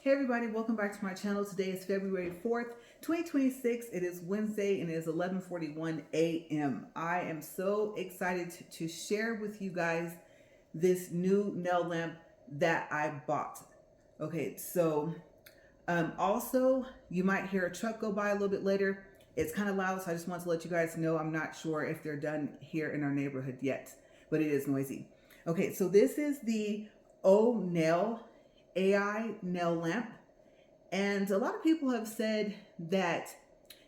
Hey everybody, welcome back to my channel. Today is February 4th, 2026. It is Wednesday and it is 11:41 a.m. I am so excited to share with you guys this new nail lamp that I bought. Okay, so also you might hear a truck go by a little bit later. It's kind of loud, so I just want to let you guys know I'm not sure if they're done here in our neighborhood yet, but it is noisy. Okay, so this is the Nail AI nail lamp, and a lot of people have said that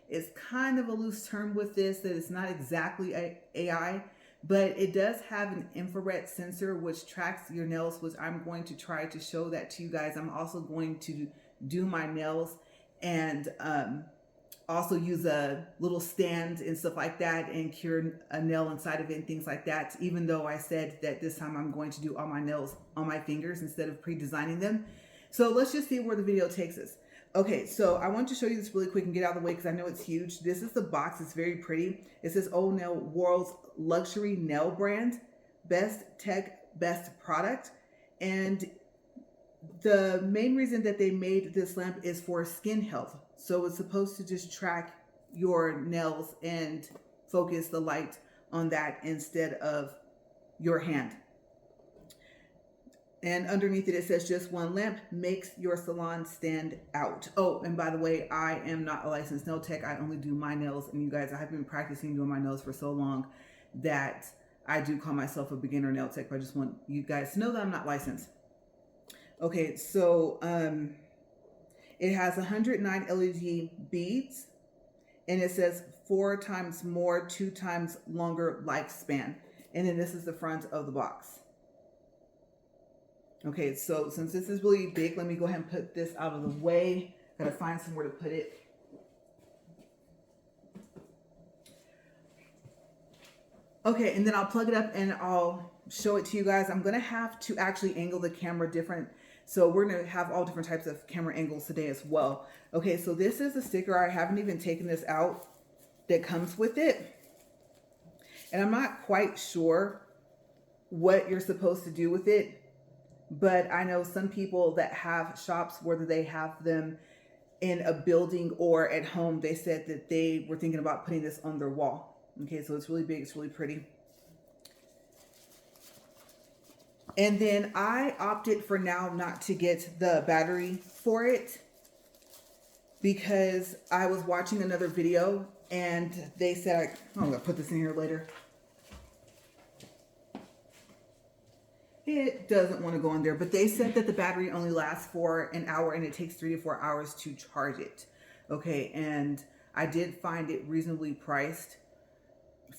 it's kind of a loose term with this, that it's not exactly AI, but it does have an infrared sensor which tracks your nails, which I'm going to try to show that to you guys. I'm also going to do my nails and also use a little stand and stuff like that and cure a nail inside of it and things like that, even though I said that this time I'm going to do all my nails on my fingers instead of pre-designing them. So let's just see where the video takes us. Okay, so I want to show you this really quick and get out of the way because I know it's huge. This is the box. It's very pretty. It says Nail, world's luxury nail brand, best tech, best product. And the main reason that they made this lamp is for skin health. So it's supposed to just track your nails and focus the light on that instead of your hand. And underneath it, it says just one lamp makes your salon stand out. Oh, and by the way, I am not a licensed nail tech. I only do my nails. And you guys, I have been practicing doing my nails for so long that I do call myself a beginner nail tech. But I just want you guys to know that I'm not licensed. Okay, so it has 109 LED beads, and it says 4 times more, 2 times longer lifespan. And then this is the front of the box. Okay, so since this is really big, let me go ahead and put this out of the way. Gotta find somewhere to put it. Okay, and then I'll plug it up and I'll show it to you guys. I'm gonna have to actually angle the camera different. So we're gonna have all different types of camera angles today as well. Okay, so this is a sticker. I haven't even taken this out that comes with it. And I'm not quite sure what you're supposed to do with it. But I know some people that have shops, whether they have them in a building or at home, they said that they were thinking about putting this on their wall. Okay, so it's really big, it's really pretty. And then I opted for now not to get the battery for it because I was watching another video and they said, I'm gonna put this in here later. It doesn't want to go in there, but they said that the battery only lasts for an hour and it takes 3 to 4 hours to charge it. Okay, and I did find it reasonably priced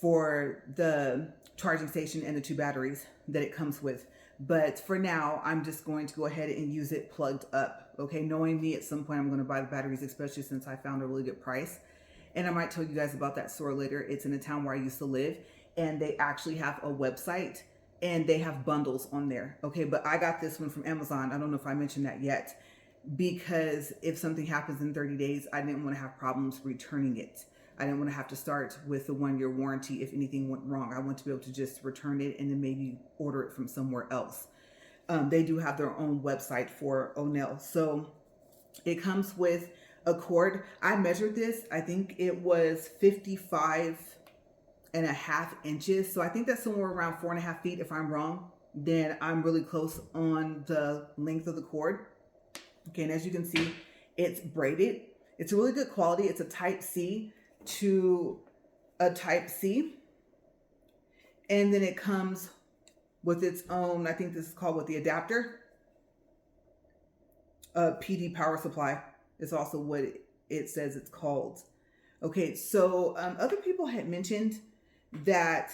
for the charging station and the 2 batteries that it comes with. But for now, I'm just going to go ahead and use it plugged up. Okay, knowing me, at some point I'm going to buy the batteries, especially since I found a really good price. And I might tell you guys about that store later. It's in the town where I used to live, and they actually have a website and they have bundles on there. Okay, but I got this one from Amazon. I don't know if I mentioned that yet, because if something happens in 30 days, I didn't want to have problems returning it. I didn't want to have to start with the 1-year warranty if anything went wrong. I want to be able to just return it and then maybe order it from somewhere else. They do have their own website for Nail. So it comes with a cord. I measured this. I think it was 55.5 inches. So I think that's somewhere around 4.5 feet. If I'm wrong, then I'm really close on the length of the cord. Okay, and as you can see, it's braided. It's a really good quality. It's a type C to a type C. And then it comes with its own, I think this is called the adapter. PD power supply is also what it says it's called. Okay, so other people had mentioned that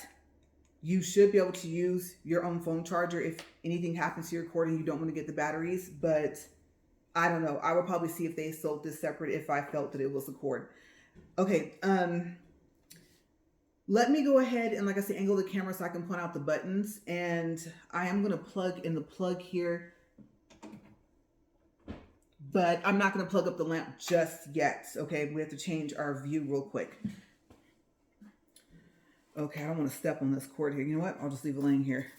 you should be able to use your own phone charger if anything happens to your cord and you don't want to get the batteries, but I don't know. I would probably see if they sold this separate if I felt that it was a cord. Okay, let me go ahead and, like I said, angle the camera so I can point out the buttons, and I am going to plug in the plug here, but I'm not going to plug up the lamp just yet. Okay, we have to change our view real quick. Okay, I don't want to step on this cord here. You know what? I'll just leave it laying here.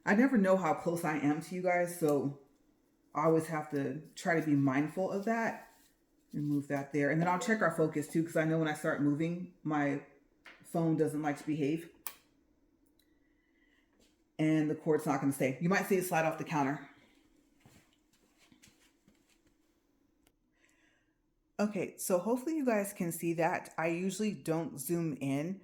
I never know how close I am to you guys, so I always have to try to be mindful of that and move that there. And then I'll check our focus too, because I know when I start moving, my phone doesn't like to behave. And the cord's not going to stay. You might see it slide off the counter. Okay, so hopefully you guys can see that. I usually don't zoom in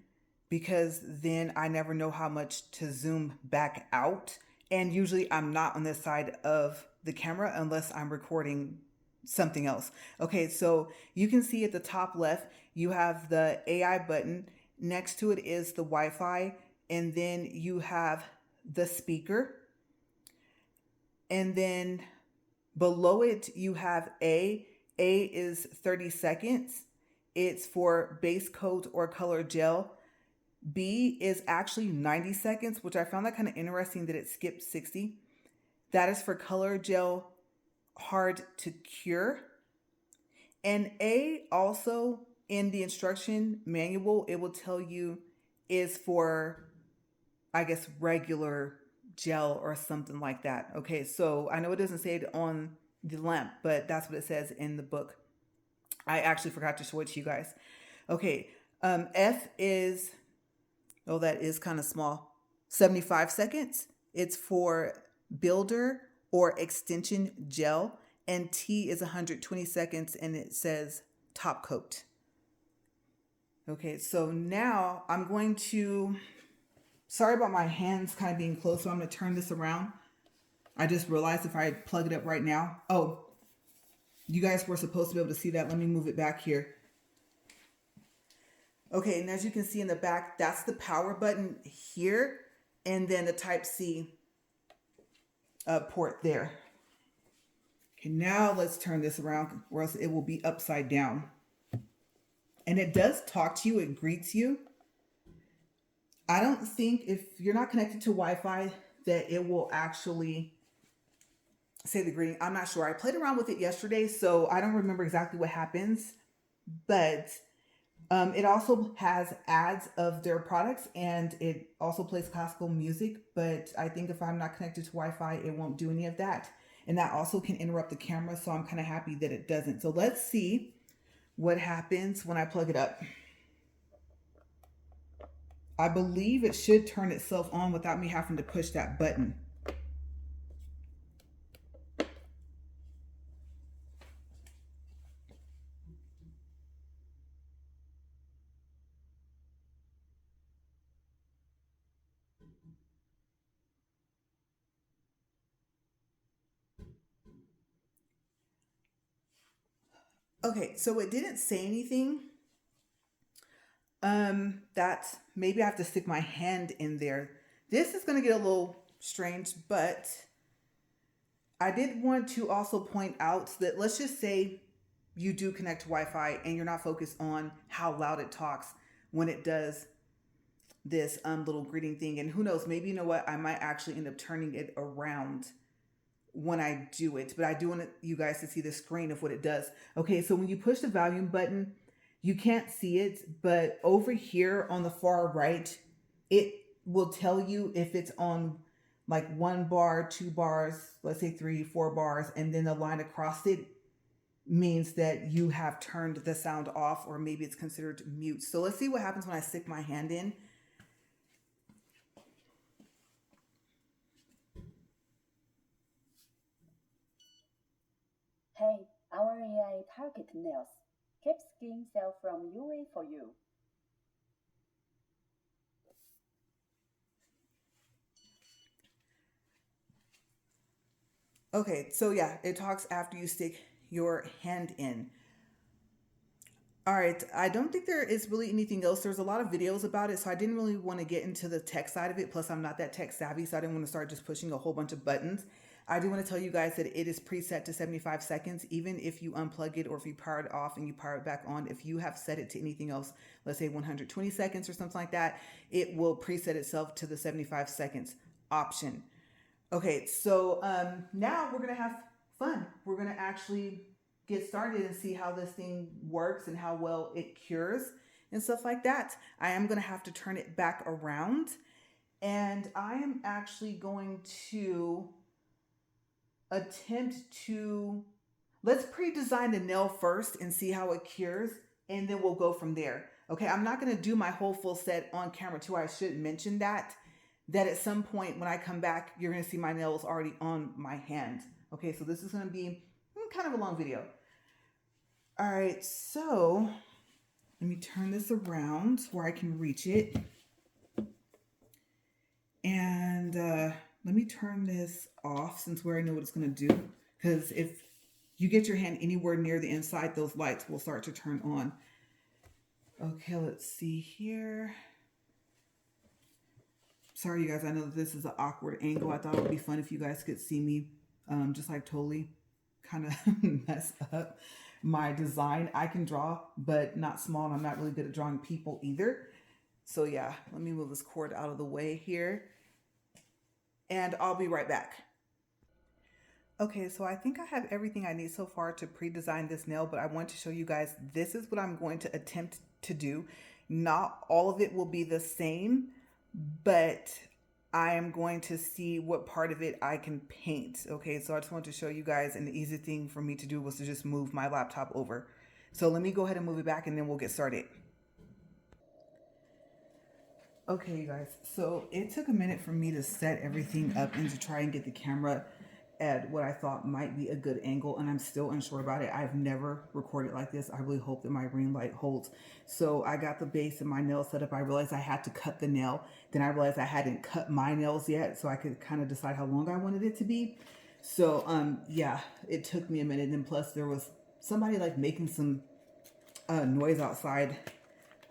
because then I never know how much to zoom back out. And usually I'm not on this side of the camera unless I'm recording something else. Okay, so you can see at the top left, you have the AI button. Next to it is the Wi-Fi, and then you have the speaker. And then below it, you have A. A is 30 seconds. It's for base coat or color gel. B is actually 90 seconds, which I found that kind of interesting that it skipped 60. That is for color gel hard to cure. And A also in the instruction manual, it will tell you is for, I guess, regular gel or something like that. Okay, so I know it doesn't say it on the lamp, but that's what it says in the book. I actually forgot to show it to you guys. Okay, F is, oh, that is kind of small, 75 seconds. It's for builder or extension gel. And T is 120 seconds, and it says top coat. Okay, so now I'm going to, sorry about my hands kind of being close, so I'm going to turn this around. I just realized if I plug it up right now, oh, you guys were supposed to be able to see that. Let me move it back here. Okay, and as you can see in the back, that's the power button here, and then the Type-C port there. Okay, now let's turn this around or else it will be upside down. And it does talk to you, it greets you. I don't think if you're not connected to Wi-Fi that it will actually say the greeting. I'm not sure. I played around with it yesterday, so I don't remember exactly what happens, but it also has ads of their products and it also plays classical music, but I think if I'm not connected to Wi-Fi, it won't do any of that. And that also can interrupt the camera, so I'm kind of happy that it doesn't. So let's see what happens when I plug it up. I believe it should turn itself on without me having to push that button. Okay, so it didn't say anything. That maybe I have to stick my hand in there. This is going to get a little strange, but I did want to also point out that let's just say you do connect to Wi-Fi and you're not focused on how loud it talks when it does this little greeting thing. And who knows, maybe you know what, I might actually end up turning it around when I do it, but I do want you guys to see the screen of what it does. Okay, so when you push the volume button, you can't see it, but over here on the far right, it will tell you if it's on like 1 bar, 2 bars, let's say 3, 4 bars, and then the line across it means that you have turned the sound off, or maybe it's considered mute. So let's see what happens when I stick my hand in. Hey, our AI target nails. Keep skin cell from UV for you. Okay, so yeah, it talks after you stick your hand in. All right, I don't think there is really anything else. There's a lot of videos about it, so I didn't really want to get into the tech side of it. Plus, I'm not that tech savvy, so I didn't want to start just pushing a whole bunch of buttons. I do want to tell you guys that it is preset to 75 seconds, even if you unplug it or if you power it off and you power it back on. If you have set it to anything else, let's say 120 seconds or something like that, it will preset itself to the 75 seconds option. Okay, so now we're going to have fun. We're going to actually get started and see how this thing works and how well it cures and stuff like that. I am going to have to turn it back around, and I am actually going to attempt to, let's pre-design the nail first and see how it cures, and then we'll go from there. Okay, I'm not going to do my whole full set on camera too. I should mention that at some point when I come back, you're going to see my nails already on my hand. Okay, so this is going to be kind of a long video. All right, so let me turn this around where I can reach it. And let me turn this off since we already know what it's going to do. Because if you get your hand anywhere near the inside, those lights will start to turn on. Okay, let's see here. Sorry, you guys. I know that this is an awkward angle. I thought it would be fun if you guys could see me just like totally kind of mess up my design. I can draw, but not small, and I'm not really good at drawing people either. So yeah, let me move this cord out of the way here, and I'll be right back. Okay, so I think I have everything I need so far to pre-design this nail, but I want to show you guys, this is what I'm going to attempt to do. Not all of it will be the same, but I am going to see what part of it I can paint. Okay, so I just want to show you guys, and the easy thing for me to do was to just move my laptop over. So let me go ahead and move it back, and then we'll get started. Okay, you guys, so it took a minute for me to set everything up and to try and get the camera at what I thought might be a good angle, and I'm still unsure about it. I've never recorded like this. I really hope that my ring light holds. So I got the base and my nail set up. I realized I had to cut the nail. Then I realized I hadn't cut my nails yet, so I could kind of decide how long I wanted it to be. So yeah, it took me a minute. And then plus there was somebody like making some noise outside.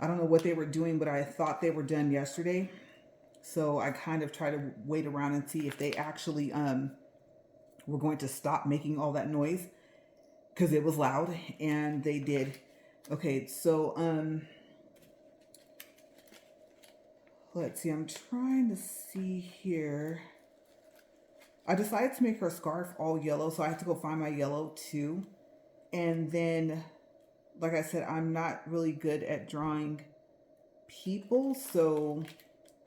I don't know what they were doing, but I thought they were done yesterday. So I kind of tried to wait around and see if they actually were going to stop making all that noise, because it was loud, and they did. Okay, so let's see, I'm trying to see here. I decided to make her scarf all yellow, so I have to go find my yellow too. And then, like I said, I'm not really good at drawing people, so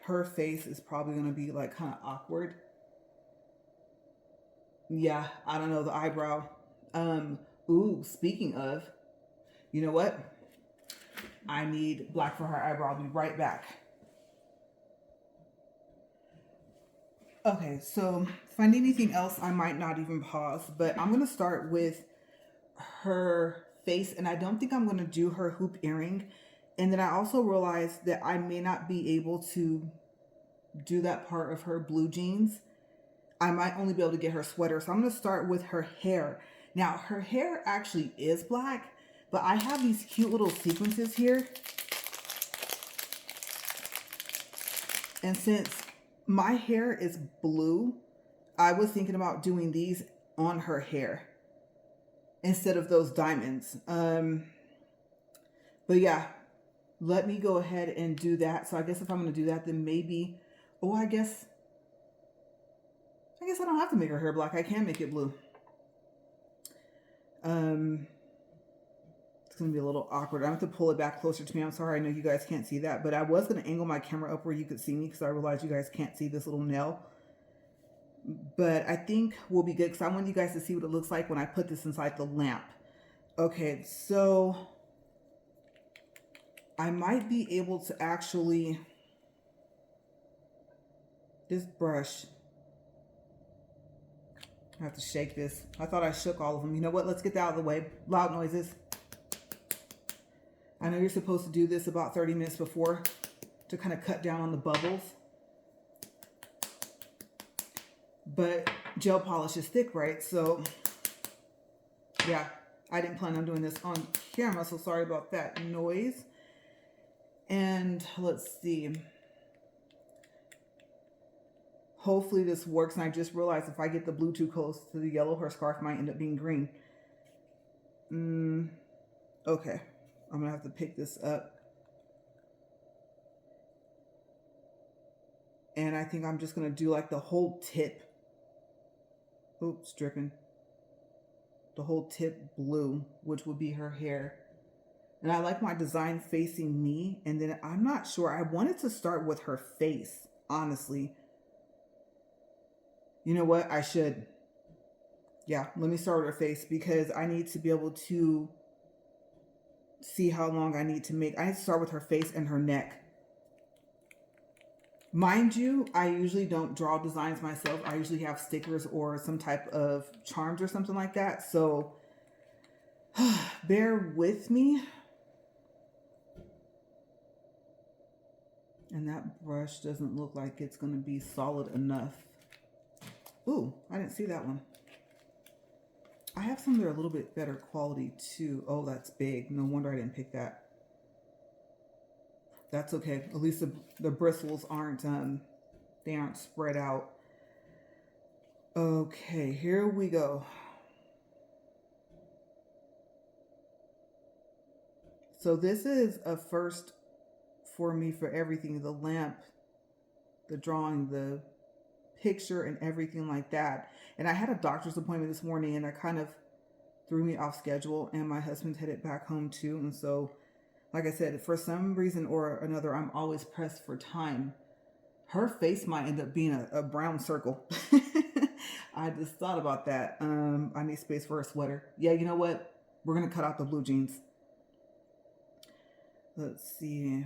her face is probably going to be like kind of awkward. Yeah, I don't know, the eyebrow. Ooh, speaking of, you know what? I need black for her eyebrow. I'll be right back. Okay, so if I need anything else, I might not even pause, but I'm going to start with her face, and I don't think I'm going to do her hoop earring. And then I also realized that I may not be able to do that part of her blue jeans. I might only be able to get her sweater. So I'm going to start with her hair. Now, her hair actually is black, but I have these cute little sequences here. And since my hair is blue, I was thinking about doing these on her hair instead of those diamonds. But yeah, let me go ahead and do that. So I guess if I'm going to do that, then maybe, oh, I guess I don't have to make her hair black. I can make it blue. It's going to be a little awkward. I have to pull it back closer to me. I'm sorry. I know you guys can't see that, but I was going to angle my camera up where you could see me, because I realized you guys can't see this little nail. But I think we'll be good, because I want you guys to see what it looks like when I put this inside the lamp. Okay, so I might be able to actually, this brush, I have to shake this. I thought I shook all of them. You know what? Let's get that out of the way. Loud noises. I know you're supposed to do this about 30 minutes before to kind of cut down on the bubbles. But gel polish is thick, right? So yeah, I didn't plan on doing this on camera, so sorry about that noise. And let's see. Hopefully this works. And I just realized if I get the blue too close to the yellow, her scarf might end up being green. Okay. I'm going to have to pick this up. And I think I'm just going to do like the whole tip. Oops, dripping. The whole tip blue, which would be her hair. And I like my design facing me. And then I'm not sure. I wanted to start with her face, honestly. You know what? I should. Yeah, let me start with her face because I need to be able to see how long I need to make. I need to start with her face and her neck. Mind you, I usually don't draw designs myself. I usually have stickers or some type of charms or something like that. So bear with me. And that brush doesn't look like it's going to be solid enough. Ooh, I didn't see that one. I have some that are a little bit better quality too. Oh, that's big. No wonder I didn't pick that. That's okay. At least the bristles aren't they aren't spread out. Okay, here we go. So this is a first for me for everything. The lamp, the drawing, the picture, and everything like that. And I had a doctor's appointment this morning and that kind of threw me off schedule, and my husband's headed back home too. And so, like I said, for some reason or another, I'm always pressed for time. Her face might end up being a brown circle. I just thought about that. I need space for a sweater. Yeah, you know what? We're going to cut out the blue jeans. Let's see.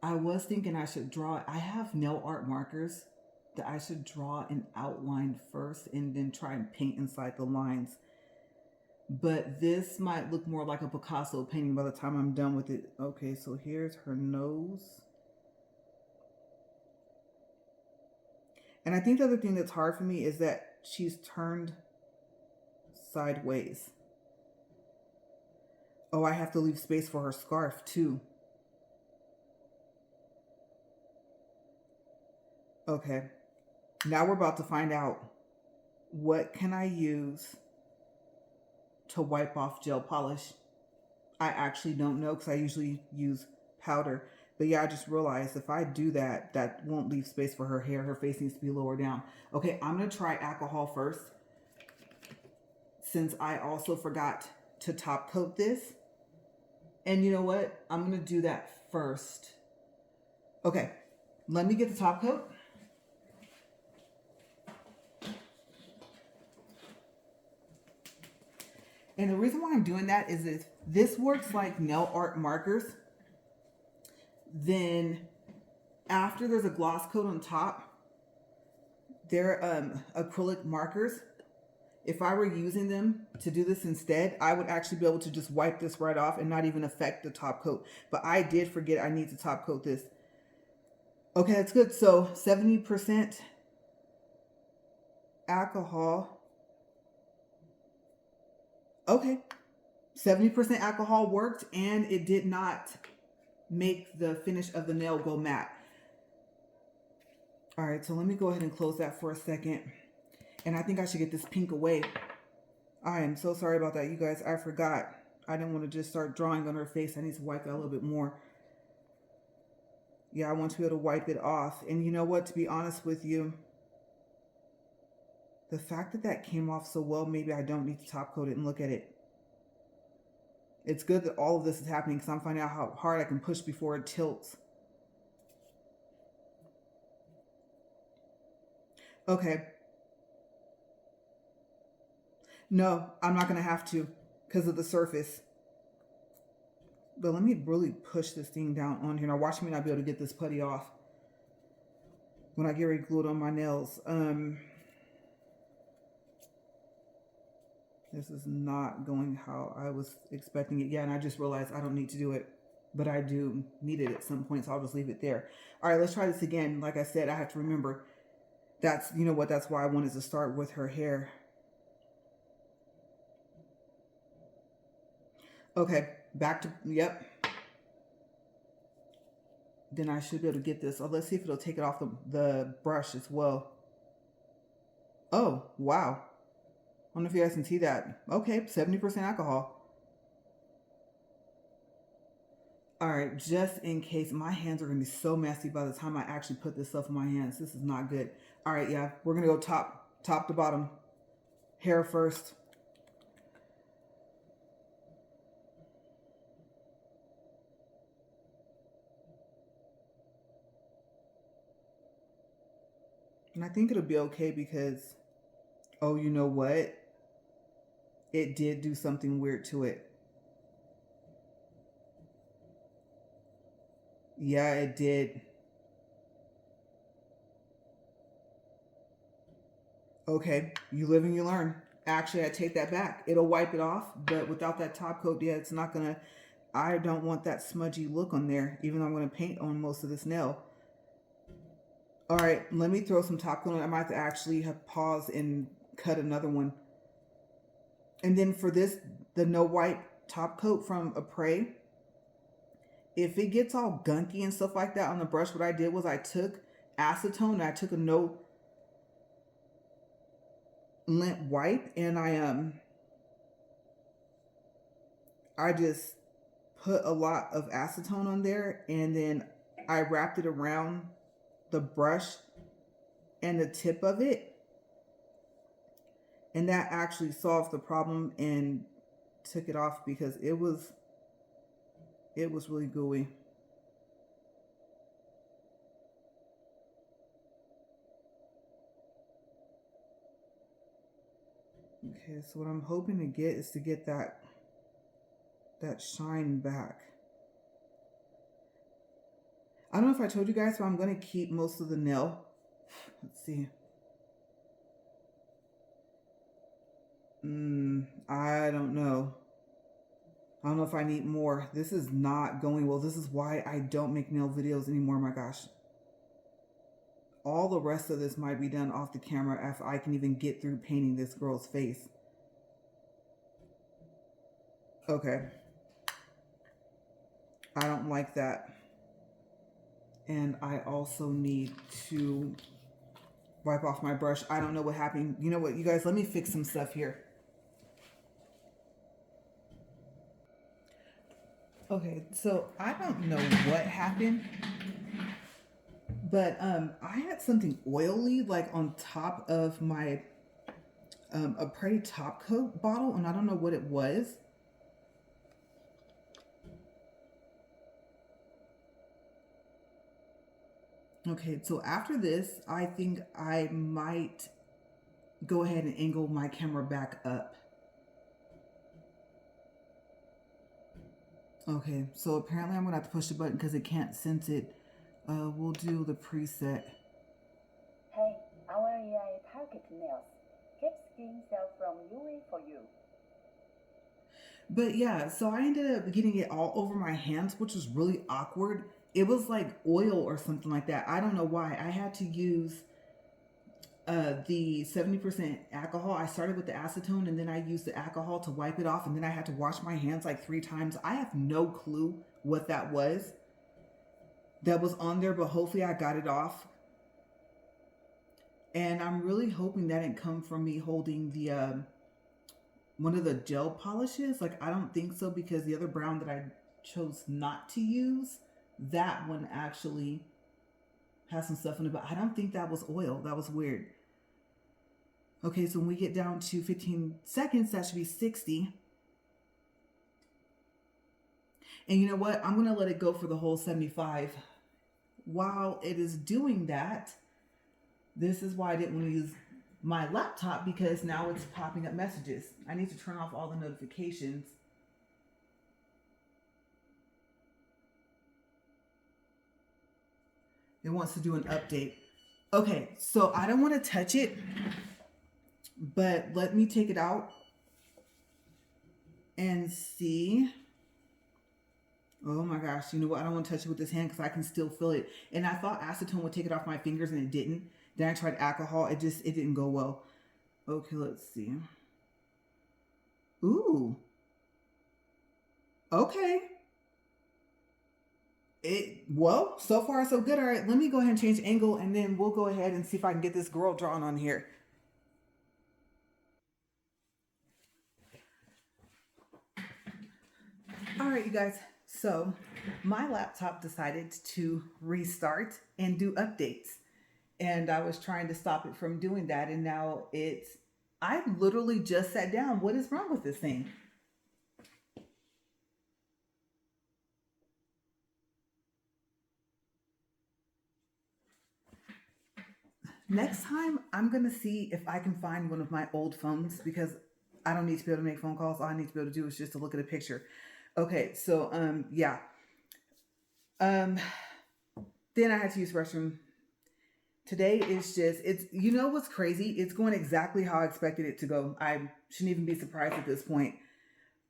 I was thinking I should draw. I have nail art markers that I should draw an outline first and then try and paint inside the lines. But this might look more like a Picasso painting by the time I'm done with it. Okay, so here's her nose. And I think the other thing that's hard for me is that she's turned sideways. Oh, I have to leave space for her scarf too. Okay, now we're about to find out what can I use to wipe off gel polish. I actually don't know because I usually use powder. But yeah, I just realized if I do that, that won't leave space for her hair. Her face needs to be lower down. Okay, I'm going to try alcohol first since I also forgot to top coat this. And you know what? I'm going to do that first. Okay, let me get the top coat. And the reason why I'm doing that is if this works like nail art markers, then after there's a gloss coat on top, they're acrylic markers. If I were using them to do this instead, I would actually be able to just wipe this right off and not even affect the top coat. But I did forget I need to top coat this. Okay, that's good. So 70% alcohol. Okay, 70% alcohol worked and it did not make the finish of the nail go matte. All right, so let me go ahead and close that for a second. And I think I should get this pink away. I am so sorry about that, you guys. I forgot. I didn't want to just start drawing on her face. I need to wipe that a little bit more. Yeah, I want to be able to wipe it off. And you know what? To be honest with you, the fact that that came off so well, maybe I don't need to top coat it and look at it. It's good that all of this is happening because I'm finding out how hard I can push before it tilts. Okay. No, I'm not going to have to because of the surface. But let me really push this thing down on here. Now watch me not be able to get this putty off when I get ready to glue it on my nails. This is not going how I was expecting it. Yeah, and I just realized I don't need to do it. But I do need it at some point, so I'll just leave it there. All right, let's try this again. Like I said, I have to remember that's, you know what, that's why I wanted to start with her hair. Okay, back to, yep. Then I should be able to get this. Oh, let's see if it'll take it off the brush as well. Oh, wow. I don't know if you guys can see that. Okay, 70% alcohol. All right, just in case, my hands are going to be so messy by the time I actually put this stuff in my hands. This is not good. All right, yeah, we're going to go top to bottom. Hair first. And I think it'll be okay because Oh, you know what? It did do something weird to it. Yeah, it did. Okay, you live and you learn. Actually, I take that back. It'll wipe it off, but without that top coat, yeah, it's not gonna. I don't want that smudgy look on there, even though I'm gonna paint on most of this nail. All right, let me throw some top coat on. I might have to actually have pause and cut another one. And then for this, the no wipe top coat from Apres, if it gets all gunky and stuff like that on the brush, what I did was I took acetone and I took a no lint wipe and I just put a lot of acetone on there and then I wrapped it around the brush and the tip of it, and that actually solved the problem and took it off because it was really gooey. Okay, so what I'm hoping to get is to get that shine back. I don't know if I told you guys, but I'm going to keep most of the nail. Let's see. I don't know. I don't know if I need more. This is not going well. This is why I don't make nail videos anymore. My gosh. All the rest of this might be done off the camera if I can even get through painting this girl's face. Okay. I don't like that. And I also need to wipe off my brush. I don't know what happened. You know what, you guys, let me fix some stuff here. Okay, so I don't know what happened, but I had something oily like on top of my Apres top coat bottle, and I don't know what it was. Okay, so after this, I think I might go ahead and angle my camera back up. Okay, so apparently I'm gonna have to push the button because it can't sense it. We'll do the preset. Hey, our AI target nails. Keep skin cell from UV for you. But yeah, so I ended up getting it all over my hands, which was really awkward. It was like oil or something like that. I don't know why. I had to use the 70% alcohol. I started with the acetone and then I used the alcohol to wipe it off, and then I had to wash my hands like 3 times. I have no clue what that was on there, but hopefully I got it off. And I'm really hoping that didn't come from me holding the one of the gel polishes. Like, I don't think so, because the other brown that I chose not to use, that one actually has some stuff in it, but I don't think that was oil. That was weird. Okay, so when we get down to 15 seconds, that should be 60. And you know what? I'm going to let it go for the whole 75. While it is doing that, this is why I didn't want to use my laptop, because now it's popping up messages. I need to turn off all the notifications. It wants to do an update. Okay, so I don't want to touch it, but let me take it out and see. Oh my gosh, you know what? I don't want to touch it with this hand because I can still feel it. And I thought acetone would take it off my fingers, and it didn't. Then I tried alcohol. It didn't go well. Okay, let's see. Ooh. Okay. Well, so far so good. All right, let me go ahead and change angle, and then we'll go ahead and see if I can get this girl drawn on here. All right, you guys. So my laptop decided to restart and do updates, and I was trying to stop it from doing that, and now I literally just sat down. What is wrong with this thing? Next time, I'm going to see if I can find one of my old phones because I don't need to be able to make phone calls. All I need to be able to do is just to look at a picture. Okay, so yeah. Um, then I had to use the restroom. Today is just it's what's crazy? It's going exactly how I expected it to go. I shouldn't even be surprised at this point.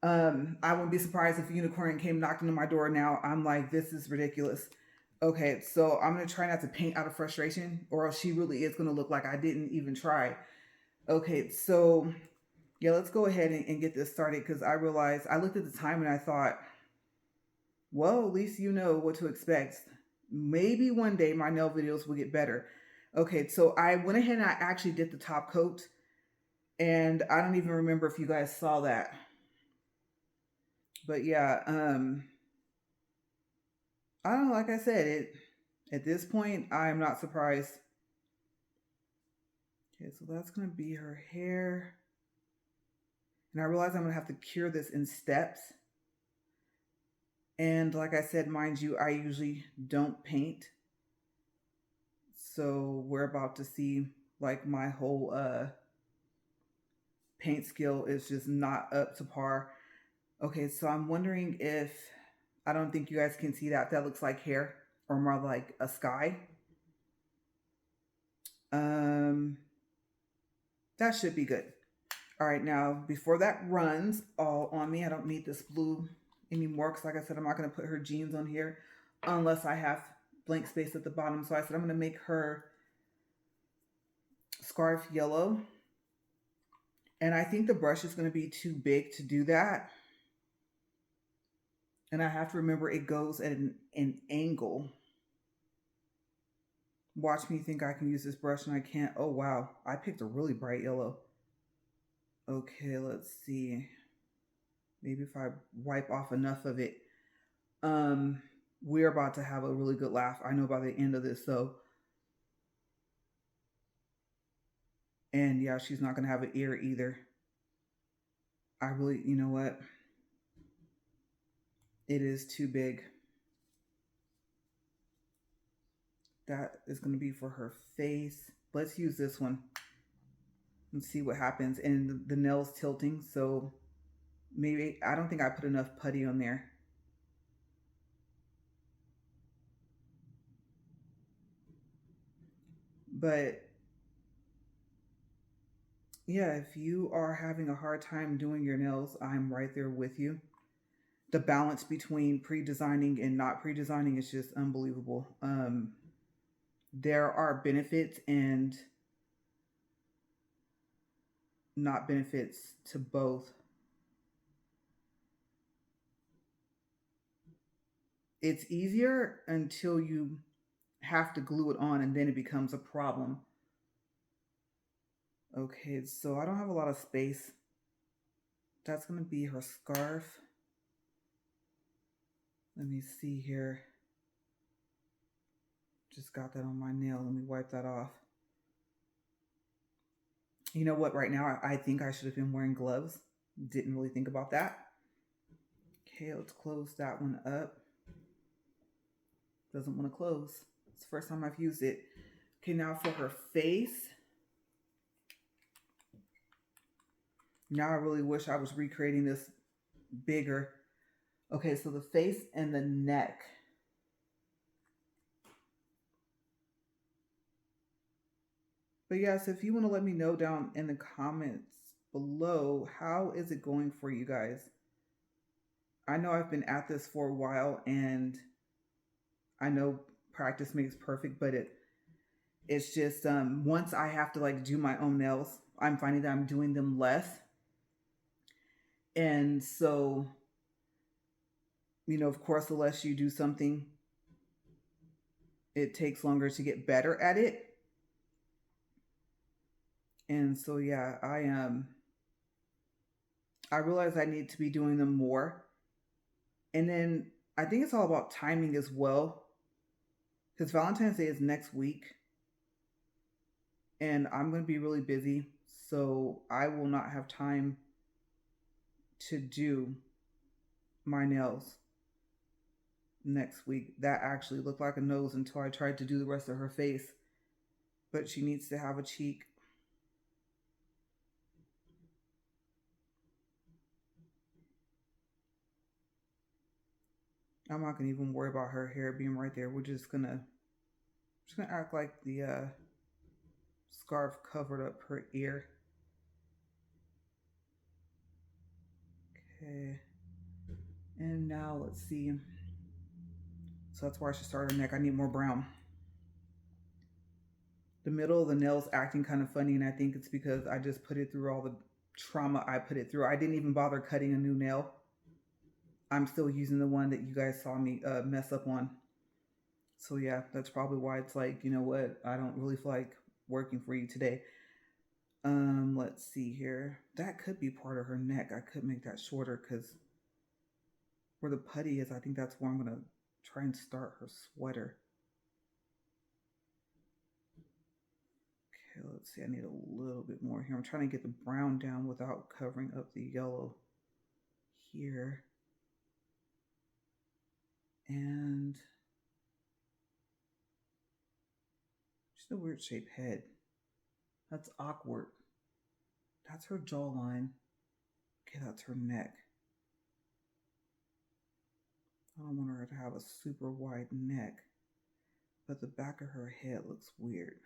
I wouldn't be surprised if a unicorn came knocking on my door now. I'm like, this is ridiculous. Okay, so I'm gonna try not to paint out of frustration, or else she really is gonna look like I didn't even try. Okay, so yeah, let's go ahead and get this started because I realized I looked at the time and I thought, well, at least you know what to expect. Maybe one day my nail videos will get better. Okay, so I went ahead and I actually did the top coat, and I don't even remember if you guys saw that. But yeah, I don't know, like I said, it at this point I'm not surprised. Okay, so that's gonna be her hair. And I realize I'm gonna have to cure this in steps. And like I said, mind you, I usually don't paint. So we're about to see like my whole paint skill is just not up to par. Okay, so I'm wondering if I don't think you guys can see that. That looks like hair or more like a sky. That should be good. All right, now before that runs all on me, I don't need this blue anymore because like I said, I'm not going to put her jeans on here unless I have blank space at the bottom. So I said I'm going to make her scarf yellow. And I think the brush is going to be too big to do that. And I have to remember it goes at an angle. Watch me think I can use this brush and I can't. Oh, wow. I picked a really bright yellow. Okay, let's see. Maybe if I wipe off enough of it. We're about to have a really good laugh. I know by the end of this, though. And yeah, she's not going to have an ear either. I really, you know what? It is too big. That is going to be for her face. Let's use this one and see what happens. And the nails tilting, so maybe, I don't think I put enough putty on there. But yeah, if you are having a hard time doing your nails, I'm right there with you. The balance between pre-designing and not pre-designing is just unbelievable. There are benefits and not benefits to both. It's easier until you have to glue it on and then it becomes a problem. Okay, so I don't have a lot of space. That's going to be her scarf. Let me see here. Just got that on my nail. Let me wipe that off. You know what? Right now, I think I should have been wearing gloves. Didn't really think about that. Okay, let's close that one up. Doesn't want to close. It's the first time I've used it. Okay, now for her face. Now I really wish I was recreating this bigger. Okay, so the face and the neck. But yes, if you want to let me know down in the comments below, how is it going for you guys? I know I've been at this for a while and I know practice makes perfect, but it's just once I have to like do my own nails, I'm finding that I'm doing them less. And so, of course, the less you do something, it takes longer to get better at it. And so, yeah, I realize I need to be doing them more. And then I think it's all about timing as well. Because Valentine's Day is next week. And I'm going to be really busy. So I will not have time to do my nails next week. That actually looked like a nose until I tried to do the rest of her face. but she needs to have a cheek. I'm not gonna even worry about her hair being right there. We're just gonna act like the scarf covered up her ear. Okay. And now let's see. So that's where I should start her neck. I need more brown. The middle of the nail's acting kind of funny, and I think it's because I just put it through all the trauma I put it through. I didn't even bother cutting a new nail. I'm still using the one that you guys saw me mess up on. So yeah, that's probably why it's like, you know what, I don't really feel like working for you today. Let's see here. That could be part of her neck. I could make that shorter because where the putty is, I think that's where I'm gonna try and start her sweater. Okay, let's see. I need a little bit more here. I'm trying to get the brown down without covering up the yellow here. And just a weird shaped head. That's awkward. That's her jawline. Okay, that's her neck. I don't want her to have a super wide neck, but the back of her head looks weird.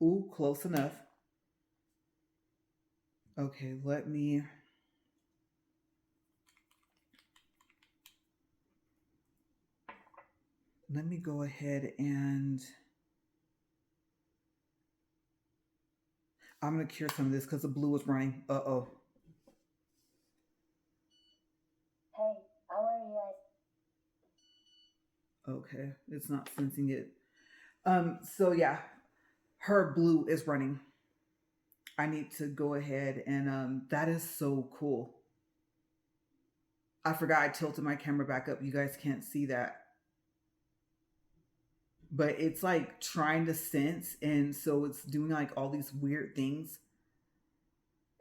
Ooh, close enough. Okay, let me go ahead and I'm going to cure some of this because the blue is running. Uh-oh. Hey, our AI. Okay, it's not sensing it. So yeah, her blue is running. I need to go ahead and that is so cool. I forgot I tilted my camera back up. You guys can't see that. But it's like trying to sense, and so it's doing like all these weird things.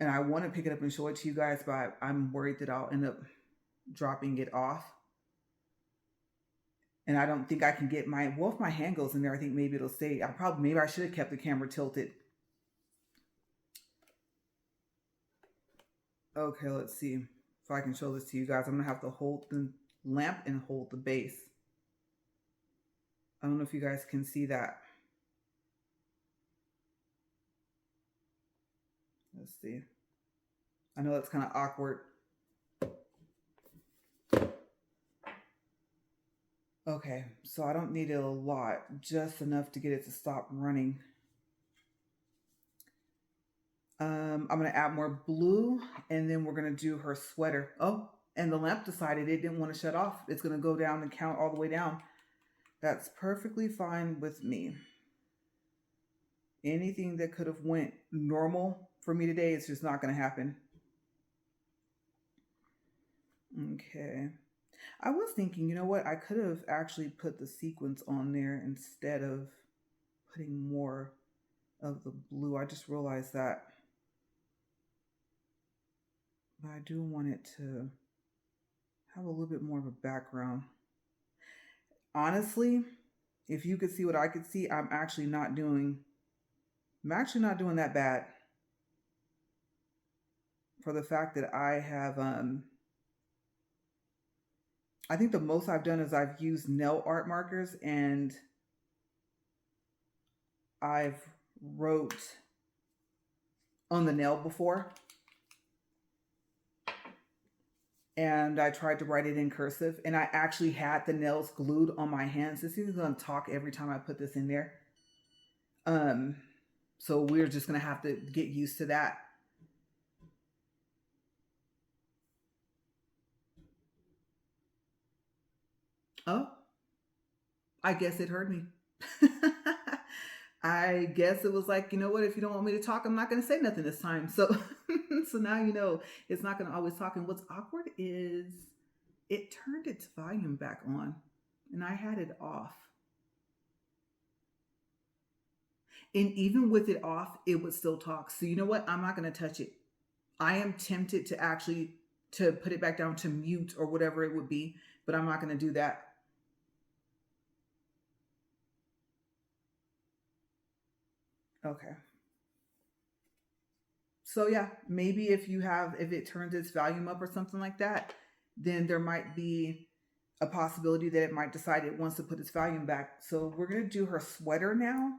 And I want to pick it up and show it to you guys, but I'm worried that I'll end up dropping it off. And I don't think I can get my, well, if my hand goes in there, I think maybe it'll stay. Maybe I should have kept the camera tilted. Okay, let's see if I can show this to you guys. I'm going to have to hold the lamp and hold the base. I don't know if you guys can see that. Let's see. I know that's kind of awkward. Okay, so I don't need it a lot, just enough to get it to stop running. I'm going to add more blue, and then we're going to do her sweater. Oh, and the lamp decided it didn't want to shut off. It's going to go down and count all the way down. That's perfectly fine with me. Anything that could have went normal for me today, it's just not going to happen. Okay. I was thinking, you know what? I could have actually put the sequins on there instead of putting more of the blue. I just realized that. But I do want it to have a little bit more of a background. Honestly, if you could see what I could see, I'm actually not doing that bad. For the fact that I have, I think the most I've done is I've used nail art markers and I've wrote on the nail before. And I tried to write it in cursive, and I actually had the nails glued on my hands. This is going to talk every time I put this in there. So we're just going to have to get used to that. Oh, I guess it heard me. I guess it was like, you know what, if you don't want me to talk, I'm not going to say nothing this time. So, so now you know it's not going to always talk. And what's awkward is it turned its volume back on and I had it off. And even with it off, it would still talk. So you know what? I'm not going to touch it. I am tempted to actually to put it back down to mute or whatever it would be, but I'm not going to do that. Okay. So yeah, maybe if it turns its volume up or something like that, then there might be a possibility that it might decide it wants to put its volume back. So we're gonna do her sweater now.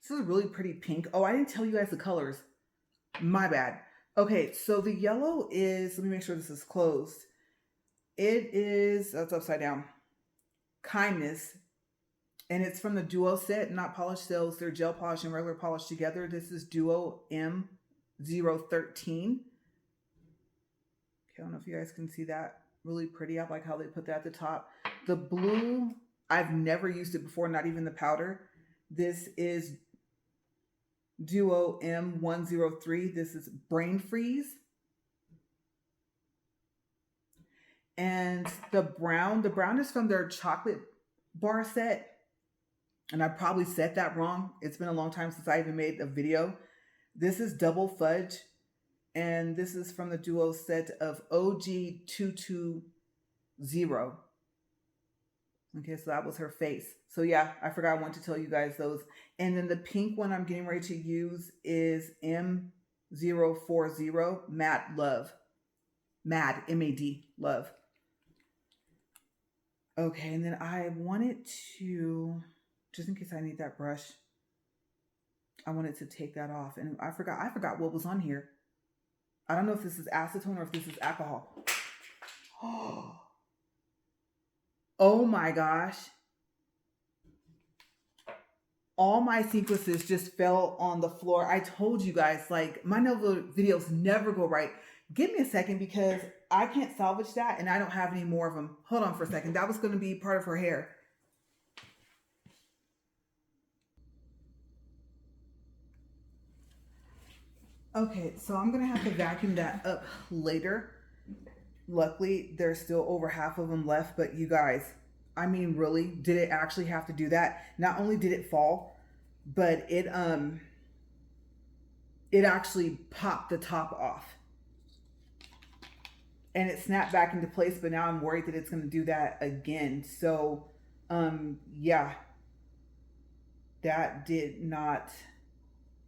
This is a really pretty pink. Oh, I didn't tell you guys the colors. My bad. Okay, so the yellow is, let me make sure this is closed. It is, that's upside down. Kindness. And it's from the Duo set, not polished sales. They're gel polish and regular polish together. This is Duo M013. Okay, I don't know if you guys can see that. Really pretty. I like how they put that at the top. The blue, I've never used it before, not even the powder. This is Duo M103. This is Brain Freeze. And the brown is from their chocolate bar set. And I probably said that wrong. It's been a long time since I even made a video. This is Double Fudge. And this is from the Duo set of OG220. Okay, so that was her face. So yeah, I forgot I wanted to tell you guys those. And then the pink one I'm getting ready to use is M040 Mad Love. Mad, M-A-D, Love. Okay, and then I wanted to, just in case I need that brush, I wanted to take that off. And I forgot what was on here. I don't know if this is acetone or if this is alcohol. Oh my gosh. All my sequences just fell on the floor. I told you guys, like, my nail videos never go right. Give me a second because I can't salvage that and I don't have any more of them. Hold on for a second. That was going to be part of her hair. Okay, so I'm going to have to vacuum that up later. Luckily, there's still over half of them left, but you guys, I mean, really, did it actually have to do that? Not only did it fall, but it actually popped the top off. And it snapped back into place, but now I'm worried that it's going to do that again. So, yeah, that did not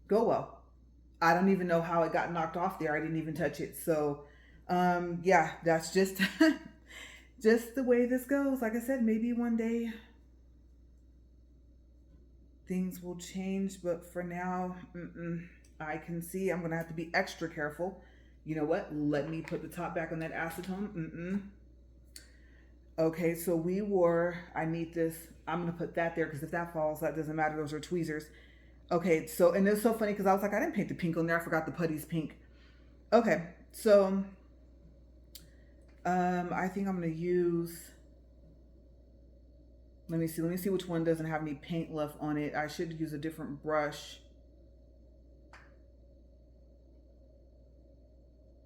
go well. I don't even know how it got knocked off there. I didn't even touch it. So, yeah, that's just just the way this goes. Like I said, maybe one day things will change, but for now, I can see I'm gonna have to be extra careful. You know what? Let me put the top back on that acetone. Okay, so I need this. I'm gonna put that there because if that falls, that doesn't matter. Those are tweezers. Okay, so, and it's so funny because I was like, I didn't paint the pink on there. I forgot the putty's pink. Okay, so I think I'm gonna use, let me see which one doesn't have any paint left on it. I should use a different brush.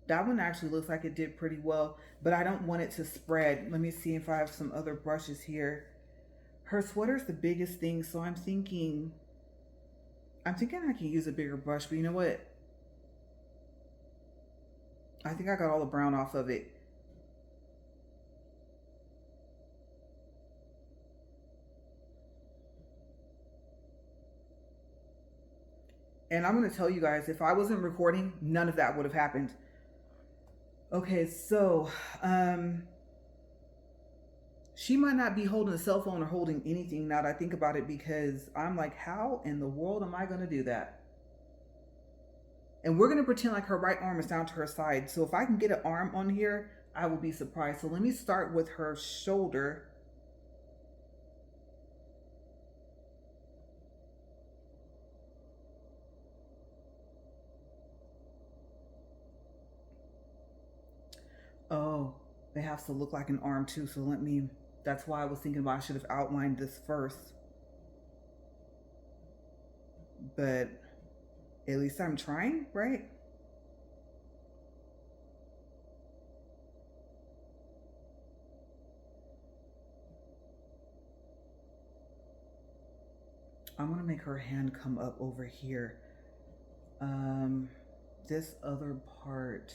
That one actually looks like it did pretty well, but I don't want it to spread. Let me see if I have some other brushes here. Her sweater's the biggest thing, so I'm thinking I can use a bigger brush, but you know what? I think I got all the brown off of it. And I'm going to tell you guys, if I wasn't recording, none of that would have happened. Okay, so she might not be holding a cell phone or holding anything now that I think about it, because I'm like, how in the world am I going to do that? And we're going to pretend like her right arm is down to her side. So if I can get an arm on here, I will be surprised. So let me start with her shoulder. Oh, it has to look like an arm too. So that's why I was thinking about I should have outlined this first. But at least I'm trying, right? I'm gonna make her hand come up over here. This other part,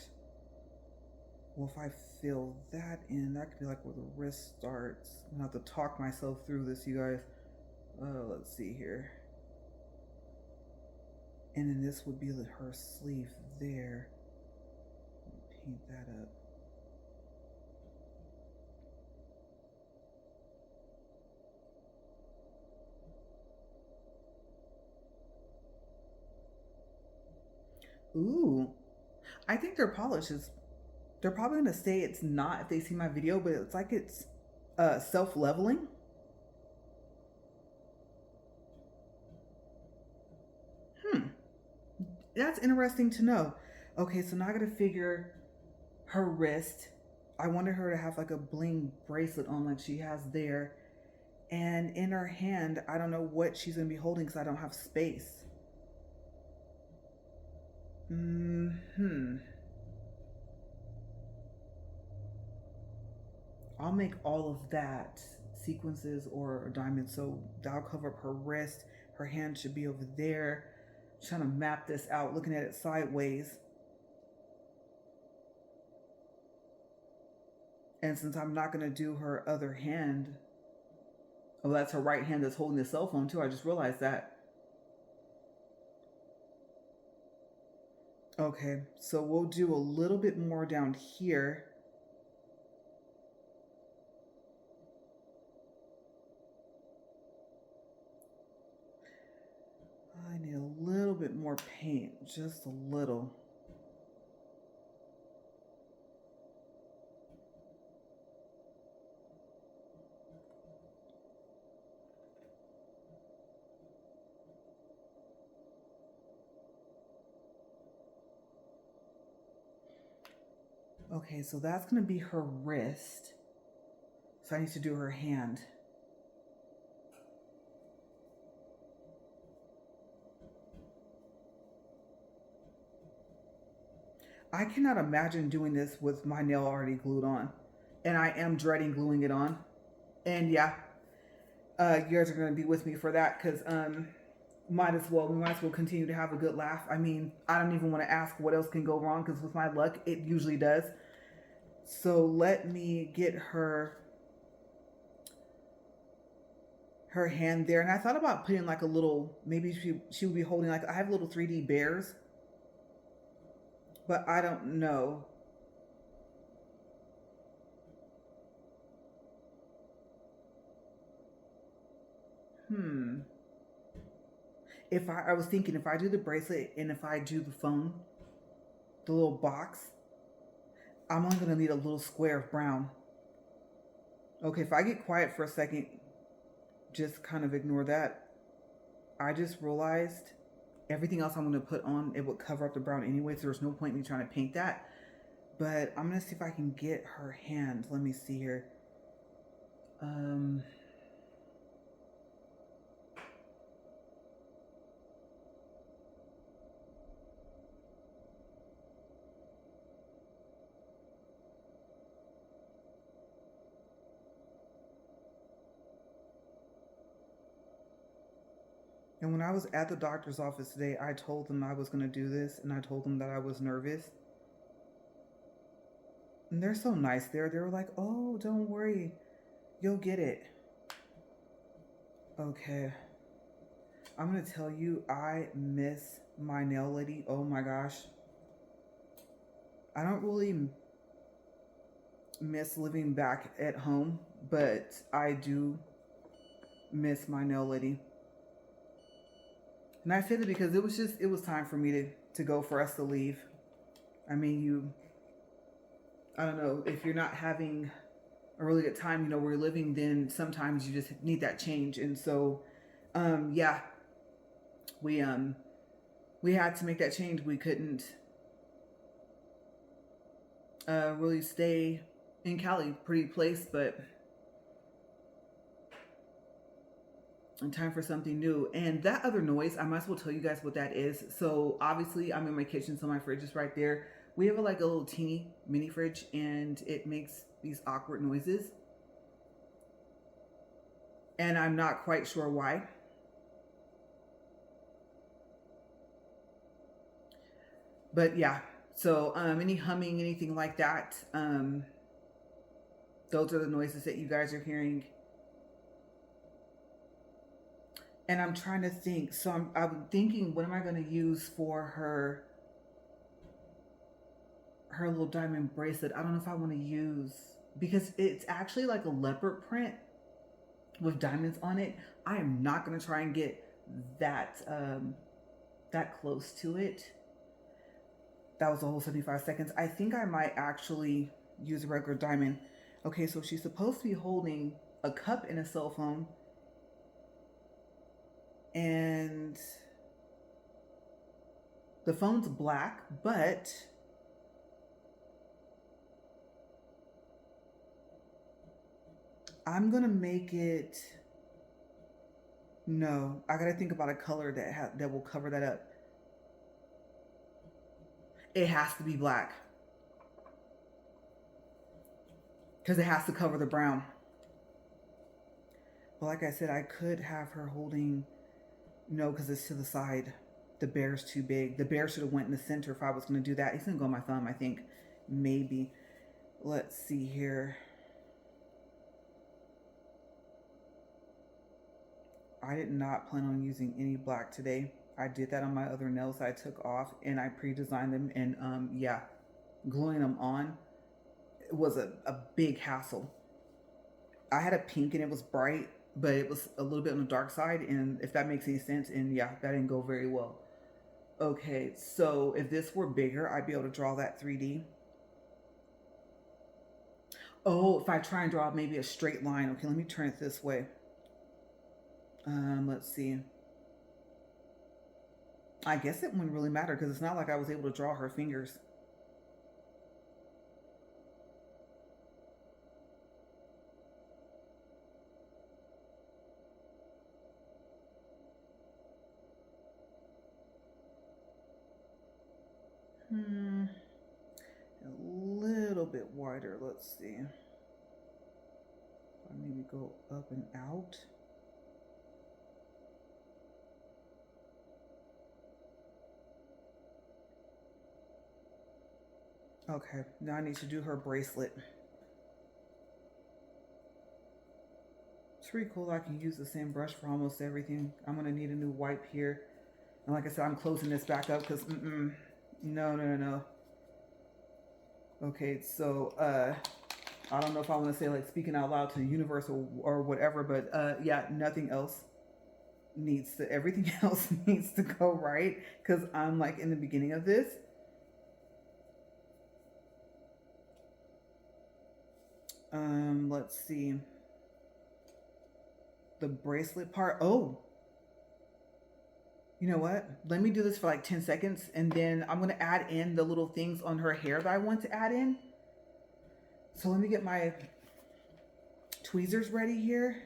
well, if I fill that in, that could be like where the wrist starts. I'm gonna have to talk myself through this, you guys. Let's see here. And then this would be her sleeve there. Paint that up. Ooh, I think their polish is, they're probably going to say it's not if they see my video, but it's like it's self-leveling. That's interesting to know. Okay, so now I gotta figure her wrist. I wanted her to have like a bling bracelet on like she has there. And in her hand, I don't know what she's gonna be holding because I don't have space. I'll make all of that sequences or diamonds, so that'll cover up her wrist. Her hand should be over there. I'm trying to map this out, looking at it sideways. And since I'm not gonna do her other hand, oh, that's her right hand that's holding the cell phone too. I just realized that. Okay, so we'll do a little bit more down here. I need a little bit more paint, just a little. Okay, so that's gonna be her wrist. So I need to do her hand. I cannot imagine doing this with my nail already glued on. And I am dreading gluing it on. And yeah, you guys are gonna be with me for that because we might as well continue to have a good laugh. I mean, I don't even want to ask what else can go wrong because with my luck, it usually does. So let me get her hand there. And I thought about putting like a little, maybe she would be holding like, I have little 3D bears, but I don't know. If I was thinking if I do the bracelet and if I do the phone, the little box, I'm only gonna need a little square of brown. Okay, if I get quiet for a second, just kind of ignore that. I just realized everything else I'm gonna put on, it would cover up the brown anyway, so there's no point in me trying to paint that. But I'm gonna see if I can get her hand. Let me see here. And when I was at the doctor's office today, I told them I was going to do this, and I told them that I was nervous. And they're so nice there. They were like, oh, don't worry. You'll get it. Okay. I'm going to tell you, I miss my nail lady. Oh my gosh. I don't really miss living back at home, but I do miss my nail lady. And I said it because it was time for me to go, for us to leave. I mean, I don't know, if you're not having a really good time, where you're living, then sometimes you just need that change. And so, yeah, we had to make that change. We couldn't really stay in Cali, pretty place, but time for something new. And that other noise, I might as well tell you guys what that is. So obviously I'm in my kitchen, so my fridge is right there. We have like a little teeny mini fridge, and it makes these awkward noises. And I'm not quite sure why. But yeah, so any humming, anything like that, those are the noises that you guys are hearing. And I'm trying to think. So I'm thinking, what am I going to use for her little diamond bracelet? I don't know if I want to use, because it's actually like a leopard print with diamonds on it. I am not going to try and get that that close to it. That was a whole 75 seconds. I think I might actually use a regular diamond. Okay, so she's supposed to be holding a cup and a cell phone. And the phone's black, but I'm gonna make it, no, I gotta think about a color that will cover that up. It has to be black because it has to cover the brown. But like I said, I could have her holding, no, because it's to the side. The bear's too big. The bear should have went in the center if I was going to do that. It's going to go on my thumb, I think. Maybe. Let's see here. I did not plan on using any black today. I did that on my other nails I took off, and I pre-designed them. And yeah, gluing them on was a big hassle. I had a pink and it was bright, but it was a little bit on the dark side, and if that makes any sense. And yeah, that didn't go very well. Okay, so if this were bigger, I'd be able to draw that 3D. Oh, if I try and draw maybe a straight line. Okay, let me turn it this way. Let's see. I guess it wouldn't really matter because it's not like I was able to draw her fingers. A little bit wider. Let's see. Maybe go up and out. Okay, now I need to do her bracelet. It's pretty cool. I can use the same brush for almost everything. I'm going to need a new wipe here. And like I said, I'm closing this back up because no. Okay, so I don't know if I want to say like speaking out loud to the universe or whatever, but yeah, nothing else needs to, everything else needs to go right because I'm like in the beginning of this. Let's see. The bracelet part. Oh, you know what? Let me do this for like 10 seconds and then I'm going to add in the little things on her hair that I want to add in. So let me get my tweezers ready here.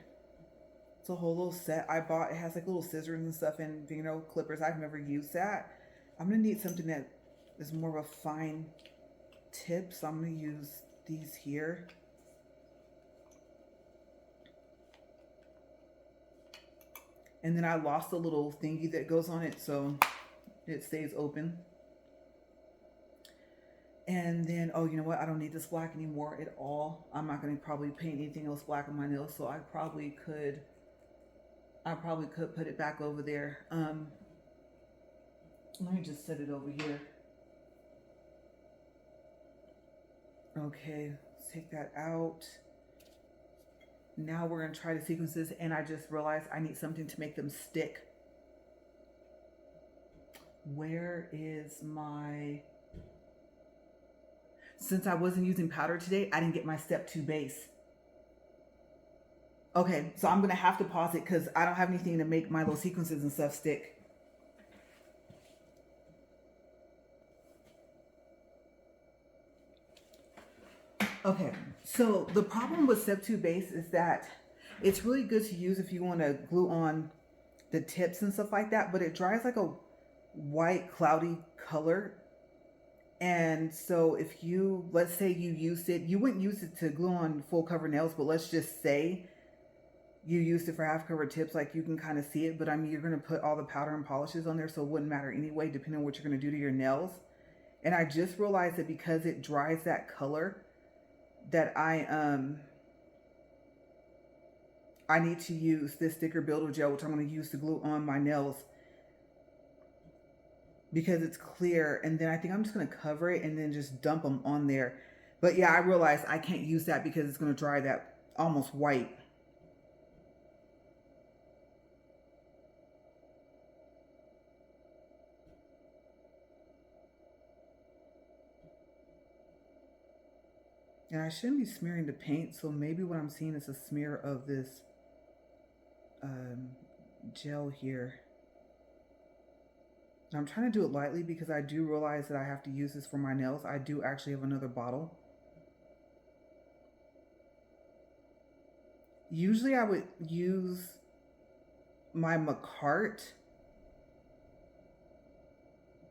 It's a whole little set I bought. It has like little scissors and stuff and fingernail clippers. I've never used that. I'm going to need something that is more of a fine tip. So I'm going to use these here. And then I lost the little thingy that goes on it, so it stays open. And then, oh, you know what? I don't need this black anymore at all. I'm not going to probably paint anything else black on my nails, so I probably could put it back over there. Let me just set it over here. Okay, let's take that out. Now we're going to try the sequences, and I just realized I need something to make them stick. Where is my... Since I wasn't using powder today, I didn't get my step 2 base. Okay, so I'm going to have to pause it because I don't have anything to make my little sequences and stuff stick. Okay, so the problem with step 2 base is that it's really good to use if you want to glue on the tips and stuff like that, but it dries like a white cloudy color. And so if you, let's say you used it, you wouldn't use it to glue on full cover nails, but let's just say you used it for half cover tips, like you can kind of see it, but I mean, you're going to put all the powder and polishes on there, so it wouldn't matter anyway, depending on what you're going to do to your nails. And I just realized that because it dries that color, that I I need to use this sticker builder gel, which I'm going to use to glue on my nails because it's clear. And then I think I'm just going to cover it and then just dump them on there. But yeah, I realized I can't use that because it's going to dry that almost white. And I shouldn't be smearing the paint, so maybe what I'm seeing is a smear of this gel here. And I'm trying to do it lightly because I do realize that I have to use this for my nails. I do actually have another bottle. Usually I would use my Macart,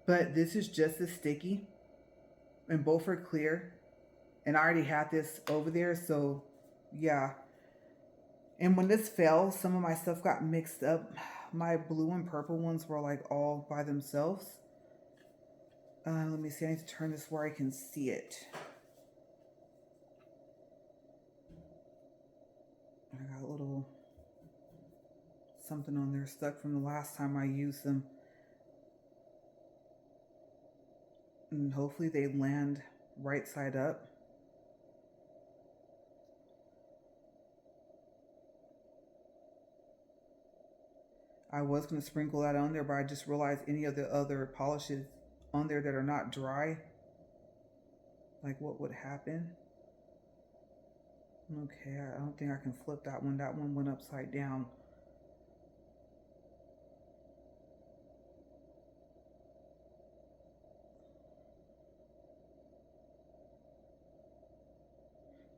but this is just as sticky and both are clear. And I already had this over there, so yeah. And when this fell, some of my stuff got mixed up. My blue and purple ones were like all by themselves. Let me see, I need to turn this where I can see it. I got a little something on there stuck from the last time I used them. And hopefully they land right side up. I was going to sprinkle that on there, but I just realized any of the other polishes on there that are not dry, like what would happen. Okay, I don't think I can flip that one. That one went upside down.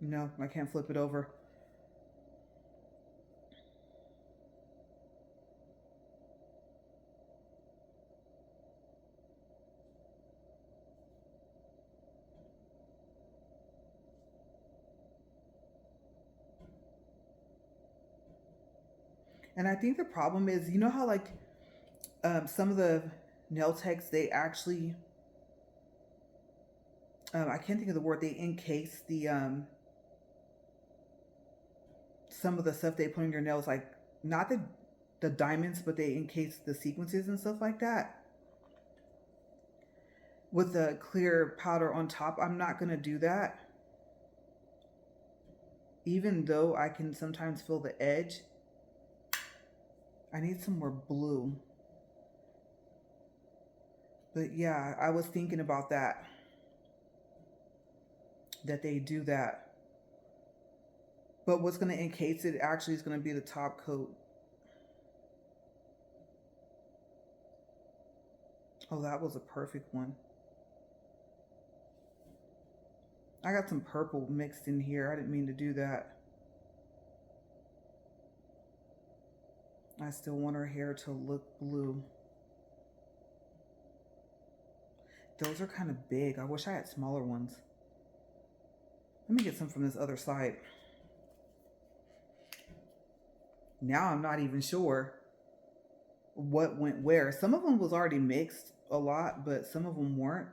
No, I can't flip it over. And I think the problem is, you know how like some of the nail techs, they actually, I can't think of the word, they encase the, some of the stuff they put on your nails, like not the diamonds, but they encase the sequences and stuff like that with the clear powder on top. I'm not going to do that. Even though I can sometimes feel the edge, I need some more blue. But yeah, I was thinking about that they do that. But what's going to encase it actually is going to be the top coat. Oh, that was a perfect one. I got some purple mixed in here. I didn't mean to do that. I still want her hair to look blue. Those are kind of big. I wish I had smaller ones. Let me get some from this other side. Now I'm not even sure what went where. Some of them was already mixed a lot, but some of them weren't.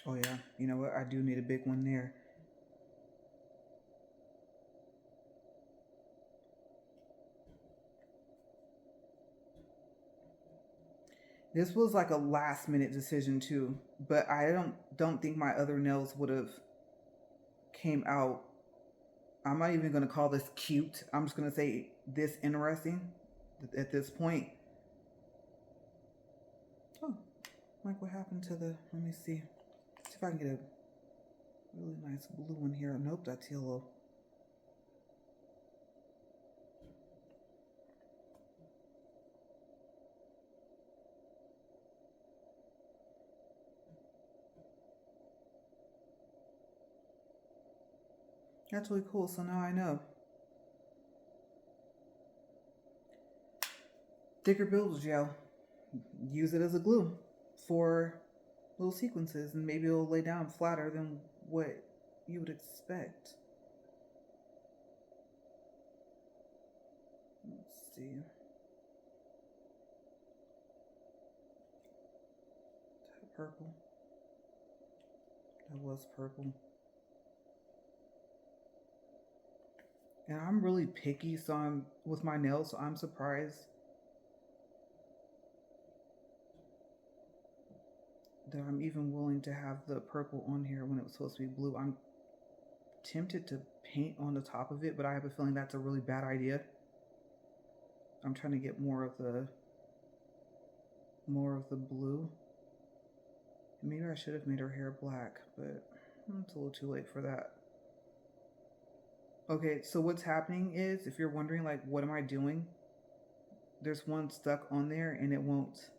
Oh yeah, you know what? I do need a big one there. This was like a last minute decision too, but I don't think my other nails would have came out. I'm not even gonna call this cute. I'm just gonna say this interesting at this point. Oh, like what happened to the, let me see if I can get a really nice blue one here. Nope, that's yellow. That's really cool, so now I know. Thicker builder gel. Use it as a glue for little sequences, and maybe it'll lay down flatter than what you would expect. Let's see. purple? That was purple. And I'm really picky, so I'm with my nails, so I'm surprised that I'm even willing to have the purple on here when it was supposed to be blue. I'm tempted to paint on the top of it, but I have a feeling that's a really bad idea. I'm trying to get more of the blue. Maybe I should have made her hair black, but it's a little too late for that. Okay, so what's happening is, if you're wondering, like, what am I doing? There's one stuck on there and it wants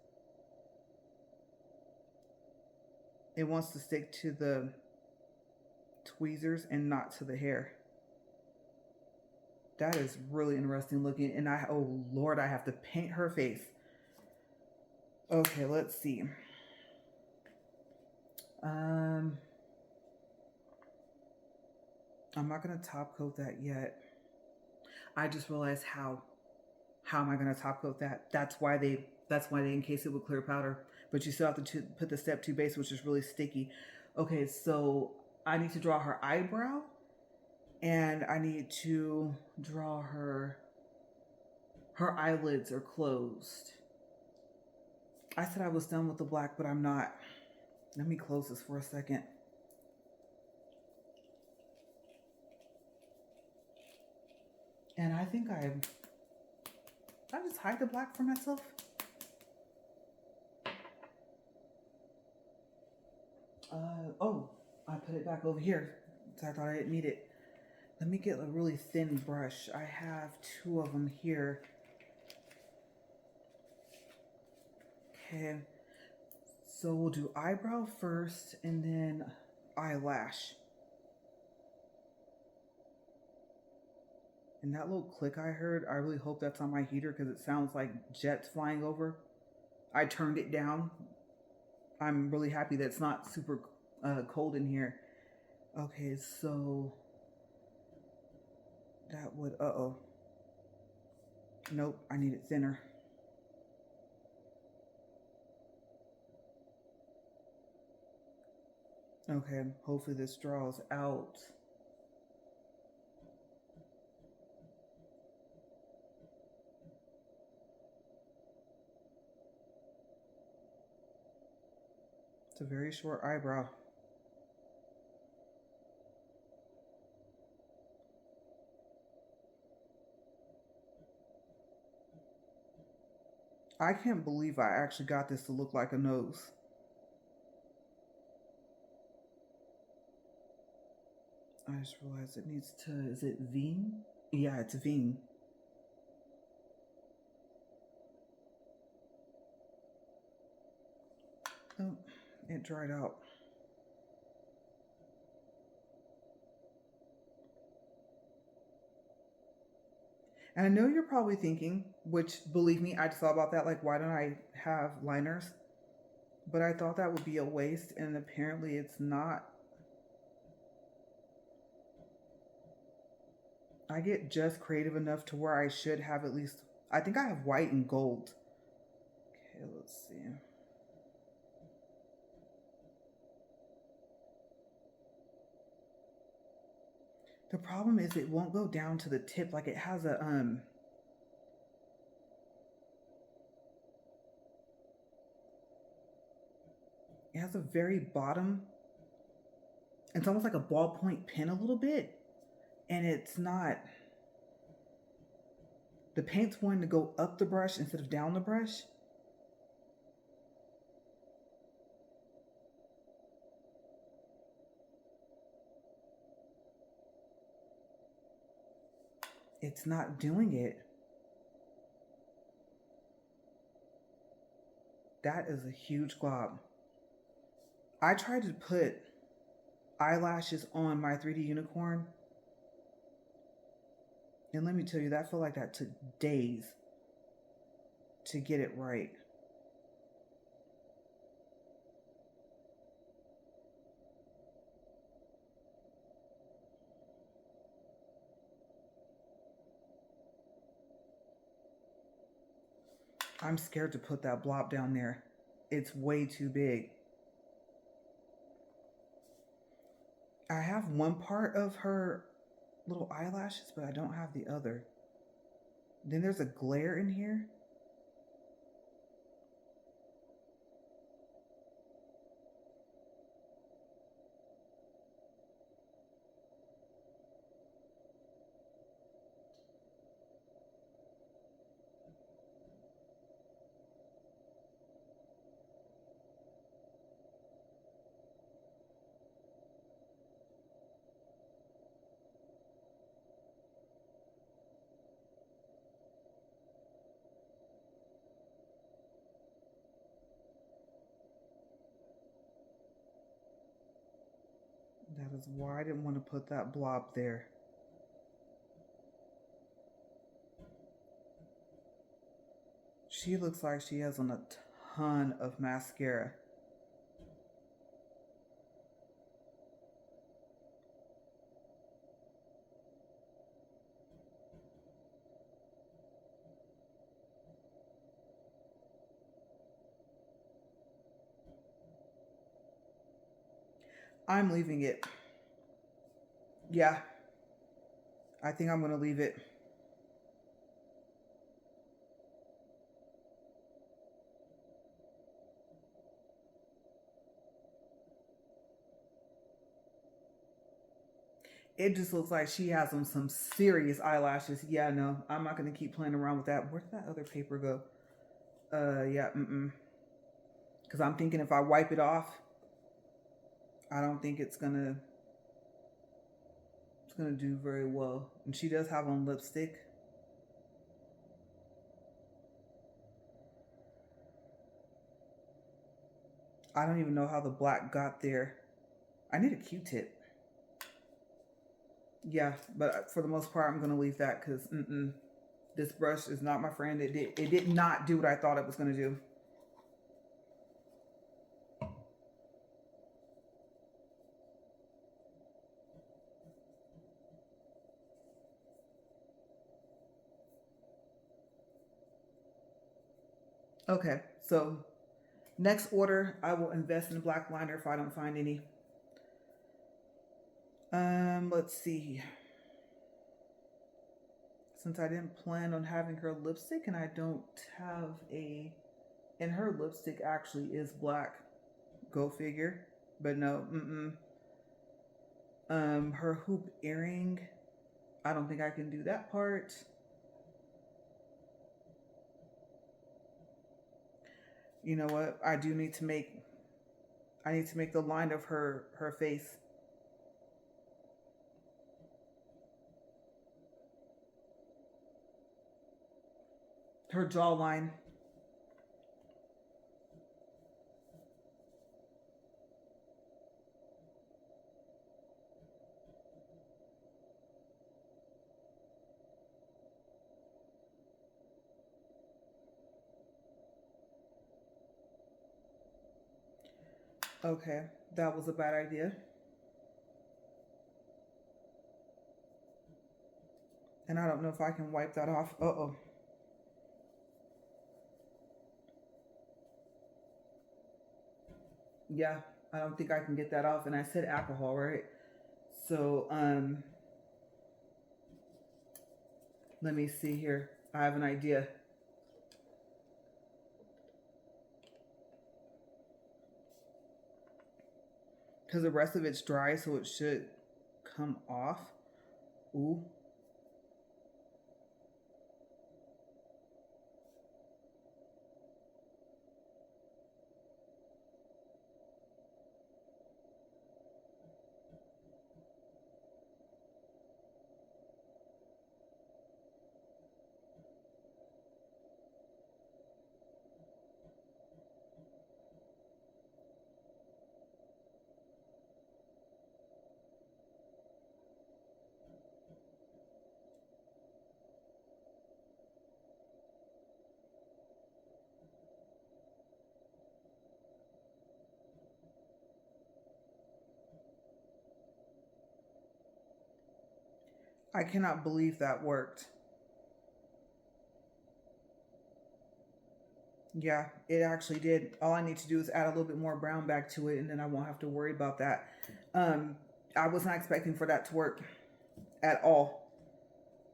to stick to the tweezers and not to the hair. That is really interesting looking. And oh Lord, I have to paint her face. Okay, let's see. I'm not gonna top coat that yet. I just realized how am I gonna top coat that? That's why they encase it with clear powder. But you still have to put the step 2 base, which is really sticky. Okay, so I need to draw her eyebrow, and I need to draw her eyelids are closed. I said I was done with the black, but I'm not. Let me close this for a second. And I think I just hide the black for myself. Oh, I put it back over here. So I thought I didn't need it. Let me get a really thin brush. I have 2 of them here. Okay. So we'll do eyebrow first and then eyelash. And that little click I heard, I really hope that's on my heater because it sounds like jets flying over. I turned it down. I'm really happy that it's not super cold in here. Okay, so that would, nope, I need it thinner. Okay, hopefully this draws out. It's a very short eyebrow. I can't believe I actually got this to look like a nose. I just realized it needs to, is it Veen? Yeah, it's Veen. Oh, it dried out. And I know you're probably thinking, which believe me, I just thought about that, like, why don't I have liners? But I thought that would be a waste, and apparently it's not. I get just creative enough to where I should have at least, I think I have white and gold. Okay, let's see. The problem is it won't go down to the tip. Like, it has a, it has a very bottom. It's almost like a ballpoint pen a little bit. And it's not, the paint's wanting to go up the brush instead of down the brush. It's not doing it. That is a huge glob. I tried to put eyelashes on my 3D unicorn, and let me tell you, that felt like that took days to get it right. I'm scared to put that blob down there. It's way too big. I have one part of her little eyelashes, but I don't have the other. Then there's a glare in here. That is why I didn't want to put that blob there. She looks like she has on a ton of mascara. I'm leaving it. Yeah, I think I'm going to leave it. It just looks like she has on some serious eyelashes. Yeah, no, I'm not going to keep playing around with that. Where did that other paper go? Yeah, Because I'm thinking if I wipe it off, I don't think it's gonna do very well. And she does have on lipstick. I don't even know how the black got there. I need a Q-tip. Yeah, but for the most part, I'm gonna leave that because this brush is not my friend. It did not do what I thought it was gonna do. Okay, so next order, I will invest in black liner if I don't find any. Let's see. Since I didn't plan on having her lipstick and I don't have a, and her lipstick actually is black. Go figure. But no, her hoop earring, I don't think I can do that part. You know what? I need to make the line of her face. Her jawline. Okay, that was a bad idea. And I don't know if I can wipe that off. Uh-oh. Yeah, I don't think I can get that off. And I said alcohol, right? So, let me see here. I have an idea. Because the rest of it's dry, so it should come off. Ooh. I cannot believe that worked. Yeah, it actually did. All I need to do is add a little bit more brown back to it, and then I won't have to worry about that. I was not expecting for that to work at all,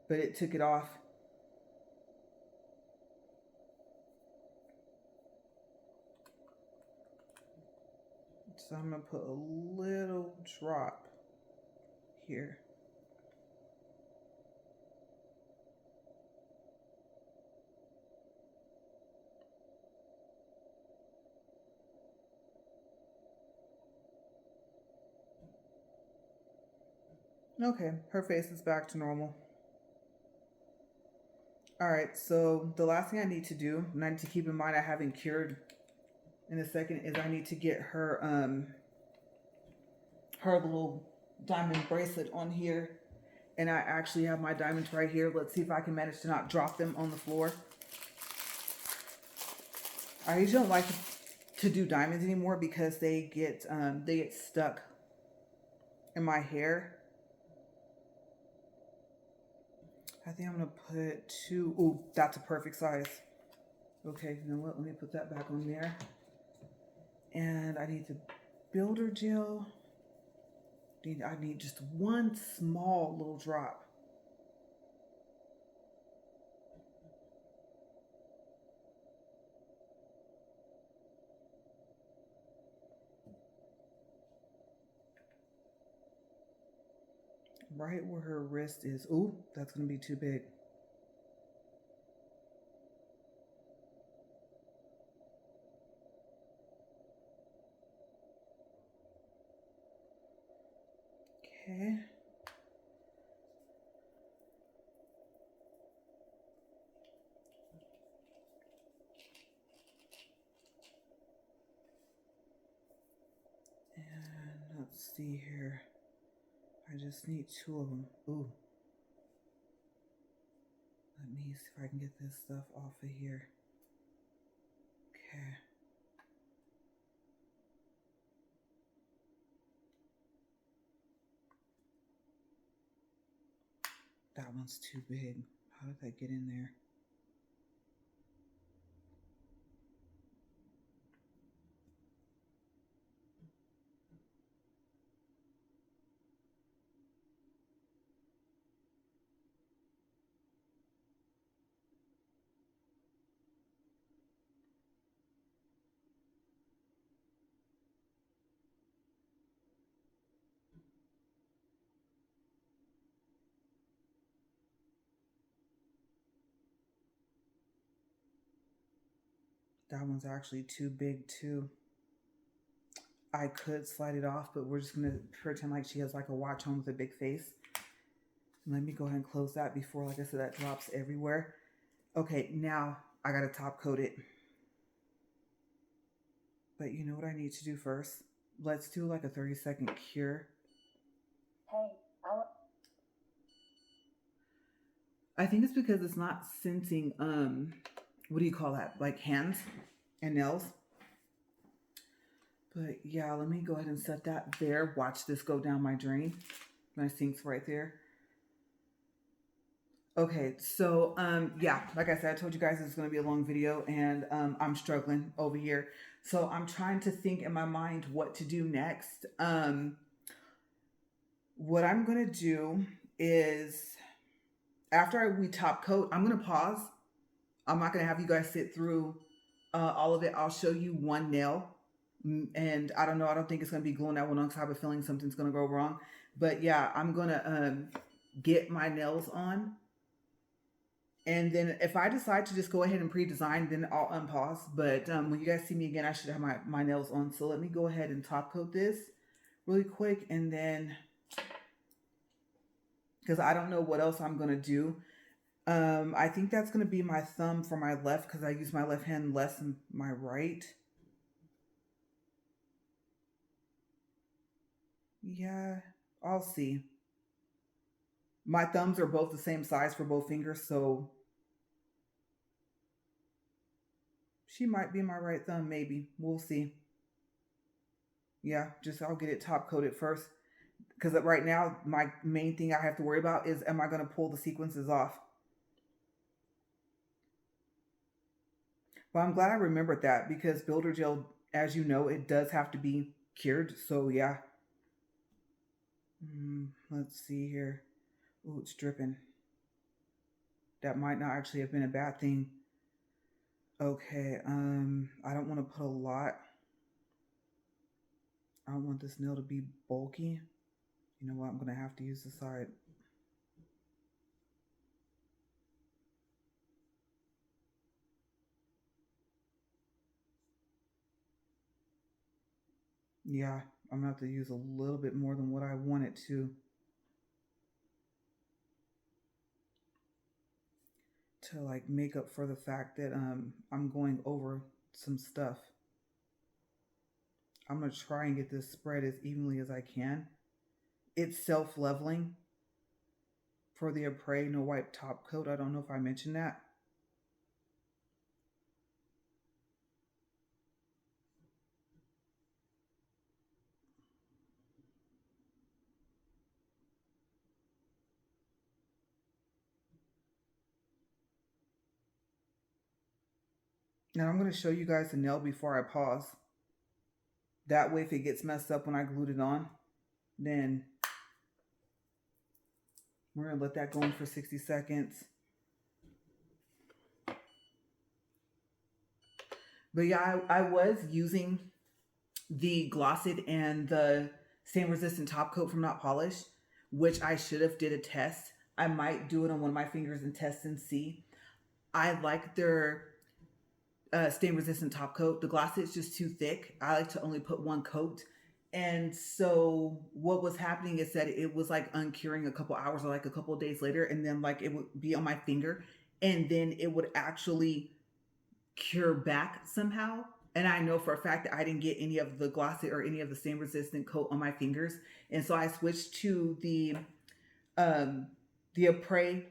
but it took it off. So I'm going to put a little drop here. Okay, her face is back to normal. All right, so the last thing I need to do, and I need to keep in mind I haven't cured in a second, is I need to get her her little diamond bracelet on here. And I actually have my diamonds right here. Let's see if I can manage to not drop them on the floor. I usually don't like to do diamonds anymore because they get stuck in my hair. I think I'm gonna put 2. Ooh, that's a perfect size. Okay, you know what? Let me put that back on there. And I need the builder gel. I need just one small little drop. Right where her wrist is. Ooh, that's gonna be too big. Okay. And let's see here. I just need 2 of them. Ooh. Let me see if I can get this stuff off of here. Okay. That one's too big. How did that get in there? That one's actually too big too. I could slide it off, but we're just gonna pretend like she has like a watch on with a big face. Let me go ahead and close that before, like I said, that drops everywhere. Okay, now I gotta top coat it. But you know what I need to do first? Let's do like a 30-second cure. Hey, I think it's because it's not sensing, what do you call that? Like hands and nails. But yeah, let me go ahead and set that there. Watch this go down my drain. My sink's right there. Okay, so yeah, like I said, I told you guys it's going to be a long video, and I'm struggling over here. So I'm trying to think in my mind what to do next. What I'm going to do is, after we top coat, I'm going to pause. I'm not going to have you guys sit through all of it. I'll show you one nail. And I don't know, I don't think it's going to be gluing that one on because I have a feeling something's going to go wrong. But yeah, I'm going to get my nails on. And then if I decide to just go ahead and pre-design, then I'll unpause. But when you guys see me again, I should have my nails on. So let me go ahead and top coat this really quick. And then, because I don't know what else I'm going to do. I think that's going to be my thumb for my left because I use my left hand less than my right. Yeah, I'll see. My thumbs are both the same size for both fingers, so she might be my right thumb, maybe. We'll see. Yeah, just I'll get it top coated first. Because right now, my main thing I have to worry about is, am I going to pull the sequences off? But I'm glad I remembered that because builder gel, as you know, it does have to be cured. So yeah. Let's see here. Oh, it's dripping. That might not actually have been a bad thing. Okay, I don't want to put a lot. I don't want this nail to be bulky. You know what? I'm going to have to use the side. Yeah, I'm going to have to use a little bit more than what I wanted to like make up for the fact that I'm going over some stuff. I'm going to try and get this spread as evenly as I can. It's self-leveling for the Apres No Wipe top coat. I don't know if I mentioned that. Now I'm going to show you guys the nail before I pause. That way if it gets messed up when I glued it on, then we're going to let that go in for 60 seconds. But yeah, I was using the Glossit and the stain resistant top coat from Not Polished, which I should have did a test. I might do it on one of my fingers and test and see. I like their stain resistant top coat. The Glossit is just too thick. I like to only put one coat. And so what was happening is that it was like uncuring a couple hours or like a couple of days later, and then like it would be on my finger, and then it would actually cure back somehow. And I know for a fact that I didn't get any of the Glossit or any of the stain resistant coat on my fingers. And so I switched to the Apres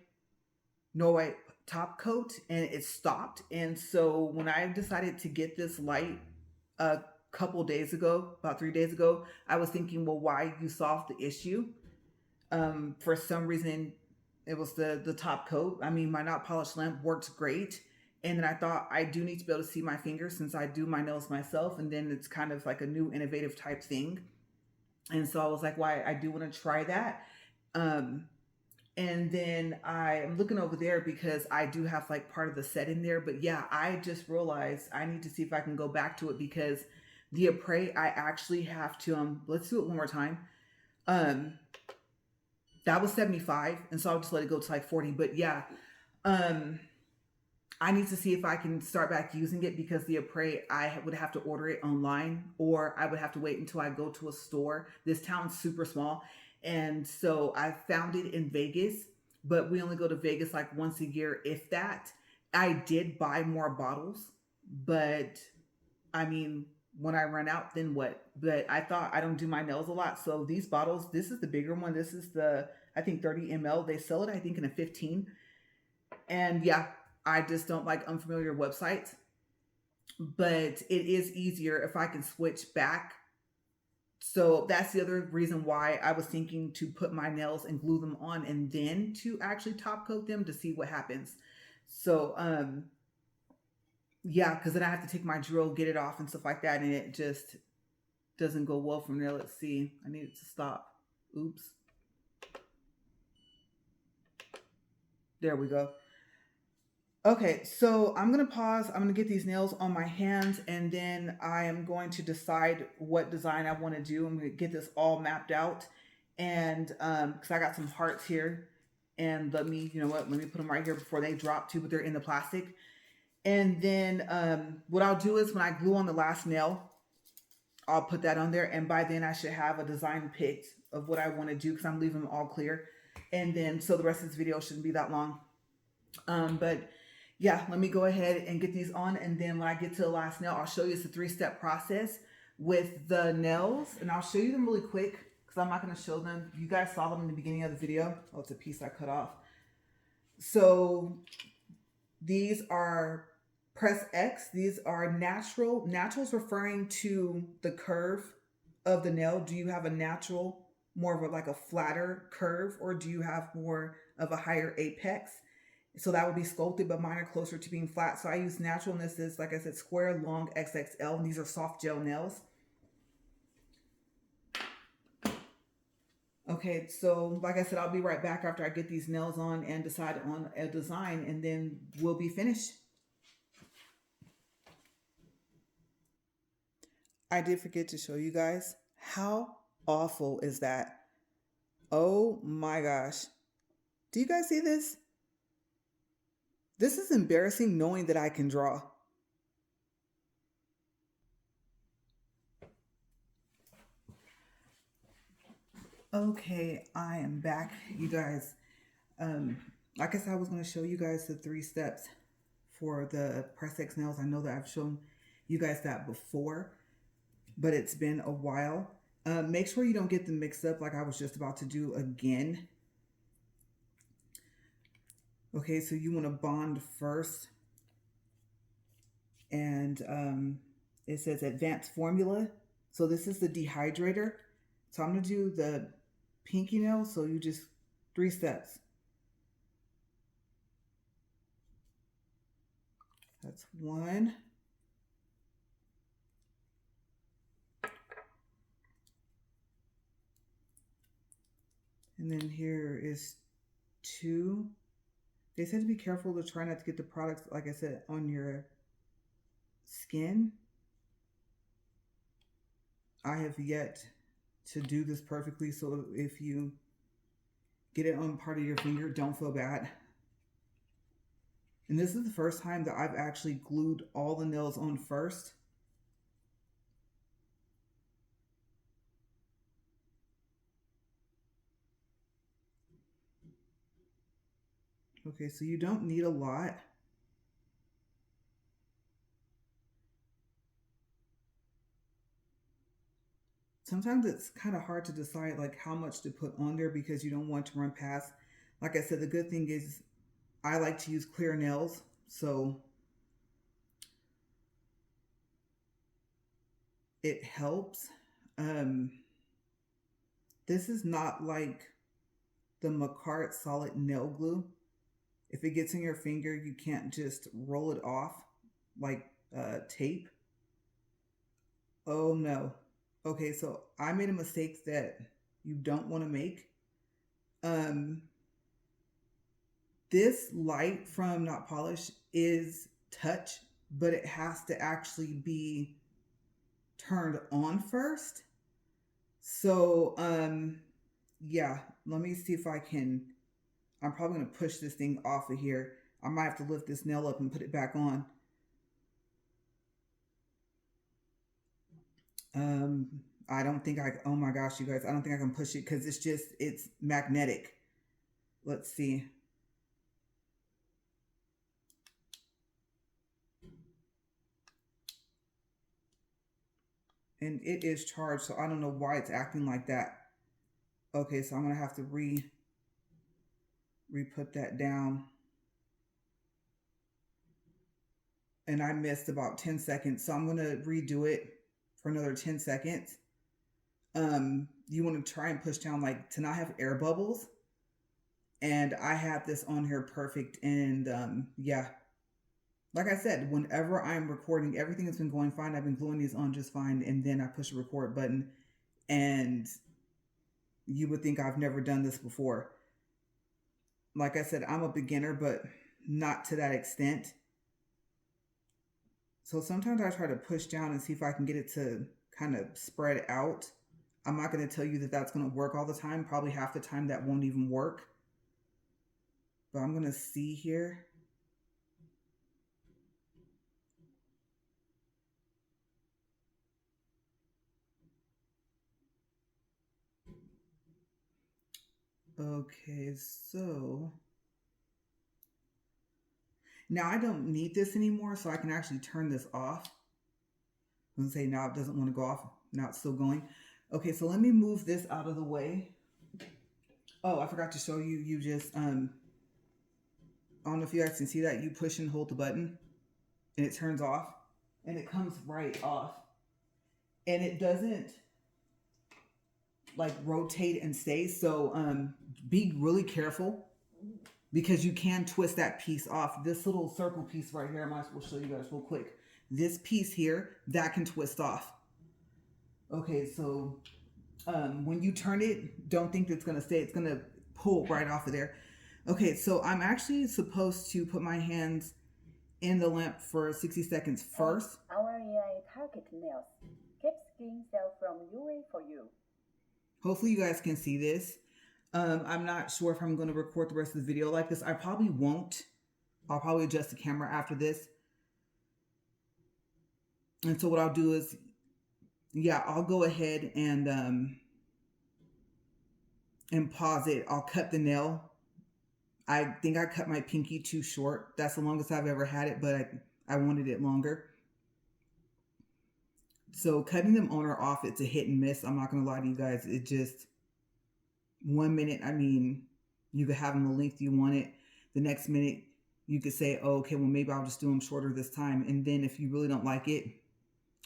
No Wipe top coat, and it stopped. And so when I decided to get this light a couple days ago, about 3 days ago, I was thinking, well, why you solved the issue? For some reason, it was the top coat. I mean, my Not Polished lamp worked great. And then I thought I do need to be able to see my fingers since I do my nails myself. And then it's kind of like a new innovative type thing. And so I was like, why I do want to try that. And then I'm looking over there because I do have like part of the set in there. But yeah, I just realized I need to see if I can go back to it because the Apres, I actually have to, let's do it one more time. That was 75. And so I'll just let it go to like 40. But yeah, I need to see if I can start back using it because the Apres, I would have to order it online or I would have to wait until I go to a store. This town's super small. And so I found it in Vegas, but we only go to Vegas like once a year, if that. I did buy more bottles, but I mean, when I run out, then what? But I thought I don't do my nails a lot. So these bottles, this is the bigger one. This is the, I think 30 ml. They sell it, I think, in a 15. And yeah, I just don't like unfamiliar websites. But it is easier if I can switch back. So that's the other reason why I was thinking to put my nails and glue them on and then to actually top coat them to see what happens. So, yeah, because then I have to take my drill, get it off and stuff like that. And it just doesn't go well from there. Let's see. I need it to stop. Oops. There we go. Okay, so I'm going to pause. I'm going to get these nails on my hands and then I am going to decide what design I want to do. I'm going to get this all mapped out and because I got some hearts here and let me, you know what, let me put them right here before they drop too, but they're in the plastic. And then what I'll do is when I glue on the last nail, I'll put that on there and by then I should have a design picked of what I want to do because I'm leaving them all clear. And then, so the rest of this video shouldn't be that long. But yeah, let me go ahead and get these on. And then when I get to the last nail, I'll show you it's a 3-step process with the nails. And I'll show you them really quick because I'm not going to show them. You guys saw them in the beginning of the video. Oh, it's a piece I cut off. So these are Press X. These are natural. Natural is referring to the curve of the nail. Do you have a natural, more of a, like a flatter curve, or do you have more of a higher apex? So that would be sculpted, but mine are closer to being flat. So I use natural, and this is, like I said, square, long, XXL, and these are soft gel nails. Okay, so like I said, I'll be right back after I get these nails on and decide on a design, and then we'll be finished. I did forget to show you guys. How awful is that? Oh my gosh. Do you guys see this? This is embarrassing knowing that I can draw. Okay, I am back, you guys. Like I said, I was going to show you guys the 3 steps for the Press X nails. I know that I've shown you guys that before, but it's been a while. Make sure you don't get them mixed up like I was just about to do again. Okay, so you want to bond first. And it says advanced formula. So this is the dehydrator. So I'm going to do the pinky nail. So you just 3 steps. That's 1. And then here is 2. They said to be careful to try not to get the products, like I said, on your skin. I have yet to do this perfectly, so if you get it on part of your finger, don't feel bad. And this is the first time that I've actually glued all the nails on first. Okay, so you don't need a lot. Sometimes it's kind of hard to decide like how much to put on there because you don't want to run past. Like I said, the good thing is I like to use clear nails, so it helps. This is not like the Macart solid nail glue. If it gets in your finger, you can't just roll it off like tape. Oh no. Okay, so I made a mistake that you don't want to make. This light from Not Polish is touch, but it has to actually be turned on first. So, yeah, let me see if I can. I'm probably going to push this thing off of here. I might have to lift this nail up and put it back on. I don't think oh my gosh, you guys, I don't think I can push it because it's magnetic. Let's see. And it is charged, so I don't know why it's acting like that. Okay, so I'm going to have to re-put that down. And I missed about 10 seconds, so I'm going to redo it for another 10 seconds. You want to try and push down like to not have air bubbles. And I have this on here perfect. And yeah, like I said, whenever I'm recording, everything has been going fine. I've been gluing these on just fine. And then I push the record button and you would think I've never done this before. Like I said, I'm a beginner, but not to that extent. So sometimes I try to push down and see if I can get it to kind of spread out. I'm not going to tell you that that's going to work all the time. Probably half the time that won't even work. But I'm going to see here. Okay, so now I don't need this anymore, so I can actually turn this off. I'm going to say now it doesn't want to go off. Now it's still going. Okay, so let me move this out of the way. Oh, I forgot to show you. You just, I don't know if you guys can see that. You push and hold the button and it turns off and it comes right off. And it doesn't like rotate and stay. So be really careful because you can twist that piece off. This little circle piece right here, I might as well show you guys real quick. This piece here, that can twist off. Okay, so When you turn it, don't think it's going to stay. It's going to pull right off of there. Okay, so I'm actually supposed to put my hands in the lamp for 60 seconds first. Our AI target nails keep skin cell from UV for you. Hopefully you guys can see this. I'm not sure if I'm going to record the rest of the video like this. I probably won't. I'll probably adjust the camera after this. And so what I'll do is, yeah, I'll go ahead and pause it. I'll cut the nail. I think I cut my pinky too short. That's the longest I've ever had it, but I wanted it longer. So cutting them on or off, it's a hit and miss. I'm not going to lie to you guys. It just, 1 minute, I mean, you could have them the length you want it. The next minute, you could say, oh, okay, well, maybe I'll just do them shorter this time. And then if you really don't like it,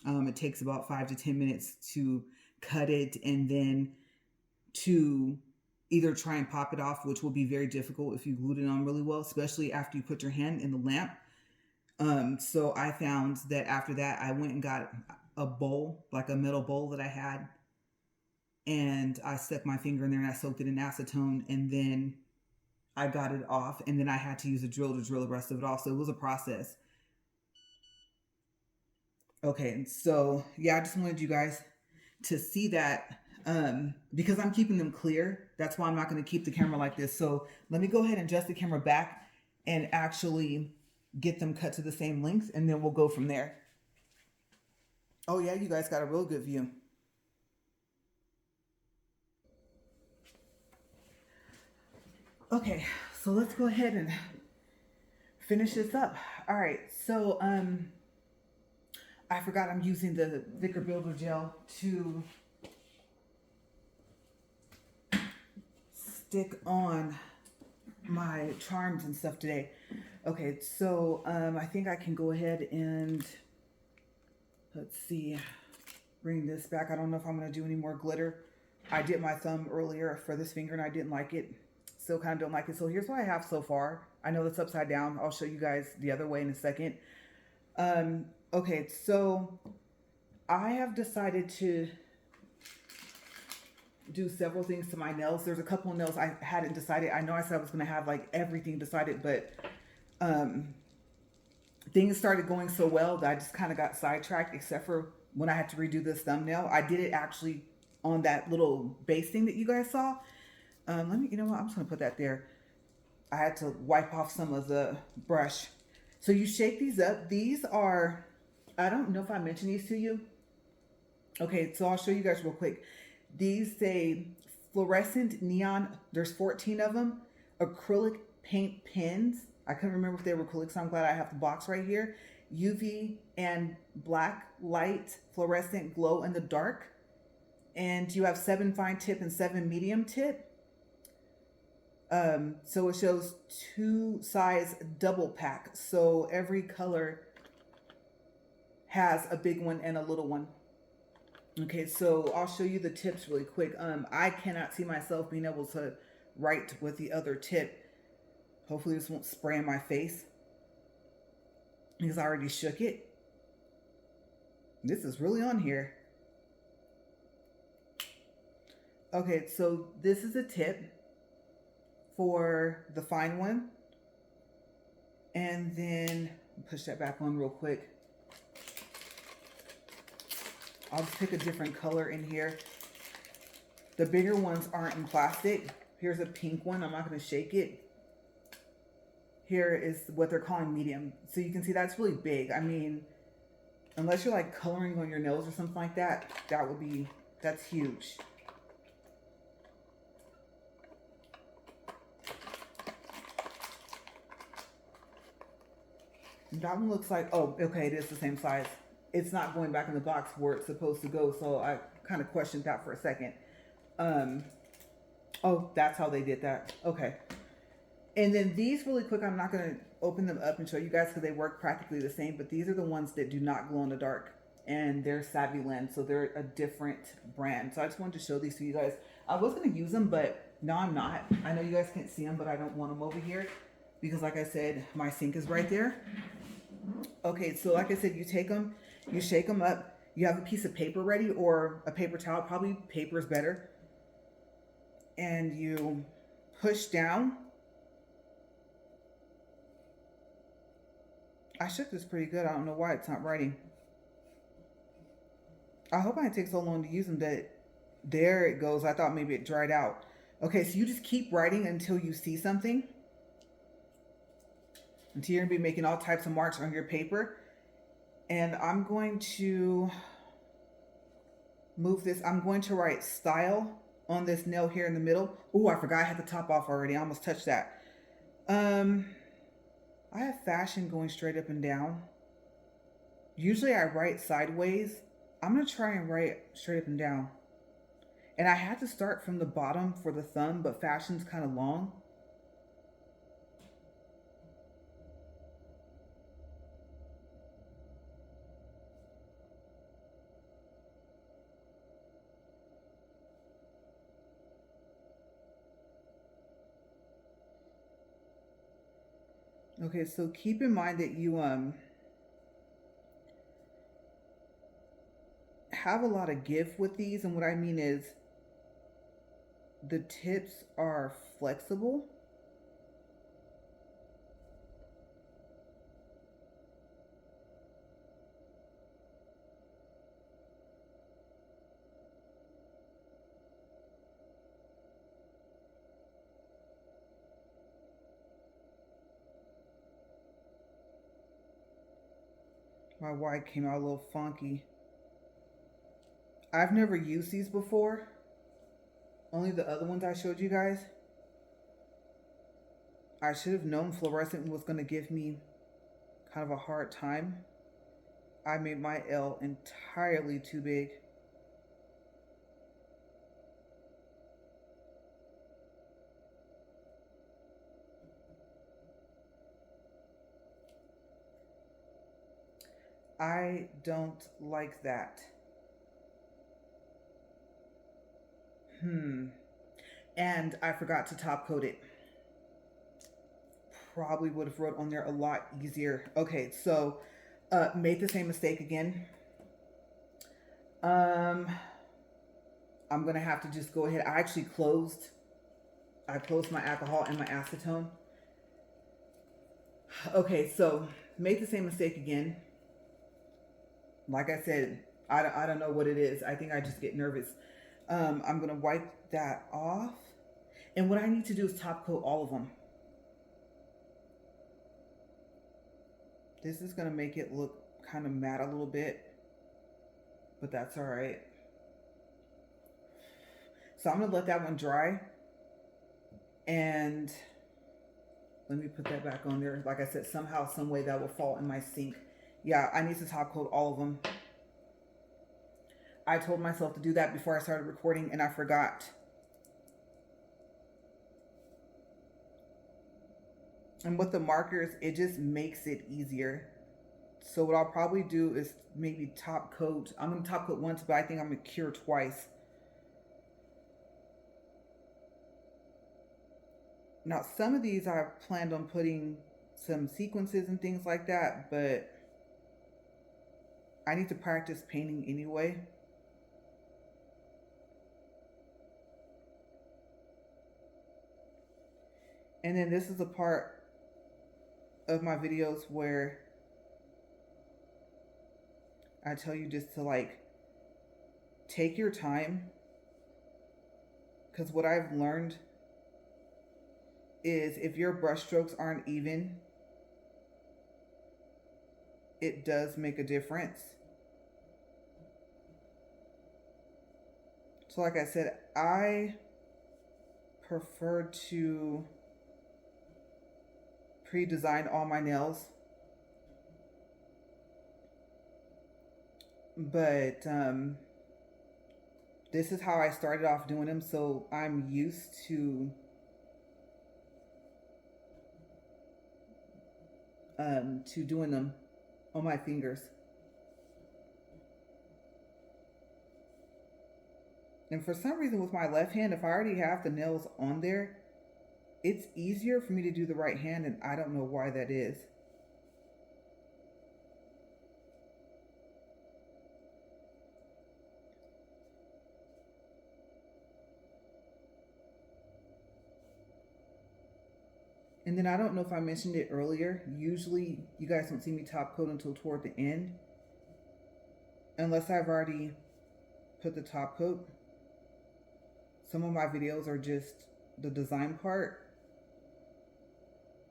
it takes about 5 to 10 minutes to cut it and then to either try and pop it off, which will be very difficult if you glued it on really well, especially after you put your hand in the lamp. So I found that after that, I went and got a bowl, like a metal bowl that I had, and I stuck my finger in there and I soaked it in acetone, and then I got it off, and then I had to use a drill to drill the rest of it off. So it was a process. Okay, so yeah, I just wanted you guys to see that because I'm keeping them clear. That's why I'm not going to keep the camera like this. So let me go ahead and adjust the camera back and actually get them cut to the same length, and then we'll go from there. Oh yeah, you guys got a real good view. Okay, so let's go ahead and finish this up. All right, so I forgot I'm using the Vicar Builder Gel to stick on my charms and stuff today. Okay, so I think I can go ahead and, let's see, bring this back. I don't know if I'm going to do any more glitter. I did my thumb earlier for this finger and I didn't like it. Still kind of don't like it. So here's what I have so far. I know that's upside down. I'll show you guys the other way in a second. Okay, so I have decided to do several things to my nails. There's a couple of nails I hadn't decided. I know I said I was going to have like everything decided, but things started going so well that I just kind of got sidetracked, except for when I had to redo this thumbnail. I did it actually on that little base thing that you guys saw. You know what? I'm just going to put that there. I had to wipe off some of the brush. So you shake these up. These are, I don't know if I mentioned these to you. Okay, so I'll show you guys real quick. These say fluorescent neon. There's 14 of them. Acrylic paint pens. I couldn't remember if they were acrylic, so I'm glad I have the box right here. UV and black light fluorescent glow in the dark. And you have 7 fine tip and 7 medium tip. So it shows 2 size double pack. So every color has a big one and a little one. Okay, so I'll show you the tips really quick. I cannot see myself being able to write with the other tip. Hopefully this won't spray in my face because I already shook it. This is really on here. Okay, so this is a tip for the fine one. And then push that back on real quick. I'll just pick a different color in here. The bigger ones aren't in plastic. Here's a pink one. I'm not going to shake it. Here is what they're calling medium. So you can see that's really big. I mean, unless you're like coloring on your nose or something like that, that's huge. That one looks like, oh, okay, it is the same size. It's not going back in the box where it's supposed to go, so I kind of questioned that for a second. Oh, that's how they did that. Okay. And then these really quick, I'm not going to open them up and show you guys because they work practically the same, but these are the ones that do not glow in the dark, and they're Savvy Lens, so they're a different brand. So I just wanted to show these to you guys. I was going to use them, but no, I'm not. I know you guys can't see them, but I don't want them over here because, like I said, my sink is right there. Okay, so like I said, you take them, you shake them up, you have a piece of paper ready or a paper towel, probably paper is better, and you push down. I shook this pretty good. I don't know why it's not writing. I hope I didn't take so long to use them that there it goes. I thought maybe it dried out. Okay, so you just keep writing until you see something. Until you're going to be making all types of marks on your paper. And I'm going to move this. I'm going to write style on this nail here in the middle. Oh, I forgot I had the top off already. I almost touched that. I have fashion going straight up and down. Usually I write sideways. I'm going to try and write straight up and down. And I had to start from the bottom for the thumb, but fashion's kind of long. Okay, so keep in mind that you have a lot of give with these, and what I mean is the tips are flexible. My white came out a little funky. I've never used these before. Only the other ones I showed you guys. I should have known fluorescent was going to give me kind of a hard time. I made my L entirely too big. I don't like that. And I forgot to top coat it. Probably would have wrote on there a lot easier. Okay, so made the same mistake again. I'm gonna have to just go ahead. I actually closed my alcohol and my acetone. Okay, so made the same mistake again. Like I said, I don't know what it is. I think I just get nervous. I'm gonna wipe that off. And what I need to do is top coat all of them. This is gonna make it look kind of matte a little bit, but that's all right. So I'm gonna let that one dry, and let me put that back on there. Like I said, somehow, some way that will fall in my sink. Yeah, I need to top coat all of them. I told myself to do that before I started recording, and I forgot. And with the markers, it just makes it easier. So what I'll probably do is maybe top coat. I'm going to top coat once, but I think I'm going to cure twice. Now, some of these I planned on putting some sequences and things like that, but I need to practice painting anyway. And then this is a part of my videos where I tell you just to like take your time, because what I've learned is if your brush strokes aren't even, it does make a difference. So like I said, I prefer to pre-design all my nails, but this is how I started off doing them, so I'm used to doing them on my fingers. And for some reason with my left hand, if I already have the nails on there, it's easier for me to do the right hand, and I don't know why that is. And then I don't know if I mentioned it earlier. Usually you guys don't see me top coat until toward the end. Unless I've already put the top coat. Some of my videos are just the design part.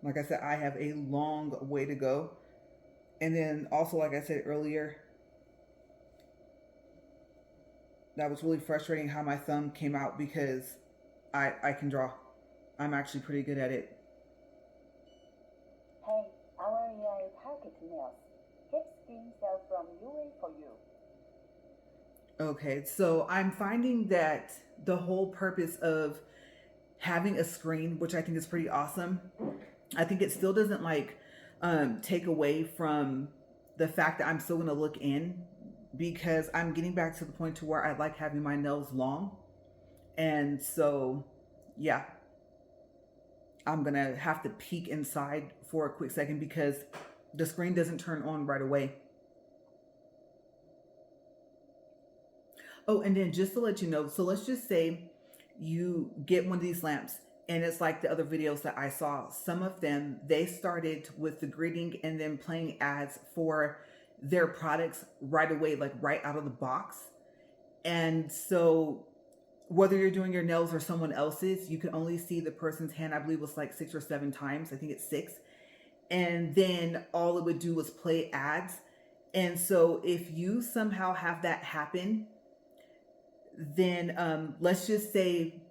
Like I said, I have a long way to go. And then also, like I said earlier, that was really frustrating how my thumb came out because I can draw. I'm actually pretty good at it. Hey, our AI target nails. Keep skin cell from UV for you. Okay, so I'm finding that the whole purpose of having a screen, which I think is pretty awesome, I think it still doesn't like take away from the fact that I'm still going to look in, because I'm getting back to the point to where I like having my nails long. And so, yeah, I'm going to have to peek inside for a quick second because the screen doesn't turn on right away. Oh, and then just to let you know, so let's just say you get one of these lamps and it's like the other videos that I saw. Some of them, they started with the greeting and then playing ads for their products right away, like right out of the box. And so whether you're doing your nails or someone else's, you can only see the person's hand. I believe it was like 6 or 7 times. I think it's 6. And then all it would do was play ads. And so if you somehow have that happen, then let's just say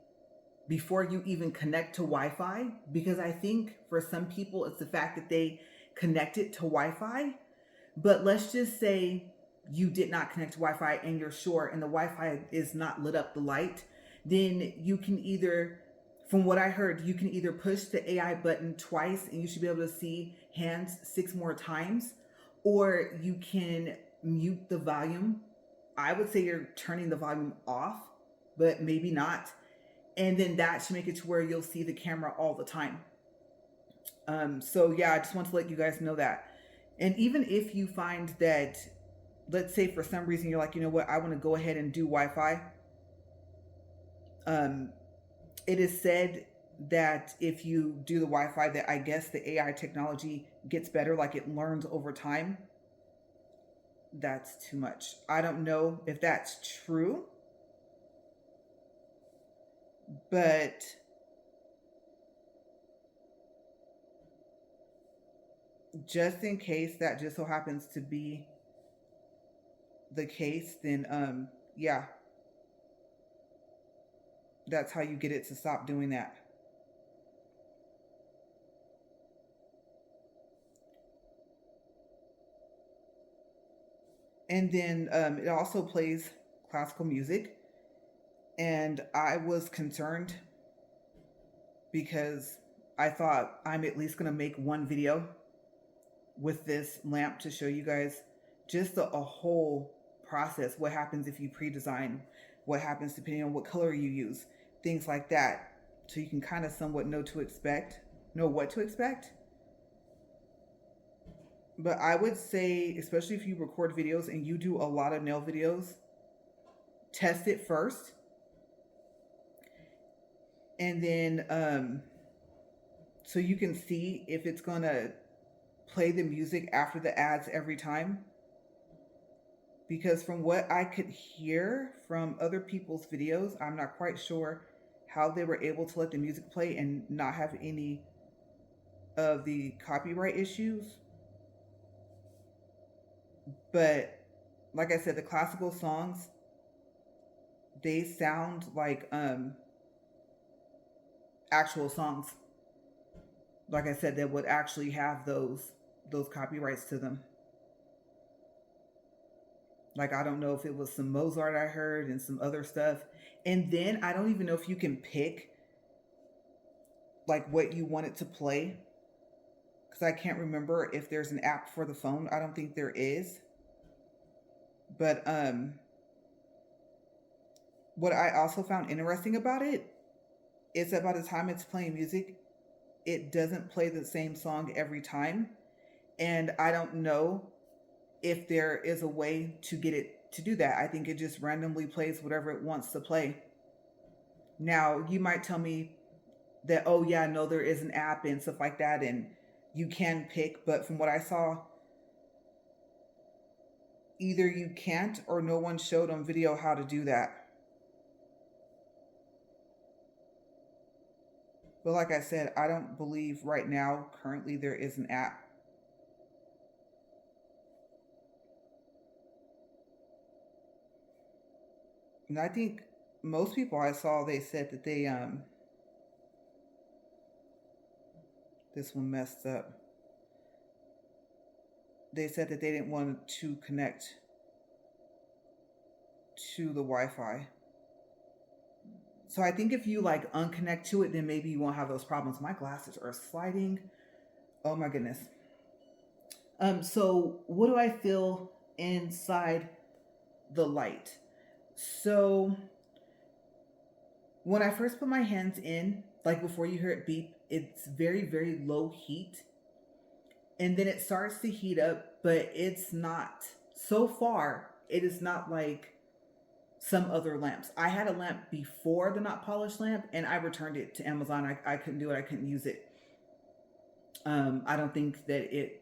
before you even connect to Wi-Fi, because I think for some people it's the fact that they connected to Wi-Fi, but let's just say you did not connect to Wi-Fi and you're short and the Wi-Fi is not lit up the light, then you can either, from what I heard, you can either push the AI button twice and you should be able to see hands 6 more times, or you can mute the volume. I would say you're turning the volume off, but maybe not. And then that should make it to where you'll see the camera all the time. So yeah, I just want to let you guys know that. And even if you find that, let's say for some reason you're like, you know what, I want to go ahead and do Wi-Fi. It is said that if you do the Wi-Fi, that I guess the AI technology gets better, like it learns over time. That's too much. I don't know if that's true, but just in case that just so happens to be the case, then yeah, that's how you get it to stop doing that. And then it also plays classical music. And I was concerned because I thought I'm at least going to make one video with this lamp to show you guys just a whole process. What happens if you pre-design? What happens depending on what color you use? Things like that. So you can kind of somewhat know what to expect. But I would say, especially if you record videos and you do a lot of nail videos, test it first. And then so you can see if it's gonna play the music after the ads every time. Because from what I could hear from other people's videos, I'm not quite sure how they were able to let the music play and not have any of the copyright issues. But like I said, the classical songs, they sound like actual songs. Like I said, that would actually have those copyrights to them. Like, I don't know if it was some Mozart I heard and some other stuff. And then I don't even know if you can pick like what you want it to play, because I can't remember if there's an app for the phone. I don't think there is. But what I also found interesting about it is that by the time it's playing music, it doesn't play the same song every time. And I don't know if there is a way to get it to do that. I think it just randomly plays whatever it wants to play. Now, you might tell me that, oh yeah, no, there is an app and stuff like that, and you can pick, but from what I saw, either you can't or no one showed on video how to do that. But like I said, I don't believe right now, currently, there is an app. And I think most people I saw, they said that they, this one messed up. They said that they didn't want to connect to the Wi-Fi. So I think if you like unconnect to it, then maybe you won't have those problems. My glasses are sliding. Oh my goodness. So what do I feel inside the light? So when I first put my hands in, like before you hear it beep, it's very, very low heat. And then it starts to heat up, but it's not, so far, it is not like some other lamps. I had a lamp before the not polished lamp and I returned it to Amazon. I couldn't do it. I couldn't use it. I don't think that it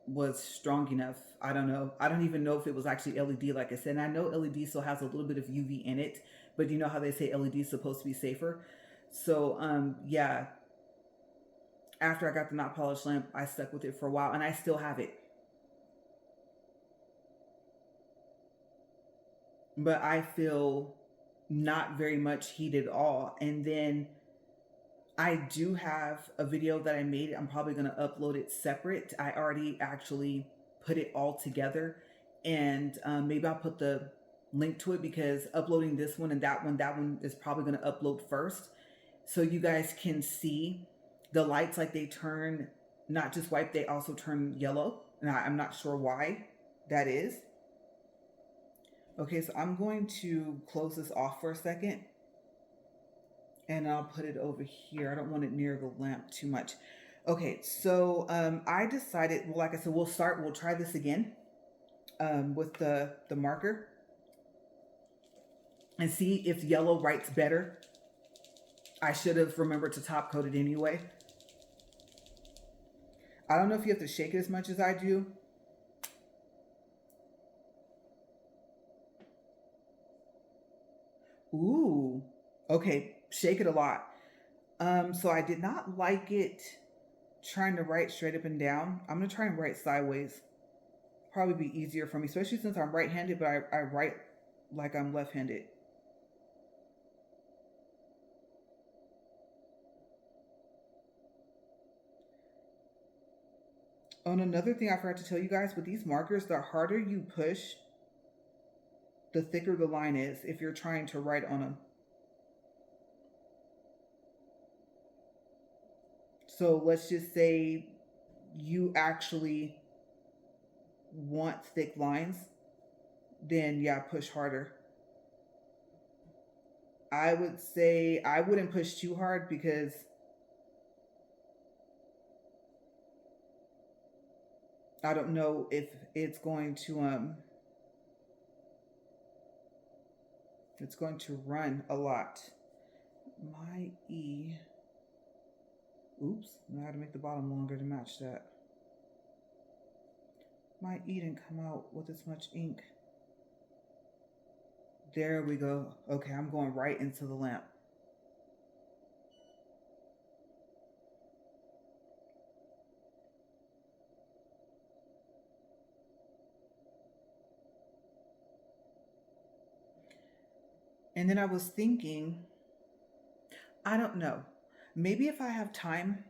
was strong enough. I don't know. I don't even know if it was actually LED, like I said. And I know LED still has a little bit of UV in it, but you know how they say LED is supposed to be safer. So, yeah, after I got the not polished lamp, I stuck with it for a while and I still have it. But I feel not very much heat at all. And then I do have a video that I made. I'm probably going to upload it separate. I already actually put it all together, and maybe I'll put the link to it, because uploading this one and that one is probably going to upload first, so you guys can see the lights, like they turn not just white, they also turn yellow, and I'm not sure why that is. Okay, so I'm going to close this off for a second and I'll put it over here. I don't want it near the lamp too much. Okay, so I decided, well, like I said, we'll try this again with the marker and see if yellow writes better. I should have remembered to top coat it anyway. I don't know if you have to shake it as much as I do. Ooh, okay, shake it a lot. So I did not like it trying to write straight up and down. I'm gonna try and write sideways. Probably be easier for me, especially since I'm right-handed, but I write like I'm left-handed. Oh, and another thing I forgot to tell you guys, with these markers, the harder you push, the thicker the line is if you're trying to write on them. So let's just say you actually want thick lines, then yeah, push harder. I would say I wouldn't push too hard, because I don't know if it's going to run a lot. My E. Oops, now I had to make the bottom longer to match that. My E didn't come out with as much ink. There we go. Okay, I'm going right into the lamp. And then I was thinking, I don't know, maybe if I have time,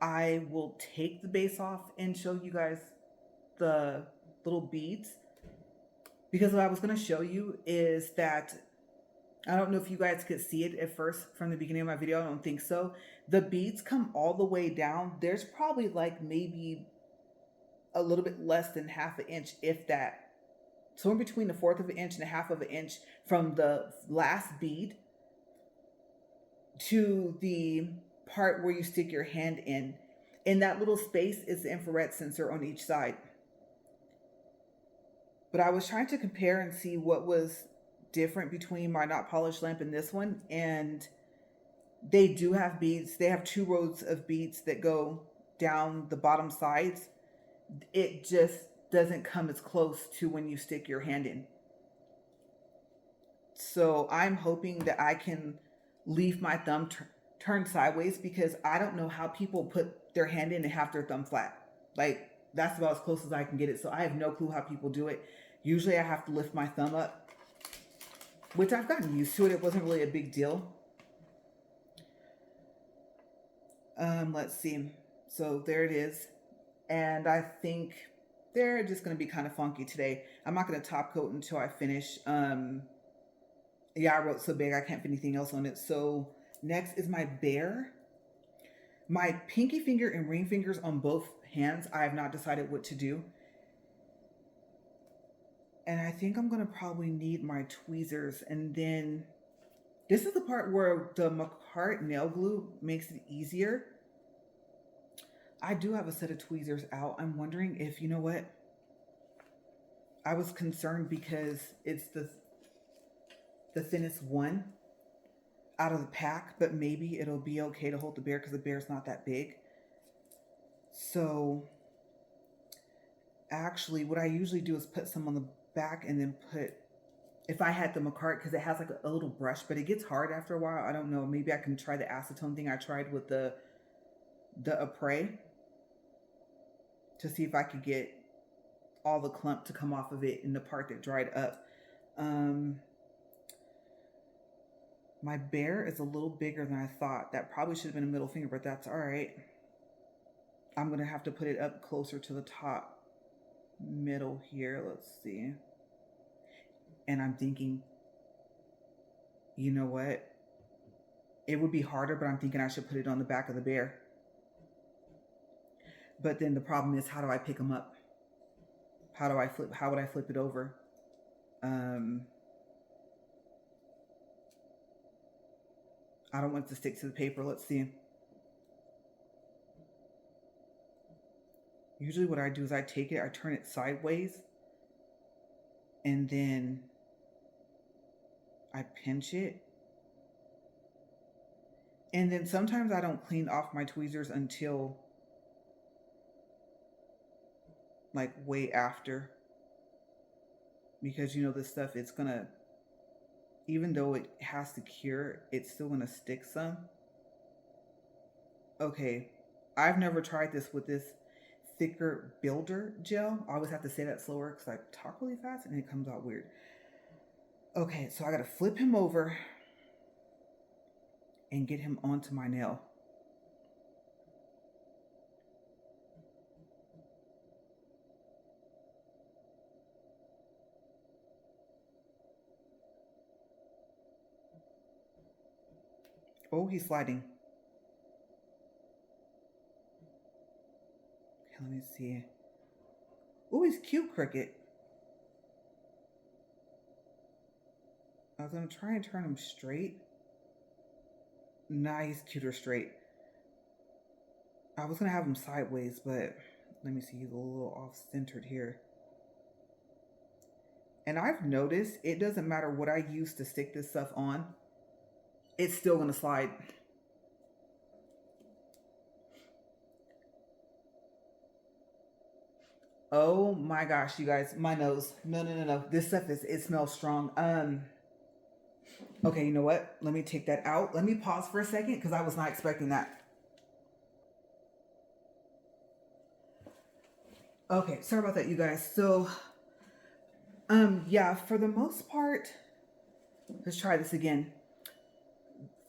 I will take the base off and show you guys the little beads. Because what I was going to show you is that, I don't know if you guys could see it at first from the beginning of my video. I don't think so. The beads come all the way down. There's probably like maybe a little bit less than half an inch, if that. So in between the 1/4 of an inch and a 1/2 of an inch from the last bead to the part where you stick your hand in. In that little space is the infrared sensor on each side. But I was trying to compare and see what was different between my not polished lamp and this one. And They do have beads. They have 2 rows of beads that go down the bottom sides. It just doesn't come as close to when you stick your hand in. So I'm hoping that I can leave my thumb turned sideways, because I don't know how people put their hand in and have their thumb flat. Like, that's about as close as I can get it. So I have no clue how people do it. Usually I have to lift my thumb up, which I've gotten used to it. It wasn't really a big deal. Let's see. So there it is. And I think they're just going to be kind of funky today. I'm not going to top coat until I finish. Yeah, I wrote so big I can't fit anything else on it. So next is my bear. My pinky finger and ring fingers on both hands, I have not decided what to do. And I think I'm going to probably need my tweezers. And then this is the part where the Makartt nail glue makes it easier. I do have a set of tweezers out. I'm wondering if, you know what? I was concerned because it's the thinnest one out of the pack, but maybe it'll be okay to hold the bear because the bear's not that big. So actually what I usually do is put some on the back and then put, if I had the Makartt, because it has like a little brush, but it gets hard after a while. I don't know. Maybe I can try the acetone thing I tried with the Apres to see if I could get all the clump to come off of it in the part that dried up. My bear is a little bigger than I thought. That probably should have been a middle finger, but that's all right. I'm going to have to put it up closer to the top middle here. Let's see. And I'm thinking, you know what? It would be harder, but I'm thinking I should put it on the back of the bear. But then the problem is, how do I pick them up? How would I flip it over? I don't want it to stick to the paper. Let's see. Usually what I do is I take it, I turn it sideways, and then I pinch it. And then sometimes I don't clean off my tweezers until like way after, because you know this stuff, it's gonna, even though it has to cure, it's still gonna stick some. Okay, I've never tried this with this thicker builder gel. I always have to say that slower because I talk really fast and it comes out weird. Okay, so I gotta flip him over and get him onto my nail. Oh, he's sliding. Okay, let me see. Oh, he's cute, Cricut. I was gonna try and turn him straight. Nah, he's cuter straight. I was gonna have him sideways, but let me see, he's a little off-centered here. And I've noticed it doesn't matter what I use to stick this stuff on, it's still gonna slide. Oh my gosh, you guys, my nose. No. This stuff it smells strong. Okay, you know what? Let me take that out. Let me pause for a second because I was not expecting that. Okay, sorry about that, you guys. So, yeah, for the most part, let's try this again.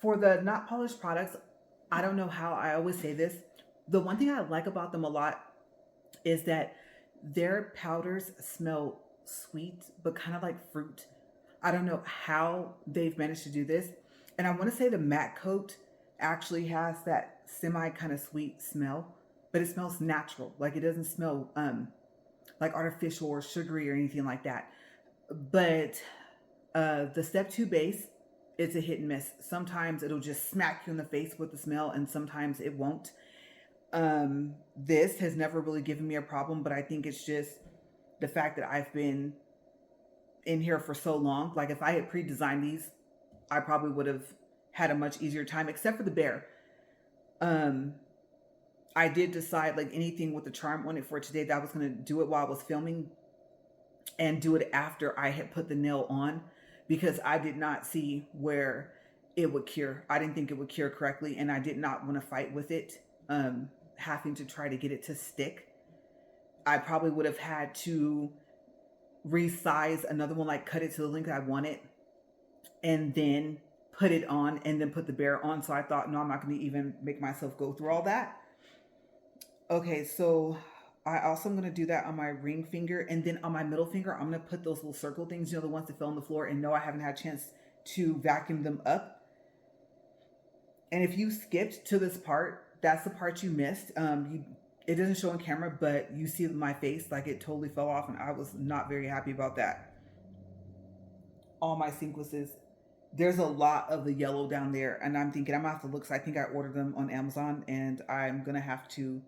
For the not polished products, I don't know how I always say this. The one thing I like about them a lot is that their powders smell sweet, but kind of like fruit. I don't know how they've managed to do this. And I want to say the matte coat actually has that semi kind of sweet smell, but it smells natural. Like it doesn't smell like artificial or sugary or anything like that. But the Step 2 base, it's a hit and miss. Sometimes it'll just smack you in the face with the smell, and sometimes it won't. This has never really given me a problem, but I think it's just the fact that I've been in here for so long. Like if I had pre-designed these, I probably would have had a much easier time, except for the bear. Um, I did decide, like anything with the charm on it for today, that I was going to do it while I was filming and do it after I had put the nail on, because I did not see where it would cure. I didn't think it would cure correctly, and I did not want to fight with it, having to try to get it to stick. I probably would have had to resize another one, like cut it to the length I wanted, and then put it on, and then put the bear on. So I thought, no, I'm not going to even make myself go through all that. Okay, so I also am going to do that on my ring finger, and then on my middle finger, I'm going to put those little circle things, the ones that fell on the floor, and no, I haven't had a chance to vacuum them up. And if you skipped to this part, that's the part you missed. It doesn't show on camera, but you see my face, like it totally fell off, and I was not very happy about that. All my sequences, there's a lot of the yellow down there, and I'm thinking I'm gonna have to look. So I think I ordered them on Amazon, and I'm gonna have to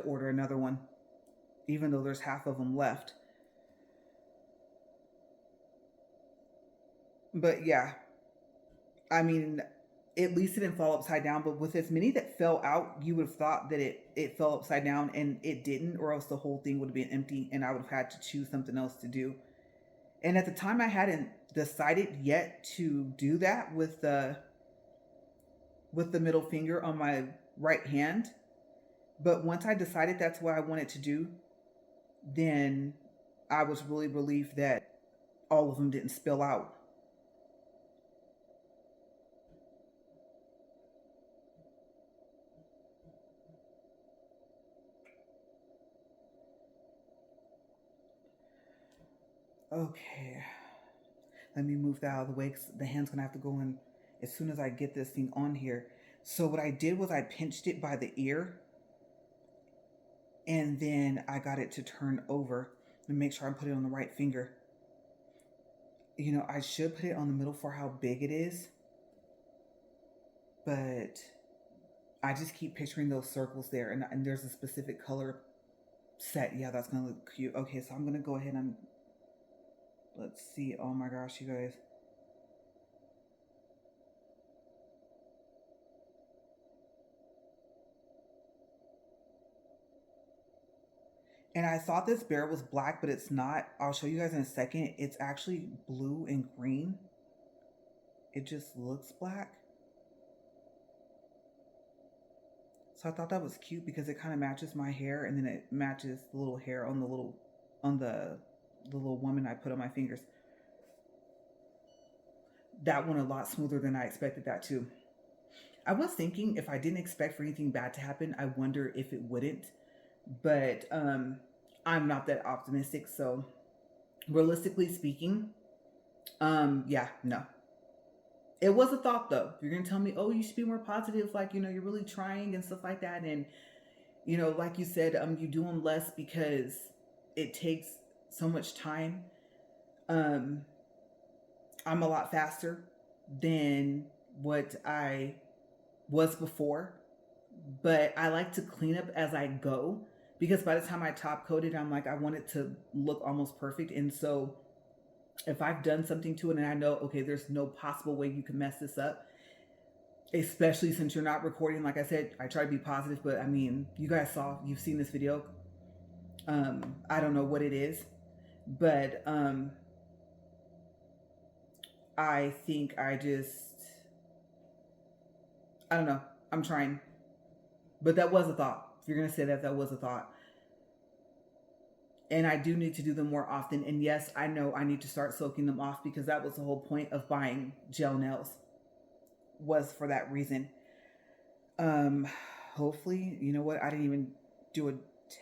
order another one, even though there's half of them left. But yeah, I mean, at least it didn't fall upside down. But with as many that fell out, you would have thought that it fell upside down, and it didn't, or else the whole thing would have been empty, and I would have had to choose something else to do. And at the time, I hadn't decided yet to do that with the middle finger on my right hand. But once I decided that's what I wanted to do, then I was really relieved that all of them didn't spill out. Okay, let me move that out of the way, because the hand's gonna have to go in as soon as I get this thing on here. So what I did was I pinched it by the ear, and then I got it to turn over and make sure I put it on the right finger. I should put it on the middle for how big it is, but I just keep picturing those circles there, and there's a specific color set. Yeah, that's gonna look cute. Okay, so I'm gonna go ahead and let's see. Oh my gosh, you guys. And I thought this bear was black, but it's not. I'll show you guys in a second. It's actually blue and green. It just looks black. So I thought that was cute because it kind of matches my hair, and then it matches the little hair on the little woman I put on my fingers. That one a lot smoother than I expected that too. I was thinking, if I didn't expect for anything bad to happen, I wonder if it wouldn't. But I'm not that optimistic. So realistically speaking, yeah, no. It was a thought though. You're gonna tell me, oh, you should be more positive, like you're really trying and stuff like that, and like you said, you do them less because it takes so much time. I'm a lot faster than what I was before, but I like to clean up as I go, because by the time I top coat it, I'm like, I want it to look almost perfect. And so if I've done something to it and I know, okay, there's no possible way you can mess this up, especially since you're not recording. Like I said, I try to be positive, but I mean, you've seen this video. I don't know what it is, but I think I don't know. I'm trying, but that was a thought. If you're going to say that was a thought. And I do need to do them more often. And yes, I know I need to start soaking them off, because that was the whole point of buying gel nails, was for that reason. Hopefully, you know what? I didn't even do a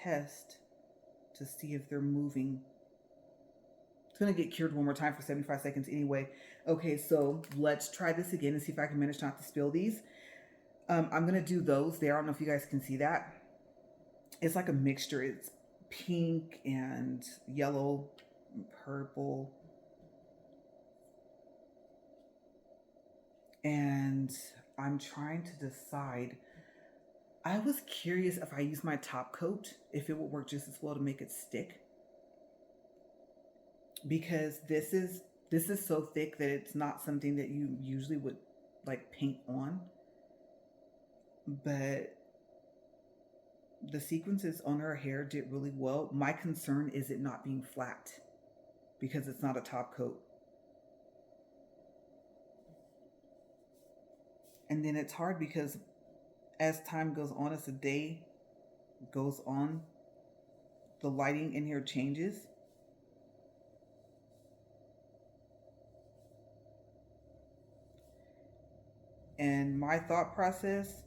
test to see if they're moving. It's going to get cured one more time for 75 seconds anyway. Okay, so let's try this again and see if I can manage not to spill these. I'm going to do those there. I don't know if you guys can see that. It's like a mixture. It's pink and yellow and purple. And I'm trying to decide. I was curious if I use my top coat, if it would work just as well to make it stick. Because this is This is so thick that it's not something that you usually would like paint on, but the sequences on her hair did really well. My concern is it not being flat because it's not a top coat. And then it's hard because as time goes on, as the day goes on, the lighting in here changes. And my thought process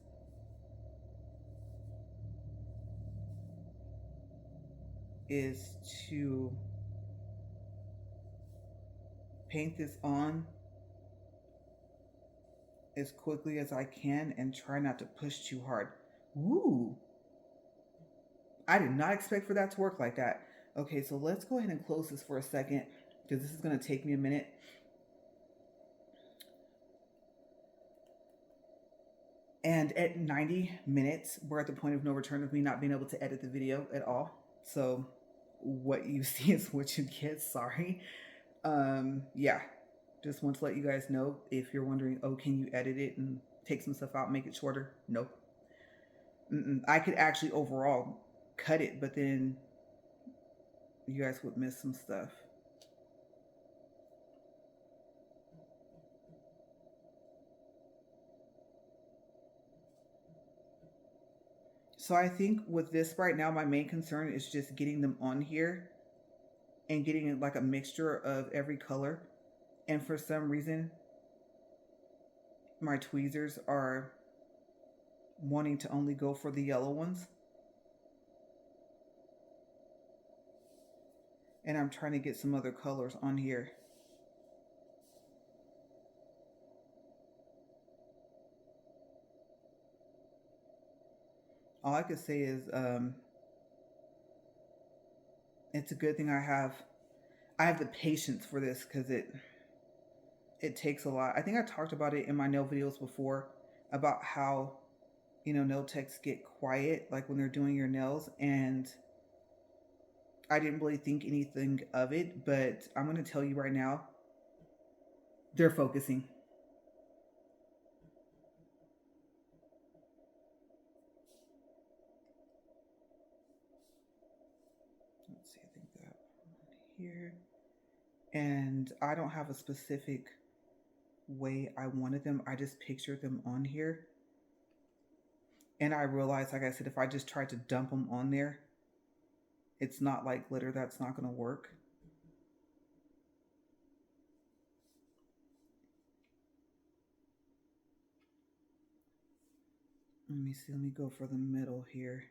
is to paint this on as quickly as I can and try not to push too hard. Ooh, I did not expect for that to work like that. Okay, so let's go ahead and close this for a second because this is going to take me a minute. And at 90 minutes, we're at the point of no return of me not being able to edit the video at all. So what you see is what you get. Sorry. Yeah, just want to let you guys know if you're wondering, oh, can you edit it and take some stuff out, make it shorter? Nope. I could actually overall cut it, but then you guys would miss some stuff. So I think with this right now, my main concern is just getting them on here and getting like a mixture of every color. And for some reason, my tweezers are wanting to only go for the yellow ones. And I'm trying to get some other colors on here. All I could say is it's a good thing I have the patience for this because it takes a lot. I think I talked about it in my nail videos before about how, you know, nail techs get quiet like when they're doing your nails, and I didn't really think anything of it, but I'm going to tell you right now, they're focusing. Let's see, I think that here. And I don't have a specific way I wanted them. I just pictured them on here. And I realized, like I said, if I just tried to dump them on there, it's not like glitter. That's not going to work. Let me see. Let me go for the middle here.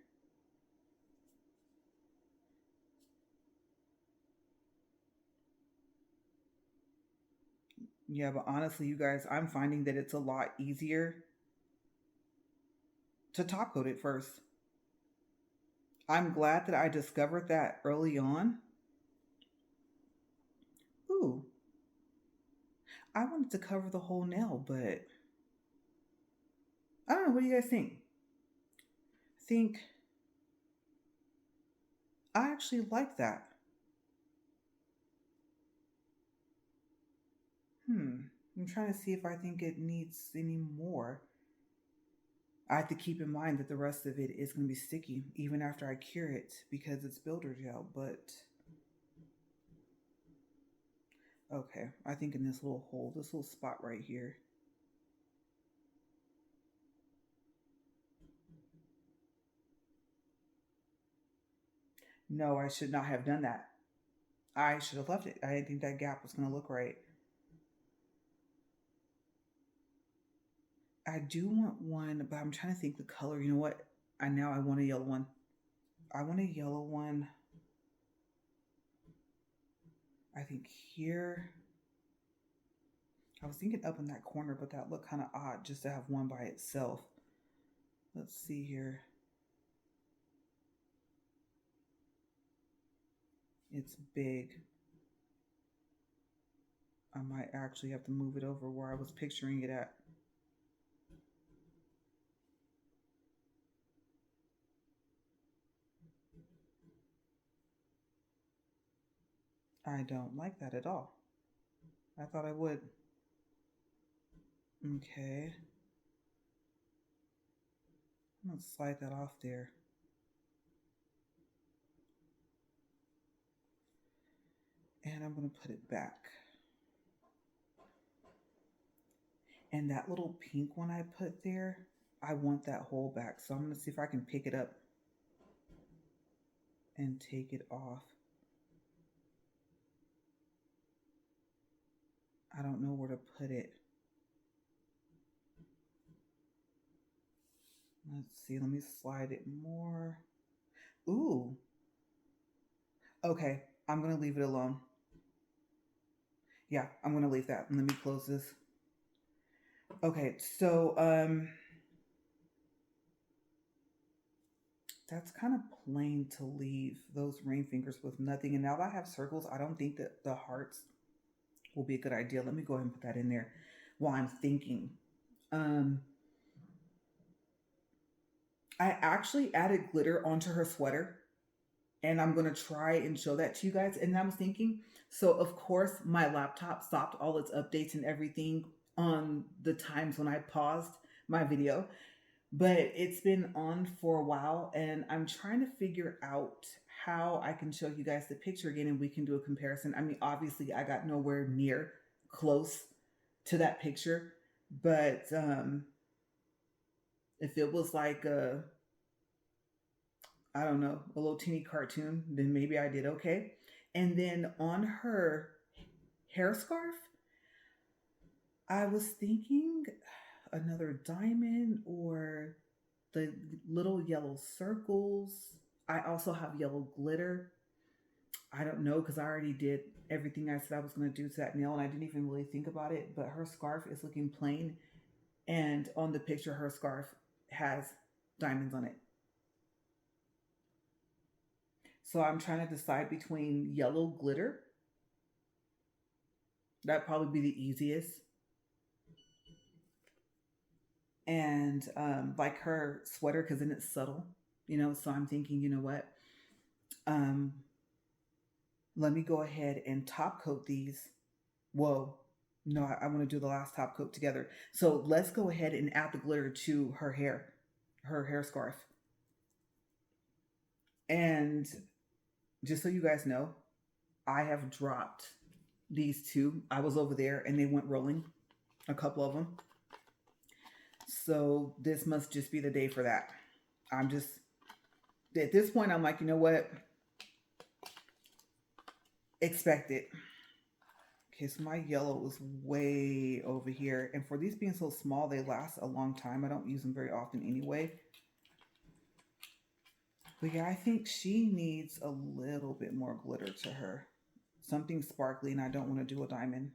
Yeah, but honestly, you guys, I'm finding that it's a lot easier to top coat it first. I'm glad that I discovered that early on. Ooh, I wanted to cover the whole nail, but I don't know. What do you guys think? I think I actually like that. I'm trying to see if I think it needs any more. I have to keep in mind that the rest of it is going to be sticky even after I cure it because it's builder gel, but okay, I think in this little hole, this little spot right here. No, I should not have done that. I should have left it. I didn't think that gap was going to look right. I do want one, but I'm trying to think the color. You know what? I want a yellow one. I want a yellow one. I think here. I was thinking up in that corner, but that looked kind of odd just to have one by itself. Let's see here. It's big. I might actually have to move it over where I was picturing it at. I don't like that at all. I thought I would. Okay. I'm gonna slide that off there. And I'm gonna put it back. And that little pink one I put there, I want that whole back. So I'm gonna see if I can pick it up and take it off. I don't know where to put it. Let's see, let me slide it more. Ooh. Okay, I'm gonna leave it alone. Yeah, I'm gonna leave that. Let me close this. Okay, so that's kind of plain to leave those ring fingers with nothing. And now that I have circles, I don't think that the hearts will be a good idea. Let me go ahead and put that in there while I'm thinking. I actually added glitter onto her sweater, and I'm going to try and show that to you guys. And I was thinking, so of course my laptop stopped all its updates and everything on the times when I paused my video, but it's been on for a while, and I'm trying to figure out how I can show you guys the picture again and we can do a comparison. I mean, obviously I got nowhere near close to that picture, but if it was like I don't know, a little teeny cartoon, then maybe I did okay. And then on her hair scarf, I was thinking another diamond or the little yellow circles. I also have yellow glitter. I don't know because I already did everything I said I was going to do to that nail, and I didn't even really think about it. But her scarf is looking plain, and on the picture, her scarf has diamonds on it. So I'm trying to decide between yellow glitter. That'd probably be the easiest. And like her sweater, because then it's subtle, you know. So I'm thinking, you know what? Um, let me go ahead and top coat these. Whoa, no, I want to do the last top coat together. So let's go ahead and add the glitter to her hair scarf. And just so you guys know, I have dropped these two. I was over there and they went rolling, a couple of them. So this must just be the day for that. I'm just, at this point, I'm like, you know what? Expect it. Okay, so my yellow is way over here. And for these being so small, they last a long time. I don't use them very often anyway. But yeah, I think she needs a little bit more glitter to her. Something sparkly, and I don't want to do a diamond.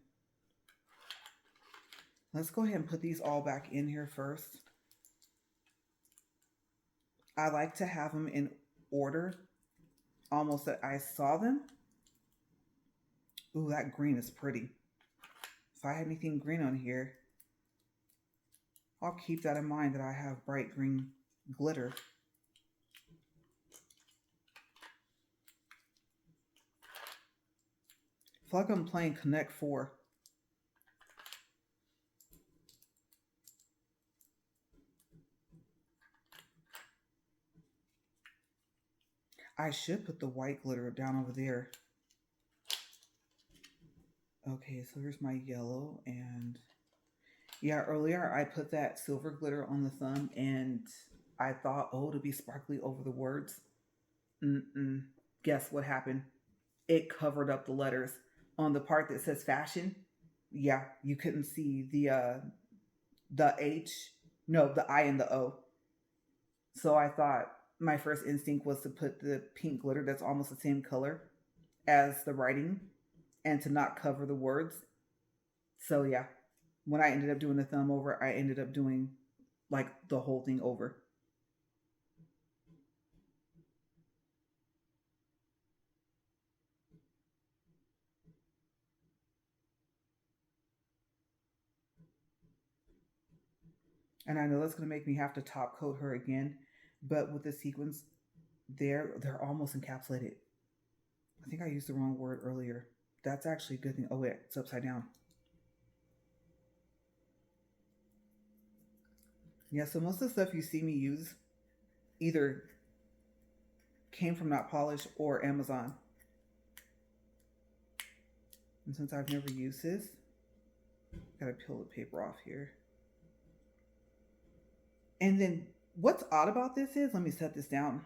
Let's go ahead and put these all back in here first. I like to have them in order, almost that I saw them. Ooh, that green is pretty. If I had anything green on here, I'll keep that in mind that I have bright green glitter. I feel like I'm playing Connect 4. I should put the white glitter down over there. Okay, so here's my yellow, and yeah, earlier I put that silver glitter on the thumb, and I thought, oh, to be sparkly over the words. Guess what happened? It covered up the letters on the part that says fashion. Yeah, you couldn't see the H, no, the I and the O. So I thought my first instinct was to put the pink glitter that's almost the same color as the writing and to not cover the words. So yeah, when I ended up doing the thumb over, I ended up doing like the whole thing over. And I know that's going to make me have to top coat her again, but with the sequins, they're almost encapsulated. I think I used the wrong word earlier. That's actually a good thing. Oh wait, it's upside down. Yeah, so most of the stuff you see me use either came from Not Polished or Amazon. And since I've never used this, gotta peel the paper off here. And then what's odd about this is, let me set this down.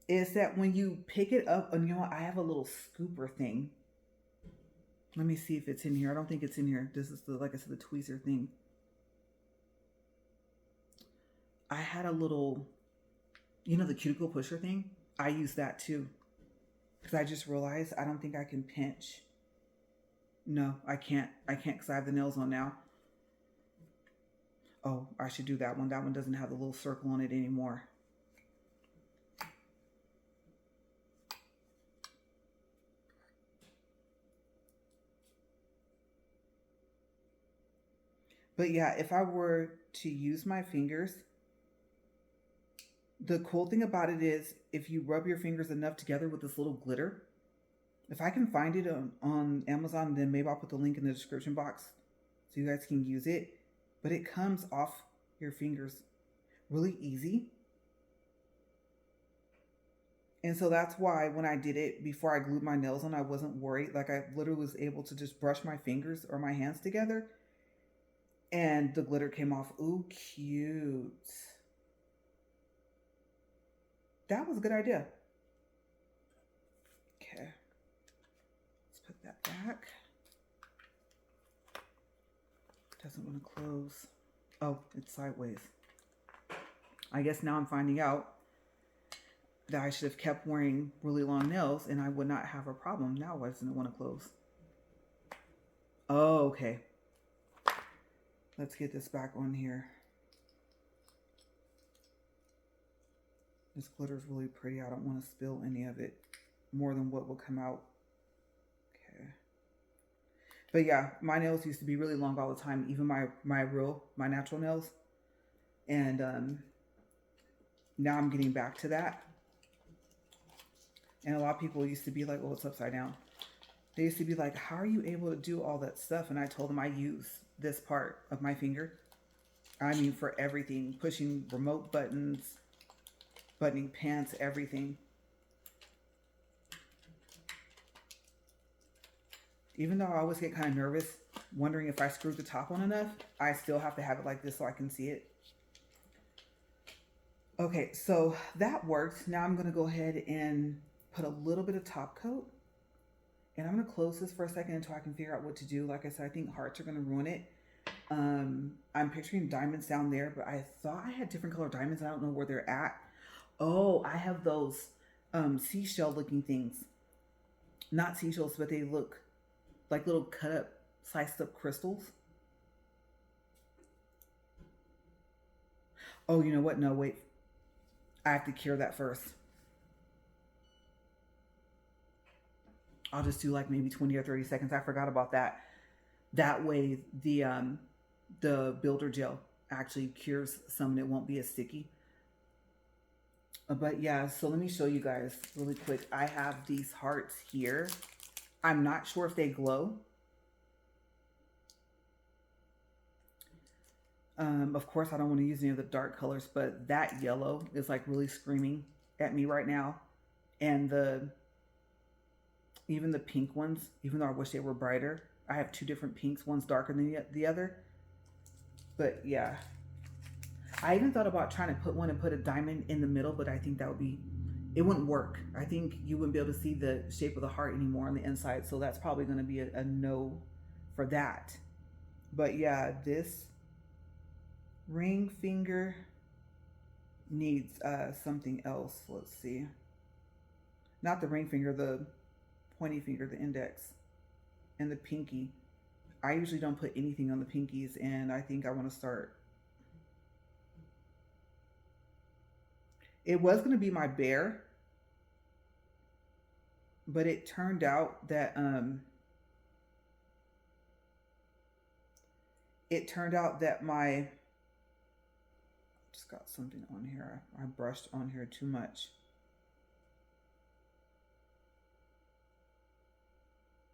Is that when you pick it up, and you know what, I have a little scooper thing. Let me see if it's in here. I don't think it's in here. This is the, like I said, the tweezer thing. I had a little, you know, the cuticle pusher thing. I use that too. Because I just realized I don't think I can pinch. No, I can't. I can't because I have the nails on now. Oh, I should do that one. That one doesn't have the little circle on it anymore. But yeah, if I were to use my fingers, the cool thing about it is if you rub your fingers enough together with this little glitter, if I can find it on Amazon, then maybe I'll put the link in the description box so you guys can use it. But it comes off your fingers really easy. And so that's why when I did it before I glued my nails on, I wasn't worried. Like I literally was able to just brush my fingers or my hands together and the glitter came off. Ooh, cute. That was a good idea. Okay. Let's put that back. Doesn't want to close. Oh, it's sideways. I guess now I'm finding out that I should have kept wearing really long nails and I would not have a problem. Now why doesn't it want to close? Oh, okay. Let's get this back on here. This glitter is really pretty. I don't want to spill any of it more than what will come out. Okay. But yeah, my nails used to be really long all the time, even my natural nails. And now I'm getting back to that. And a lot of people used to be like, oh, it's upside down. They used to be like, how are you able to do all that stuff? And I told them I use this part of my finger. I mean, for everything, pushing remote buttons, buttoning pants, everything. Even though I always get kind of nervous, wondering if I screwed the top on enough, I still have to have it like this so I can see it. Okay, so that worked. Now I'm going to go ahead and put a little bit of top coat. And I'm going to close this for a second until I can figure out what to do. Like I said, I think hearts are going to ruin it. I'm picturing diamonds down there, but I thought I had different color diamonds and I don't know where they're at. Oh, I have those seashell looking things. Not seashells, but they look like little cut up, sliced up crystals. Oh, you know what? No, wait. I have to cure that first. I'll just do like maybe 20 or 30 seconds. I forgot about that. That way the builder gel actually cures some and it won't be as sticky. But yeah, so let me show you guys really quick. I have these hearts here. I'm not sure if they glow. Of course, I don't want to use any of the dark colors, but that yellow is like really screaming at me right now. And even the pink ones, even though I wish they were brighter. I have two different pinks. One's darker than the other. But yeah. I even thought about trying to put one and put a diamond in the middle, but I think that would be, it wouldn't work. I think you wouldn't be able to see the shape of the heart anymore on the inside. So that's probably going to be a no for that. But yeah, this ring finger needs something else. Let's see. Not the ring finger, the pointy finger, the index, and the pinky. I usually don't put anything on the pinkies, and I think I want to start. It was going to be my bear, but it turned out that my, just got something on here. I brushed on here too much.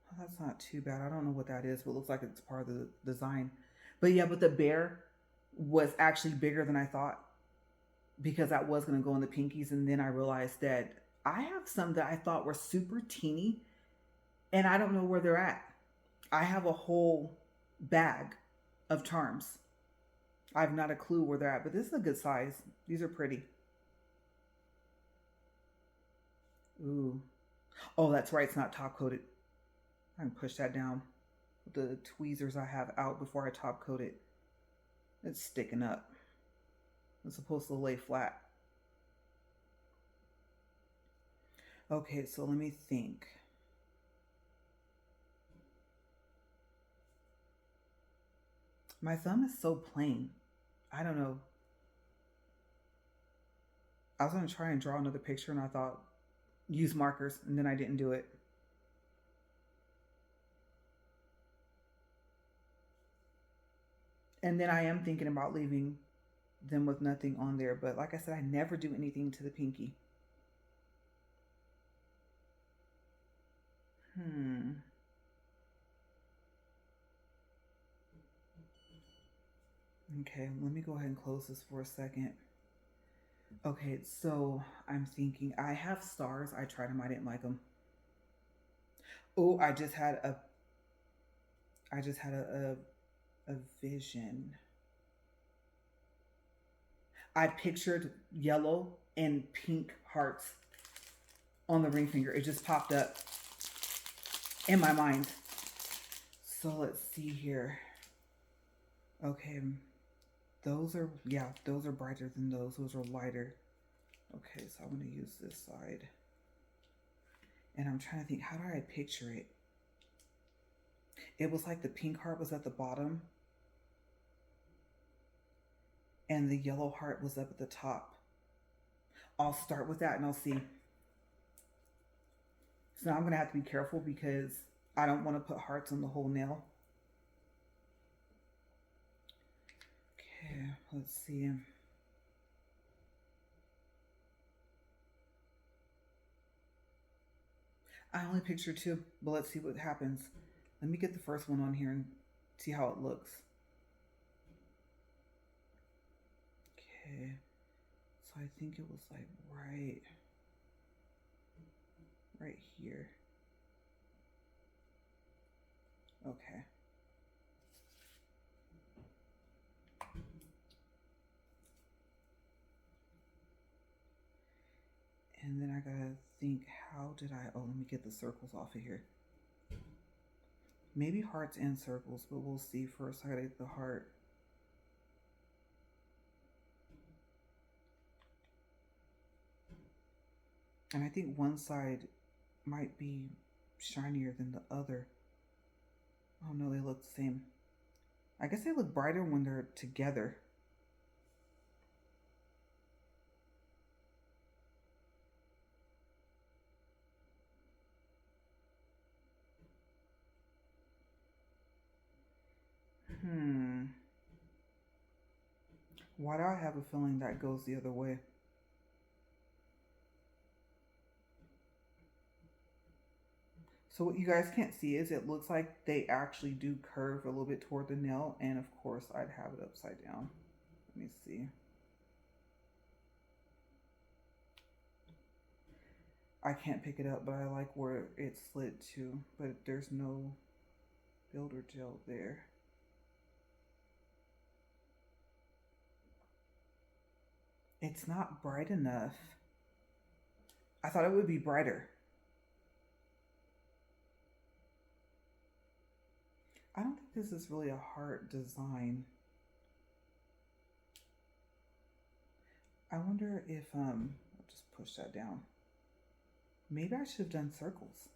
Oh, that's not too bad. I don't know what that is, but it looks like it's part of the design. But yeah, but the bear was actually bigger than I thought because that was going to go in the pinkies. And then I realized that I have some that I thought were super teeny and I don't know where they're at. I have a whole bag of charms. I have not a clue where they're at, but this is a good size. These are pretty. Ooh. Oh, that's right. It's not top coated. I can push that down with the tweezers I have out before I top coat it. It's sticking up. It's supposed to lay flat. Okay, so let me think. My thumb is so plain. I don't know. I was going to try and draw another picture and I thought use markers and then I didn't do it. And then I am thinking about leaving them with nothing on there. But like I said, I never do anything to the pinky. Okay, let me go ahead and close this for a second. Okay, so I'm thinking I have stars. I tried them. I didn't like them. Oh, I just had a vision. I pictured yellow and pink hearts on the ring finger. It just popped up in my mind. So let's see here. Okay, those are brighter than those. Those are lighter. Okay, so I'm going to use this side. And I'm trying to think, how do I picture it? It was like the pink heart was at the bottom. And the yellow heart was up at the top. I'll start with that and I'll see. So now I'm going to have to be careful because I don't want to put hearts on the whole nail. Okay, let's see. I only pictured two, but let's see what happens. Let me get the first one on here and see how it looks. Okay, so I think it was like right here. Okay. And then I gotta think, how did I, oh, let me get the circles off of here. Maybe hearts and circles, but we'll see first. I gotta get the heart. And I think one side might be shinier than the other. Oh no, they look the same. I guess they look brighter when they're together. Why do I have a feeling that goes the other way? So what you guys can't see is it looks like they actually do curve a little bit toward the nail. And of course, I'd have it upside down. Let me see. I can't pick it up, but I like where it slid to. But there's no builder gel there. It's not bright enough. I thought it would be brighter. I don't think this is really a heart design. I wonder if, I'll just push that down. Maybe I should have done circles.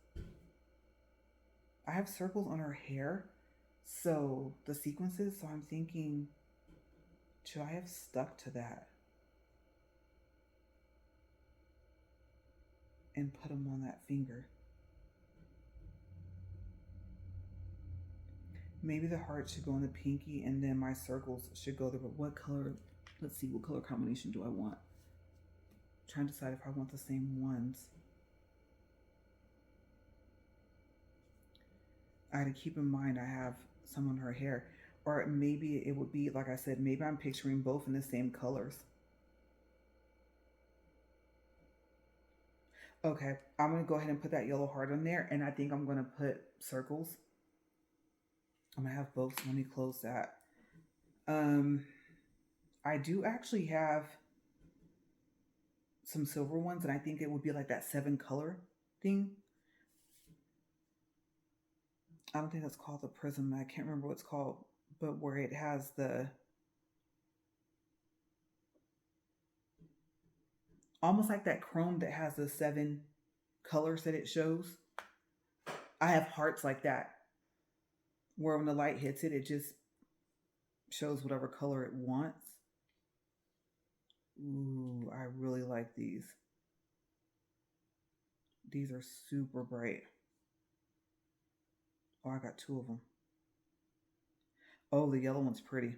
I have circles on her hair, so the sequences, so I'm thinking, should I have stuck to that? And put them on that finger. Maybe the heart should go in the pinky and then my circles should go there. But what color? Let's see, what color combination do I want? I'm trying to decide if I want the same ones. I had to keep in mind I have some on her hair. Or maybe it would be, like I said, maybe I'm picturing both in the same colors. Okay, I'm going to go ahead and put that yellow heart on there. And I think I'm going to put circles. I'm going to have both. So let me close that. Um, I do actually have some silver ones, and I think it would be like that 7 color thing. I don't think that's called the prism. I can't remember what it's called, but where it has the almost like that chrome that has the 7 colors that it shows. I have hearts like that where when the light hits it, it just shows whatever color it wants. Ooh, I really like these. These are super bright. Oh, I got 2 of them. Oh, the yellow one's pretty.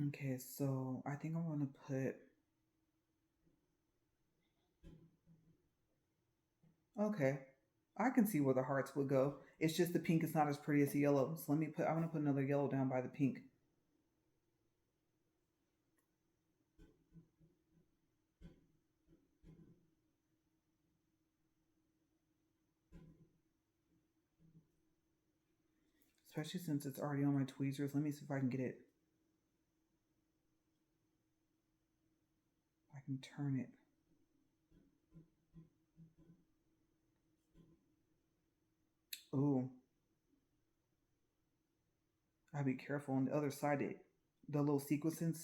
Okay, so I think I'm going to put. Okay, I can see where the hearts would go. It's just the pink is not as pretty as the yellow. So let me put. I'm going to put another yellow down by the pink. Especially since it's already on my tweezers. Let me see if I can get it. I can turn it. Ooh. I'll be careful. On the other side, the little sequencing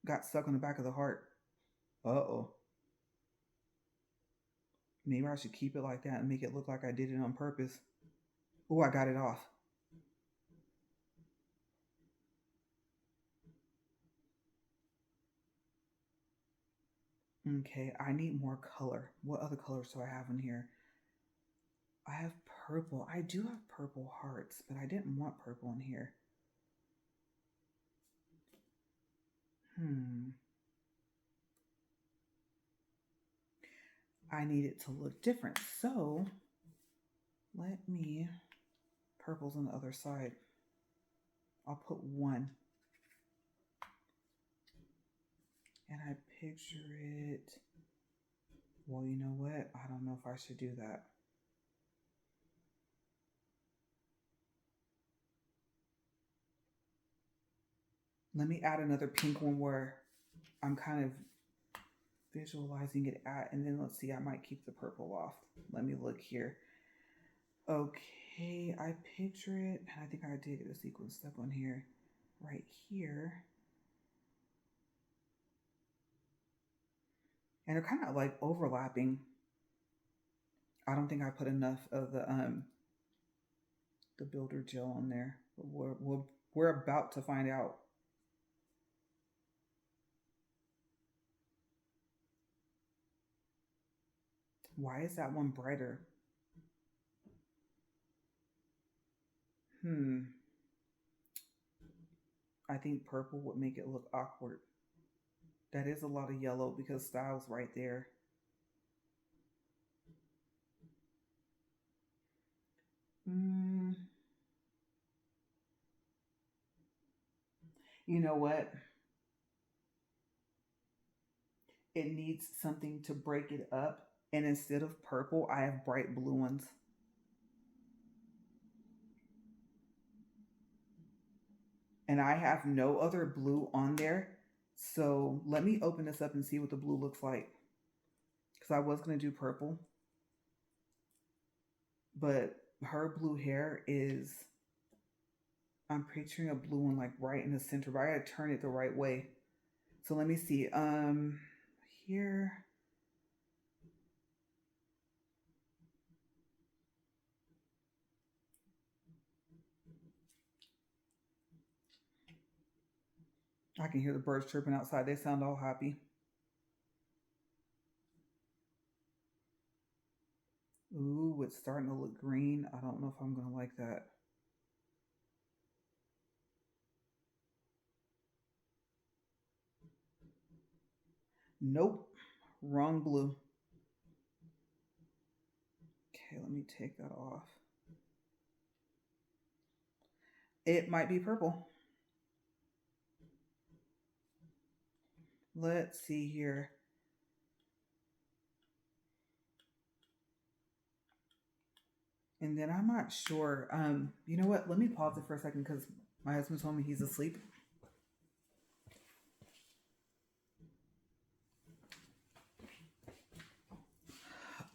got stuck on the back of the heart. Uh-oh. Maybe I should keep it like that and make it look like I did it on purpose. Oh, I got it off. Okay, I need more color. What other colors do I have in here? I have purple. I do have purple hearts, but I didn't want purple in here. I need it to look different. So let me, purple's on the other side. I'll put 1. And I picture it. Well, you know what? I don't know if I should do that. Let me add another pink one where I'm kind of visualizing it at, and then let's see, I might keep the purple off. Let me look here. Okay, I picture it, and I think I did get a sequence stuck on here, right here. And they're kind of like overlapping. I don't think I put enough of the builder gel on there, but we're about to find out. Why is that one brighter? I think purple would make it look awkward. That is a lot of yellow because style's right there. You know what? It needs something to break it up. And instead of purple, I have bright blue ones. And I have no other blue on there. So let me open this up and see what the blue looks like. Because I was going to do purple. But her blue hair is, I'm picturing a blue one like right in the center. But I got to turn it the right way. So let me see. Here. I can hear the birds chirping outside. They sound all happy. Ooh, it's starting to look green. I don't know if I'm going to like that. Nope. Wrong blue. Okay, let me take that off. It might be purple. Let's see here. And then I'm not sure. You know what? Let me pause it for a second because my husband told me he's asleep.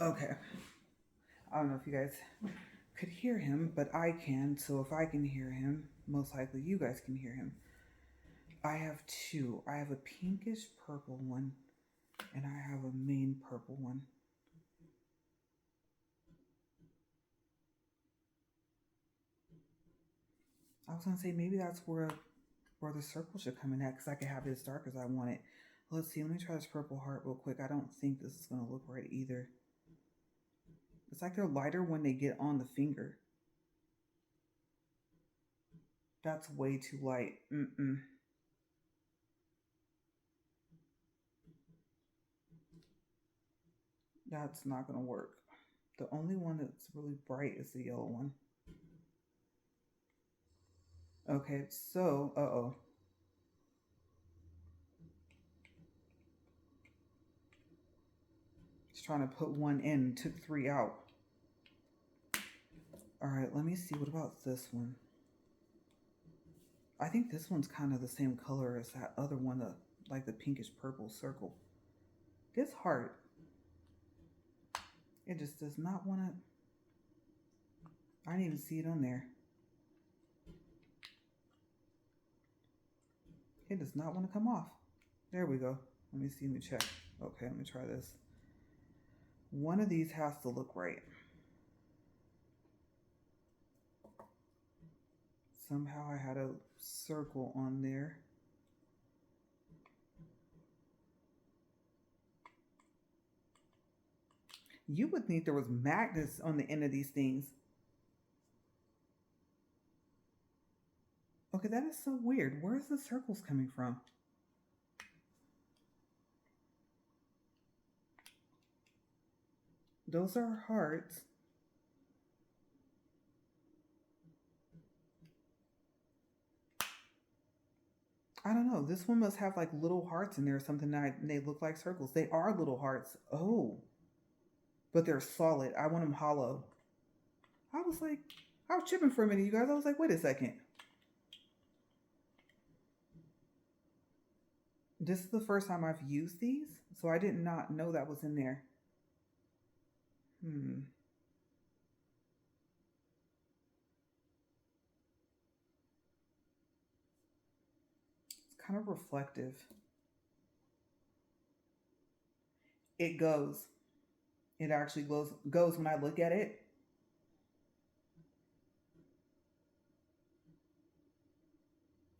Okay. I don't know if you guys could hear him, but I can. So if I can hear him, most likely you guys can hear him. I have two. I have a pinkish purple one, and I have a main purple one. I was gonna say maybe that's where the circle should come in at, because I can have it as dark as I want it. Let's see. Let me try this purple heart real quick. I don't think this is gonna look right either. It's like they're lighter when they get on the finger. That's way too light. That's not gonna work. The only one that's really bright is the yellow one. Okay, so, uh-oh. Just trying to put one in, took three out. All right, let me see. What about this one? I think this one's kind of the same color as that other one, like the pinkish purple circle. This heart, it just does not want to. I didn't even see it on there. It does not want to come off. There we go. Let me see. Let me check. Okay, let me try this. One of these has to look right. Somehow I had a circle on there. You would think there was magnets on the end of these things. Okay, that is so weird. Where's the circles coming from? Those are hearts. I don't know. This one must have like little hearts in there or something that they look like circles. They are little hearts. Oh. But they're solid. I want them hollow. I was tripping for a minute, you guys. I was like, wait a second. This is the first time I've used these, so I did not know that was in there. It's kind of reflective. It goes. It actually goes when I look at it.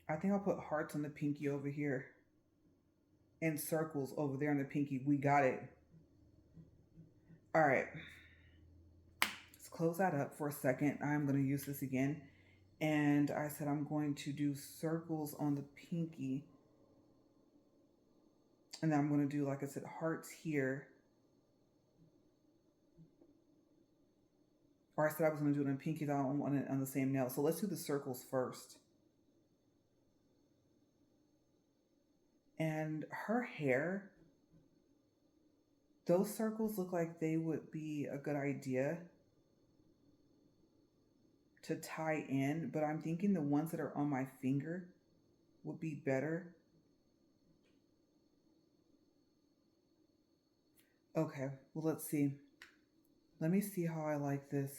I think I'll put hearts on the pinky over here and circles over there on the pinky. We got it. All right. Let's close that up for a second. I'm going to use this again. And I said I'm going to do circles on the pinky. And then I'm going to do, like I said, hearts here. Or I said I was going to do it on pinky, I don't want it on the same nail. So let's do the circles first. And her hair, those circles look like they would be a good idea to tie in, but I'm thinking the ones that are on my finger would be better. Okay, well, let's see. Let me see how I like this.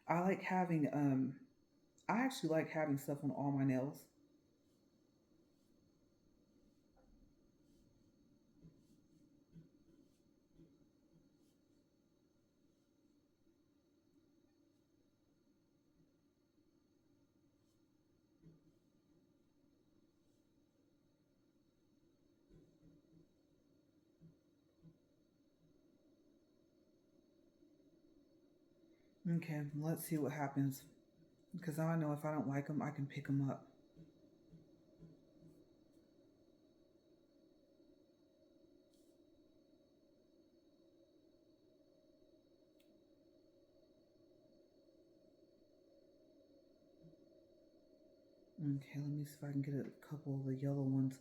I actually like having stuff on all my nails. Okay, let's see what happens. Because I know if I don't like them, I can pick them up. Okay, let me see if I can get a couple of the yellow ones.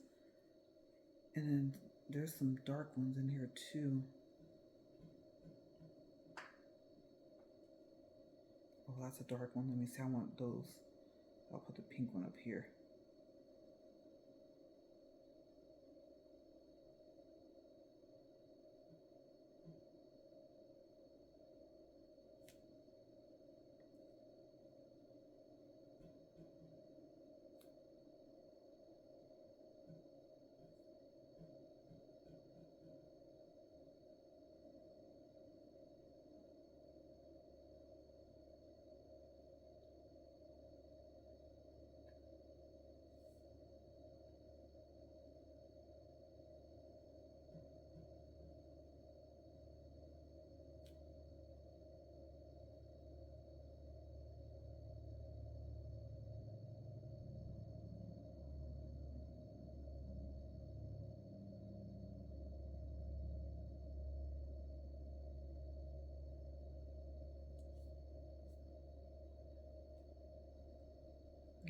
And then there's some dark ones in here too. Oh, that's a dark one. Let me see. I want those. I'll put the pink one up here.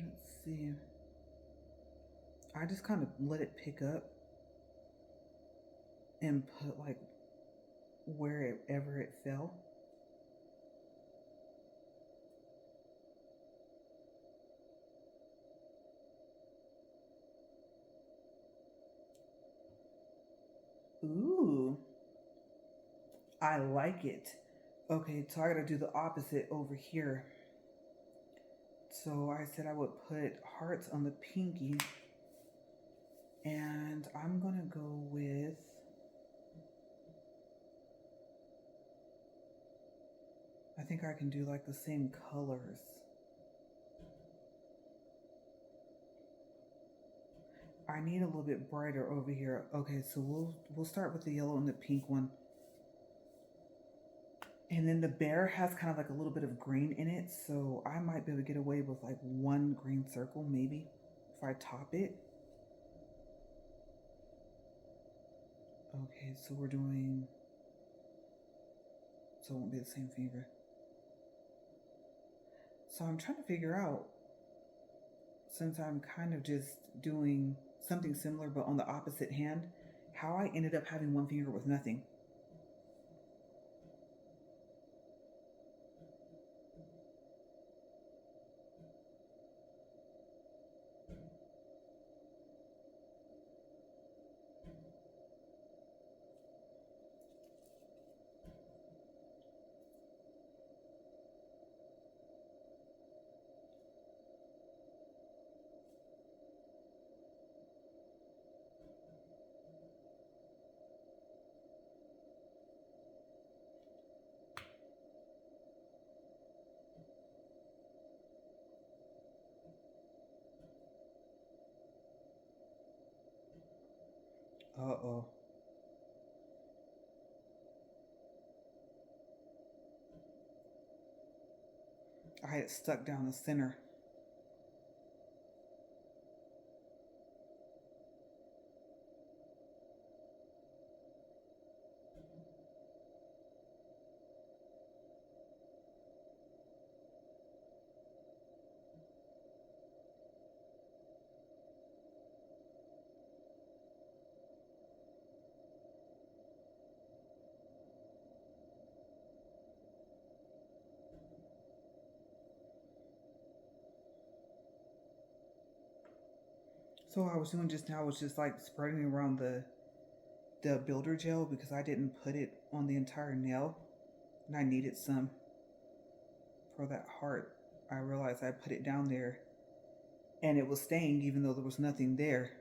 Let's see. I just kind of let it pick up and put like wherever it fell. Ooh, I like it. Okay, so I gotta do the opposite over here. So I said I would put hearts on the pinky, and I'm gonna go with, I think I can do like the same colors. I need a little bit brighter over here. Okay, so we'll start with the yellow and the pink one. And then the bear has kind of like a little bit of green in it, so I might be able to get away with like one green circle maybe if I top it. Okay, so we're doing, so it won't be the same finger. So I'm trying to figure out, since I'm kind of just doing something similar but on the opposite hand, how I ended up having one finger with nothing. Uh-oh. I had it stuck down the center. So what I was doing just now was just like spreading around the builder gel because I didn't put it on the entire nail and I needed some for that heart. I realized I put it down there and it was staying even though there was nothing there.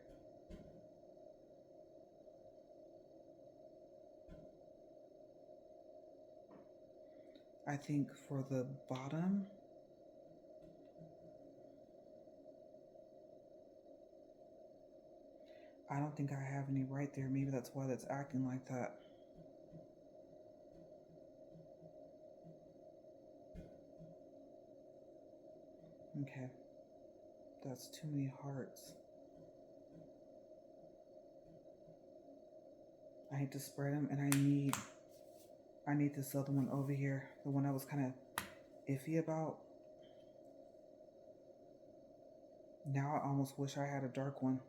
I think for the bottom, I don't think I have any right there. Maybe that's why that's acting like that. Okay. That's too many hearts. I need to spread them, and I need this other one over here, the one I was kind of iffy about. Now I almost wish I had a dark one.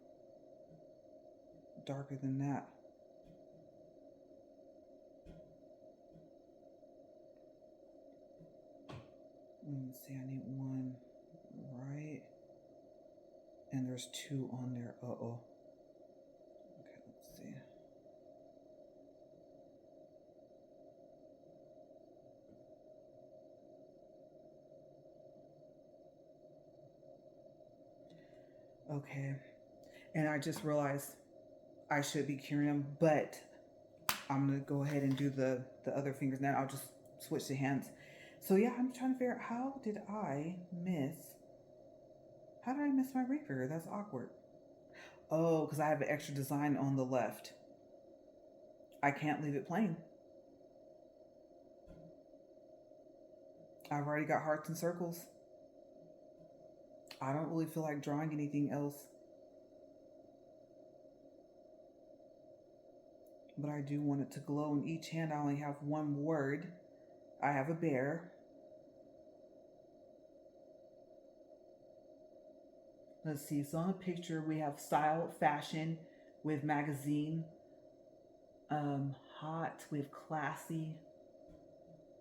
Darker than that. Let's see, I need one right. And there's two on there. Uh-oh. Okay, let's see. Okay. And I just realized I should be curing them, but I'm going to go ahead and do the other fingers now. I'll just switch the hands. So yeah, I'm trying to figure out how did I miss my ring finger? That's awkward. Oh, because I have an extra design on the left. I can't leave it plain. I've already got hearts and circles. I don't really feel like drawing anything else. But I do want it to glow. In each hand I only have one word. I have a bear. Let's see, so on the picture we have style, fashion, with magazine, hot, we have classy,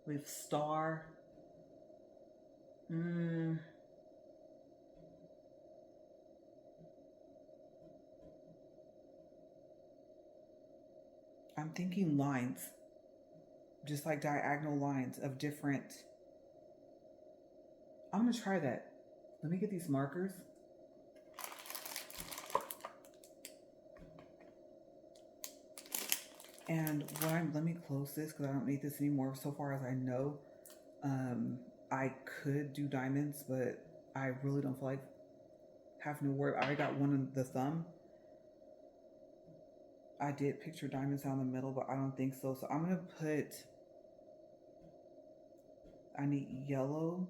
we have star. I'm thinking lines, just like diagonal lines of different. I'm gonna try that. Let me get these markers. And let me close this because I don't need this anymore. So far as I know, I could do diamonds, but I really don't feel like having to worry. I already got one in the thumb. I did picture diamonds down the middle, but I don't think so. So I'm gonna put, I need yellow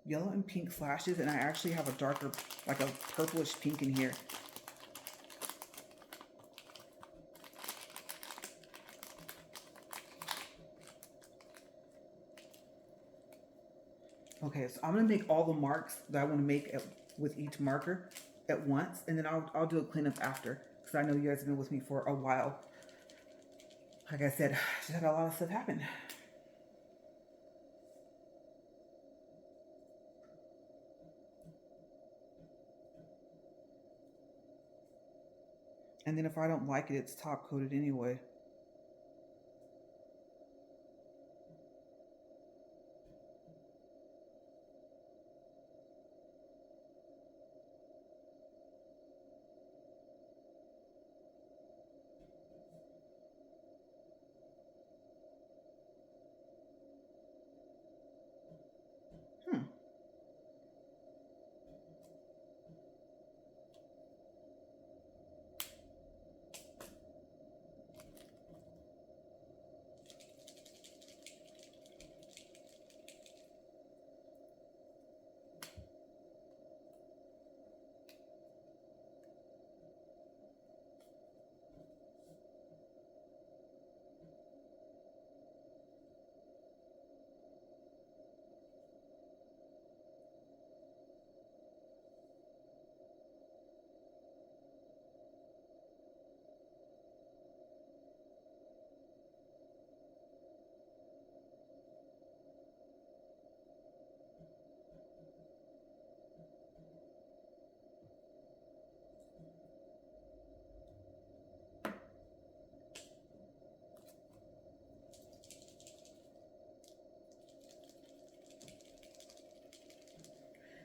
and pink flashes, and I actually have a darker, like a purplish pink in here. Okay, so I'm gonna make all the marks that I want to make with each marker at once, and then I'll do a cleanup after, because I know you guys have been with me for a while. Like I said, just had a lot of stuff happen. And then if I don't like it, it's top coated anyway.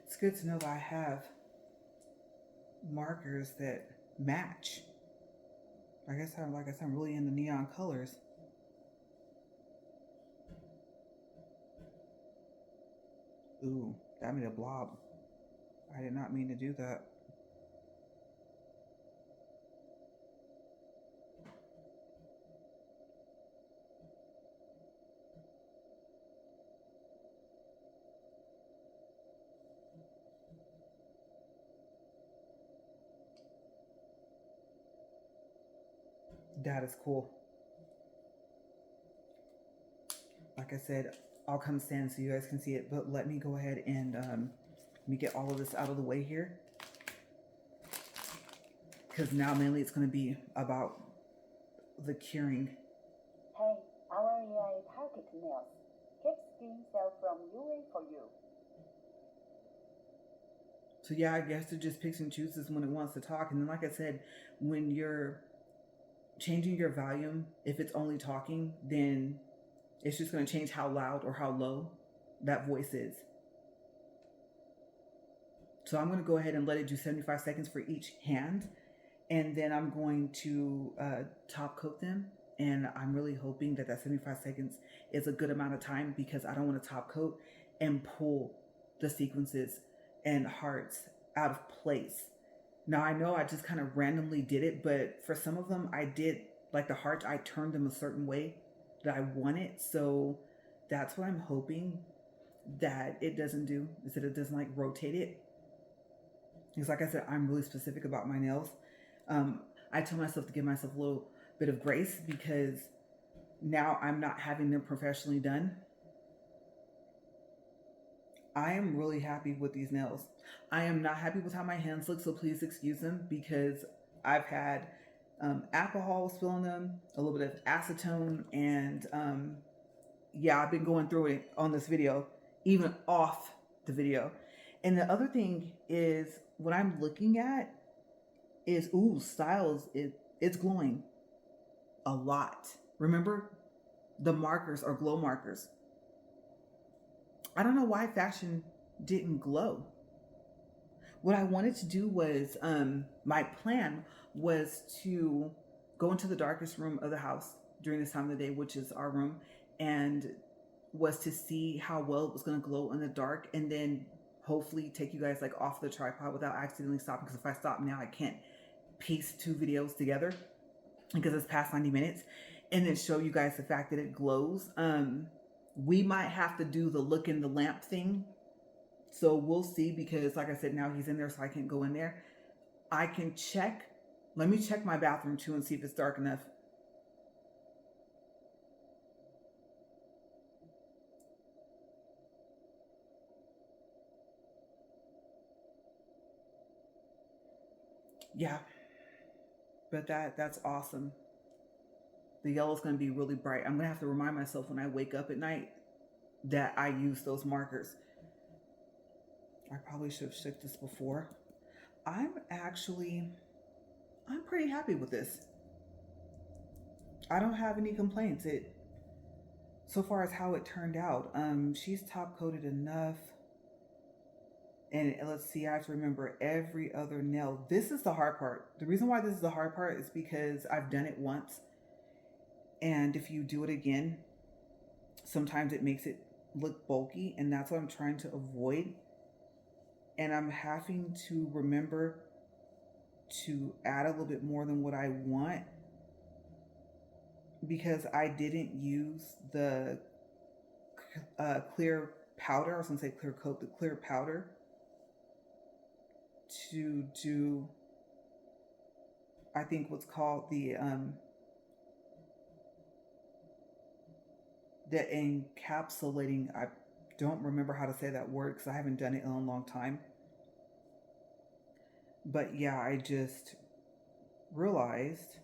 It's good to know that I have markers that match. I guess I'm really into neon colors. Ooh, that made a blob. I did not mean to do that. That is cool. Like I said, I'll come stand so you guys can see it, but let me go ahead and let me get all of this out of the way here, because now mainly it's going to be about the curing. Hey, our AI target nails keep skin cell from UV for you. So yeah, I guess it just picks and chooses when it wants to talk. And then, like I said, when you're changing your volume, if it's only talking, then it's just going to change how loud or how low that voice is. So I'm going to go ahead and let it do 75 seconds for each hand. And then I'm going to top coat them. And I'm really hoping that 75 seconds is a good amount of time, because I don't want to top coat and pull the sequences and hearts out of place. Now, I know I just kind of randomly did it, but for some of them, I did, like the hearts, I turned them a certain way that I want it. So that's what I'm hoping that it doesn't do, is that it doesn't like rotate it. Because like I said, I'm really specific about my nails. I tell myself to give myself a little bit of grace, because now I'm not having them professionally done. I am really happy with these nails. I am not happy with how my hands look, so please excuse them, because I've had alcohol spill on them, a little bit of acetone, and yeah, I've been going through it on this video, even off the video. And the other thing is, what I'm looking at is, ooh, Styles, it's glowing a lot. Remember, the markers are glow markers. I don't know why Fashion didn't glow. What I wanted to do was, my plan was to go into the darkest room of the house during this time of the day, which is our room, and was to see how well it was going to glow in the dark, and then hopefully take you guys like off the tripod without accidentally stopping, because if I stop now, I can't piece two videos together because it's past 90 minutes, and then show you guys the fact that it glows. We might have to do the look in the lamp thing, so we'll see, because like I said, now he's in there, so I can't go in there. I can check, let me check my bathroom too and see if it's dark enough. Yeah, but that's awesome. The yellow's going to be really bright. I'm going to have to remind myself when I wake up at night that I use those markers. I probably should have checked this before. I'm pretty happy with this. I don't have any complaints. So far as how it turned out, she's top coated enough. And let's see, I have to remember every other nail. This is the hard part. The reason why this is the hard part is because I've done it once. And if you do it again, sometimes it makes it look bulky. And that's what I'm trying to avoid. And I'm having to remember to add a little bit more than what I want, because I didn't use the clear powder. I was going to say clear coat, the clear powder to do, I think, what's called the encapsulating. I don't remember how to say that word because I haven't done it in a long time. But yeah, I just realized,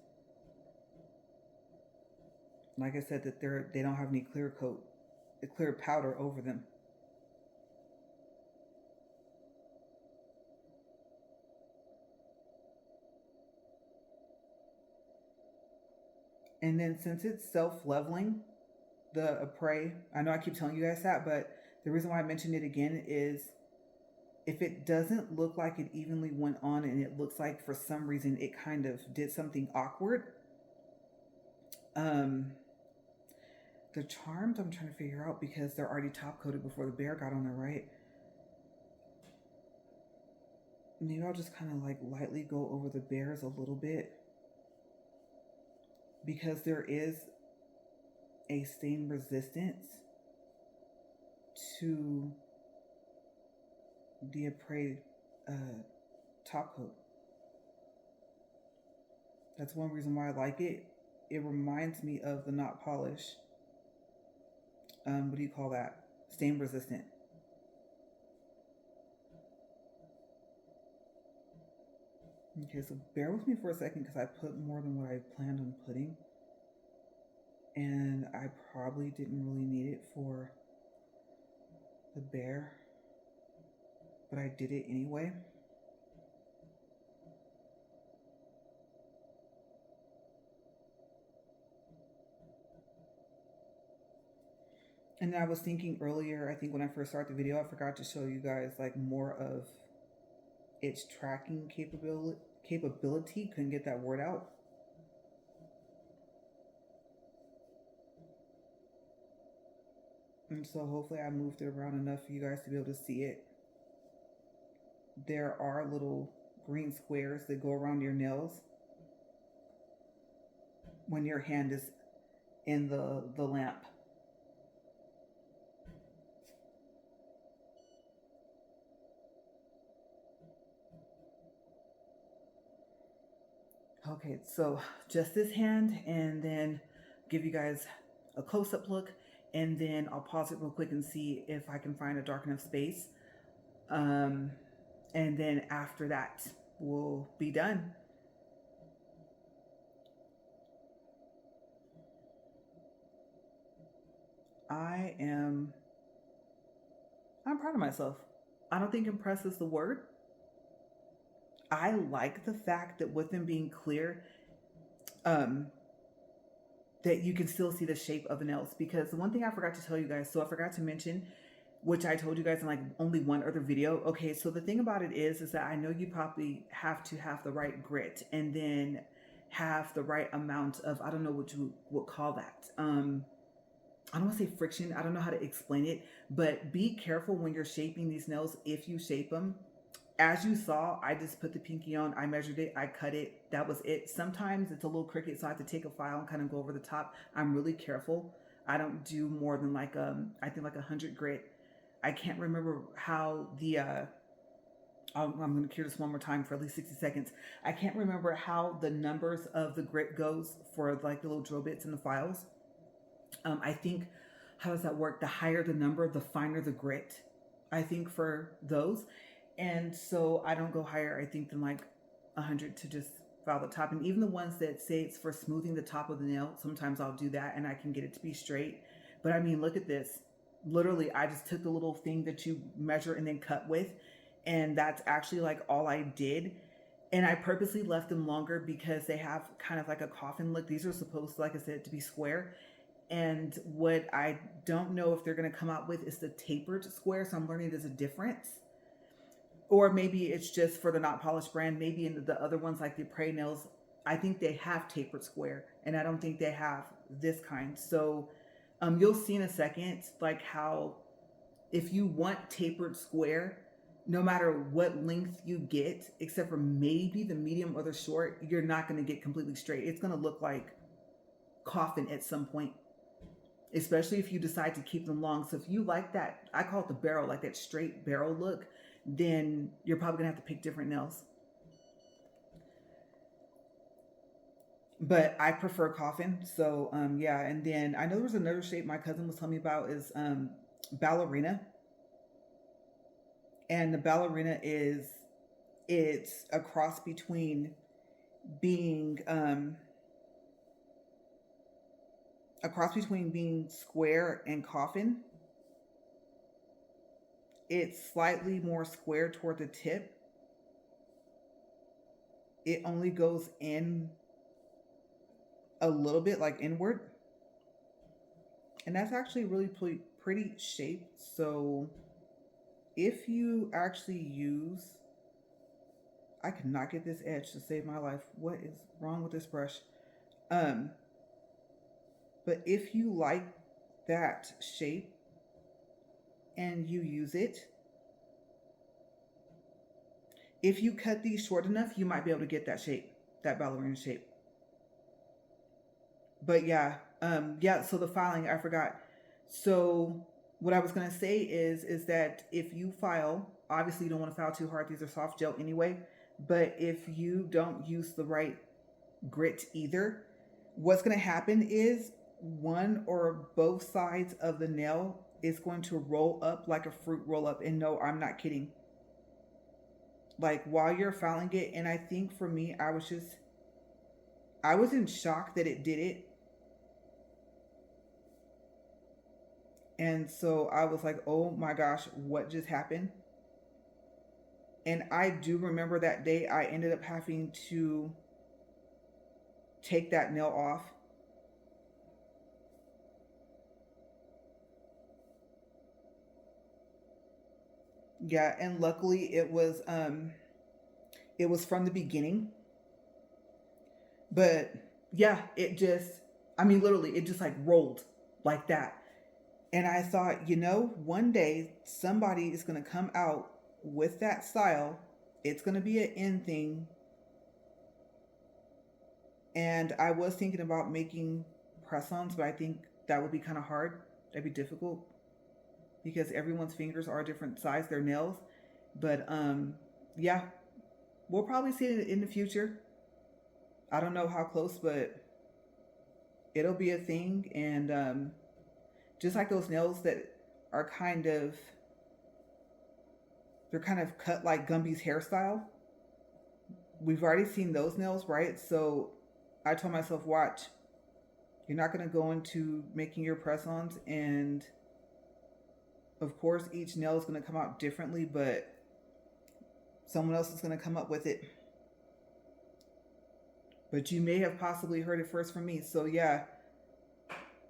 like I said, that they don't have any clear coat, the clear powder over them. And then since it's self-leveling, the Apres, I know I keep telling you guys that, but the reason why I mentioned it again is, if it doesn't look like it evenly went on, and it looks like for some reason it kind of did something awkward, the charms I'm trying to figure out, because they're already top coated before the bear got on there, right? Maybe I'll just kind of like lightly go over the bears a little bit, because there is a stain resistance to the Apres top coat. That's one reason why I like it. It reminds me of the Not Polish what do you call that? Stain resistant. Okay, so bear with me for a second because I put more than what I planned on putting. And I probably didn't really need it for the bear, but I did it anyway. And I was thinking earlier, I think when I first started the video, I forgot to show you guys like more of its tracking capability. Couldn't get that word out. And so hopefully I moved it around enough for you guys to be able to see it. There are little green squares that go around your nails when your hand is in the lamp. Okay, so just this hand, and then give you guys a close-up look, and then I'll pause it real quick and see if I can find a dark enough space. And then after that, we'll be done. I'm proud of myself. I don't think impressed is the word. I like the fact that with them being clear, that you can still see the shape of the nails. Because the one thing I forgot to tell you guys, so I forgot to mention, which I told you guys in like only one other video. Okay, so the thing about it is that I know you probably have to have the right grit and then have the right amount of, I don't know what you would call that. I don't want to say friction. I don't know how to explain it, but be careful when you're shaping these nails. If you shape them, as you saw, I just put the pinky on, I measured it, I cut it, that was it. Sometimes it's a little crooked, so I have to take a file and kind of go over the top. I'm really careful. I don't do more than like, I think like 100 grit. I can't remember how the, I'm going to cure this one more time for at least 60 seconds. I can't remember how the numbers of the grit goes for like the little drill bits in the files. I think, how does that work? The higher the number, the finer the grit, I think, for those. And so I don't go higher, I think, than like 100 to just file the top. And even the ones that say it's for smoothing the top of the nail, sometimes I'll do that and I can get it to be straight. But I mean, look at this. Literally, I just took the little thing that you measure and then cut with, and that's actually like all I did. And I purposely left them longer because they have kind of like a coffin look. These are supposed to, like I said, to be square. And what I don't know if they're going to come out with is the tapered square. So I'm learning there's a difference. Or maybe it's just for the Not Polished brand. Maybe in the other ones like the Prey nails, I think they have tapered square, and I don't think they have this kind. So you'll see in a second like how if you want tapered square, no matter what length you get, except for maybe the medium or the short, you're not going to get completely straight. It's going to look like coffin at some point, especially if you decide to keep them long. So if you like that, I call it the barrel, like that straight barrel look, then you're probably gonna have to pick different nails. But I prefer coffin. So yeah, and then I know there was another shape my cousin was telling me about is ballerina. And the ballerina it's a cross between being square and coffin. It's slightly more square toward the tip. It only goes in a little bit, like inward. And that's actually really pretty shape. So if you actually use, I cannot get this edge to save my life. What is wrong with this brush? But if you like that shape and you use it, if you cut these short enough, you might be able to get that shape, that ballerina shape. But yeah, so the filing, I forgot. So what I was going to say is that if you file, obviously you don't want to file too hard. These are soft gel anyway. But if you don't use the right grit either, what's going to happen is one or both sides of the nail is going to roll up like a fruit roll up. And no, I'm not kidding. Like while you're filing it, and I think for me, I was in shock that it did it. And so I was like, oh my gosh, what just happened? And I do remember that day I ended up having to take that nail off. Yeah, and luckily it was from the beginning. But yeah, it just, I mean literally it just like rolled like that. And I thought, one day somebody is going to come out with that style. It's going to be an in thing. And I was thinking about making press-ons, but I think that would be kind of hard. That'd be difficult because everyone's fingers are a different size, their nails. But yeah, we'll probably see it in the future. I don't know how close, but it'll be a thing. And just like those nails that are they're kind of cut like Gumby's hairstyle. We've already seen those nails, right? So I told myself, watch, you're not going to go into making your press-ons, and of course each nail is going to come out differently, but someone else is going to come up with it. But you may have possibly heard it first from me. So yeah,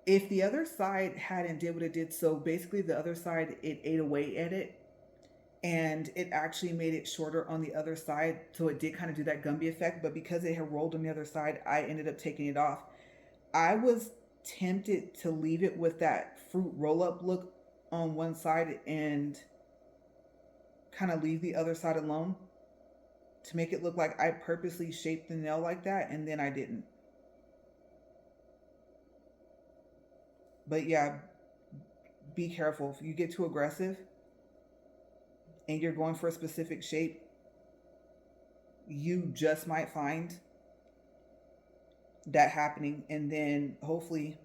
if the other side hadn't did what it did, so basically the other side, it ate away at it, and it actually made it shorter on the other side, so it did kind of do that Gumby effect. But because it had rolled on the other side, I ended up taking it off. I was tempted to leave it with that fruit roll-up look on one side and kind of leave the other side alone to make it look like I purposely shaped the nail like that, and then I didn't. But yeah, be careful. If you get too aggressive and you're going for a specific shape, you just might find that happening. And then hopefully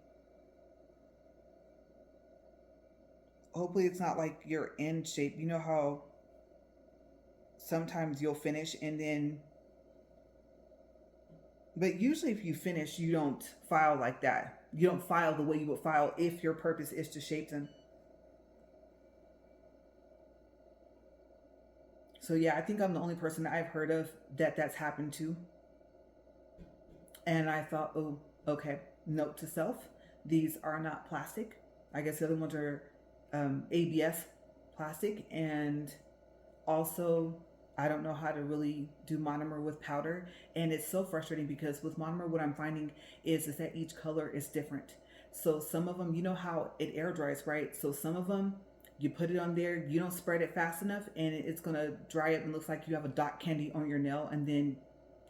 it's not like your end shape. You know how sometimes you'll finish and then, but usually if you finish, you don't file like that. You don't file the way you would file if your purpose is to shape them. So yeah, I think I'm the only person that I've heard of that's happened to. And I thought, oh, okay, note to self, these are not plastic. I guess the other ones are ABS plastic. And also, I don't know how to really do monomer with powder. And it's so frustrating because with monomer, what I'm finding is that each color is different. So some of them, you know how it air dries, right? So some of them, you put it on there, you don't spread it fast enough, and it's going to dry up and looks like you have a dot candy on your nail. And then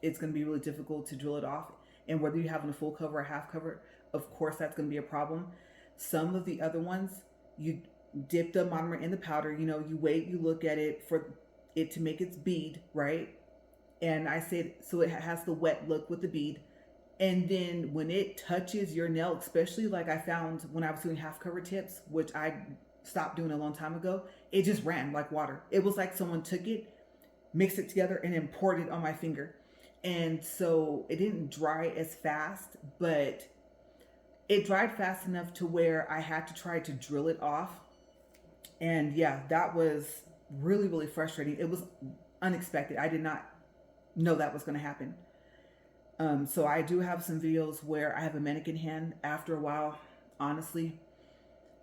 it's going to be really difficult to drill it off. And whether you have a full cover or half cover, of course, that's going to be a problem. Some of the other ones, you dip the monomer in the powder, you wait, you look at it for it to make its bead, right? And I said, so it has the wet look with the bead. And then when it touches your nail, especially like I found when I was doing half cover tips, which I stopped doing a long time ago, it just ran like water. It was like someone took it, mixed it together, and then poured it on my finger. And so it didn't dry as fast, but it dried fast enough to where I had to try to drill it off. And yeah, that was really, really frustrating. It was unexpected. I did not know that was going to happen. So I do have some videos where I have a mannequin hand. After a while, honestly,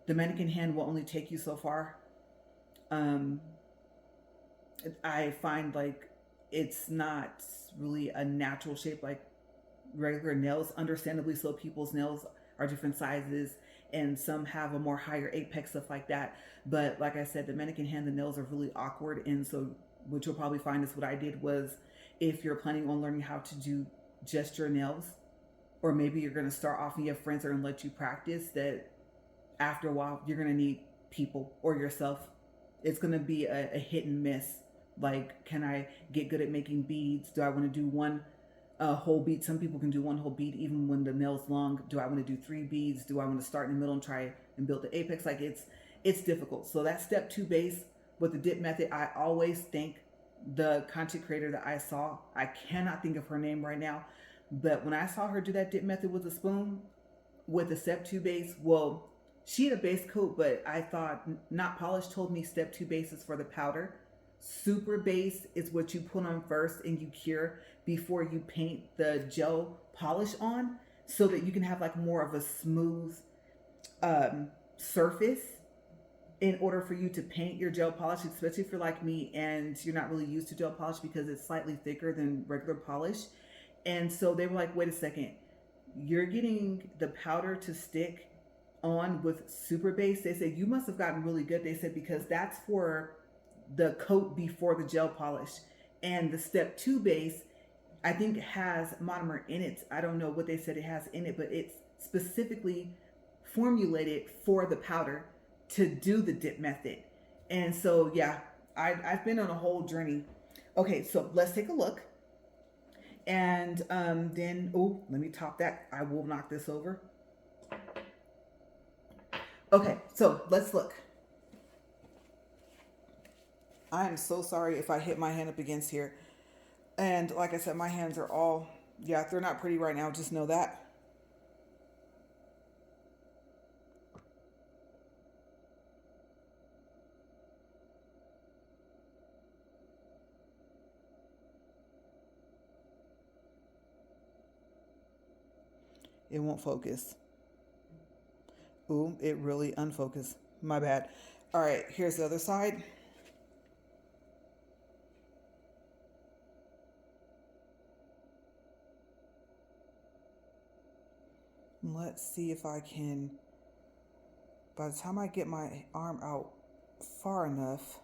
the mannequin hand will only take you so far. I find like it's not really a natural shape like regular nails. Understandably so, people's nails are different sizes and some have a more higher apex, stuff like that. But like I said, the mannequin hand, the nails are really awkward. And so what you'll probably find is what I did was, if you're planning on learning how to do just your nails, or maybe you're going to start off and you have friends that are going to let you practice, that after a while you're going to need people or yourself. It's going to be a hit and miss. Like, can I get good at making beads? Do I want to do one a whole bead. Some people can do one whole bead even when the nail's long. Do I want to do 3 beads? Do I want to start in the middle and try and build the apex? Like it's difficult. So that step 2 base with the dip method, I always thank the content creator that I saw. I cannot think of her name right now, but when I saw her do that dip method with a spoon with the step 2 base, well, she had a base coat, but I thought Not Polished told me step 2 base is for the powder. Super base is what you put on first and you cure before you paint the gel polish on, so that you can have like more of a smooth surface in order for you to paint your gel polish, especially if you're like me and you're not really used to gel polish because it's slightly thicker than regular polish. And so they were like, wait a second, you're getting the powder to stick on with super base. They said you must have gotten really good. They said because that's for the coat before the gel polish, and the step 2 base I think has monomer in it. I don't know what they said it has in it, but it's specifically formulated for the powder to do the dip method. And so yeah, I've been on a whole journey. Okay, so let's take a look. And then, oh, let me top that. I will knock this over. Okay, so let's look. I am so sorry if I hit my hand up against here. And like I said, my hands are all, yeah, they're not pretty right now. Just know that. It won't focus. Ooh, it really unfocused. My bad. All right, here's the other side. Let's see if I can, by the time I get my arm out far enough,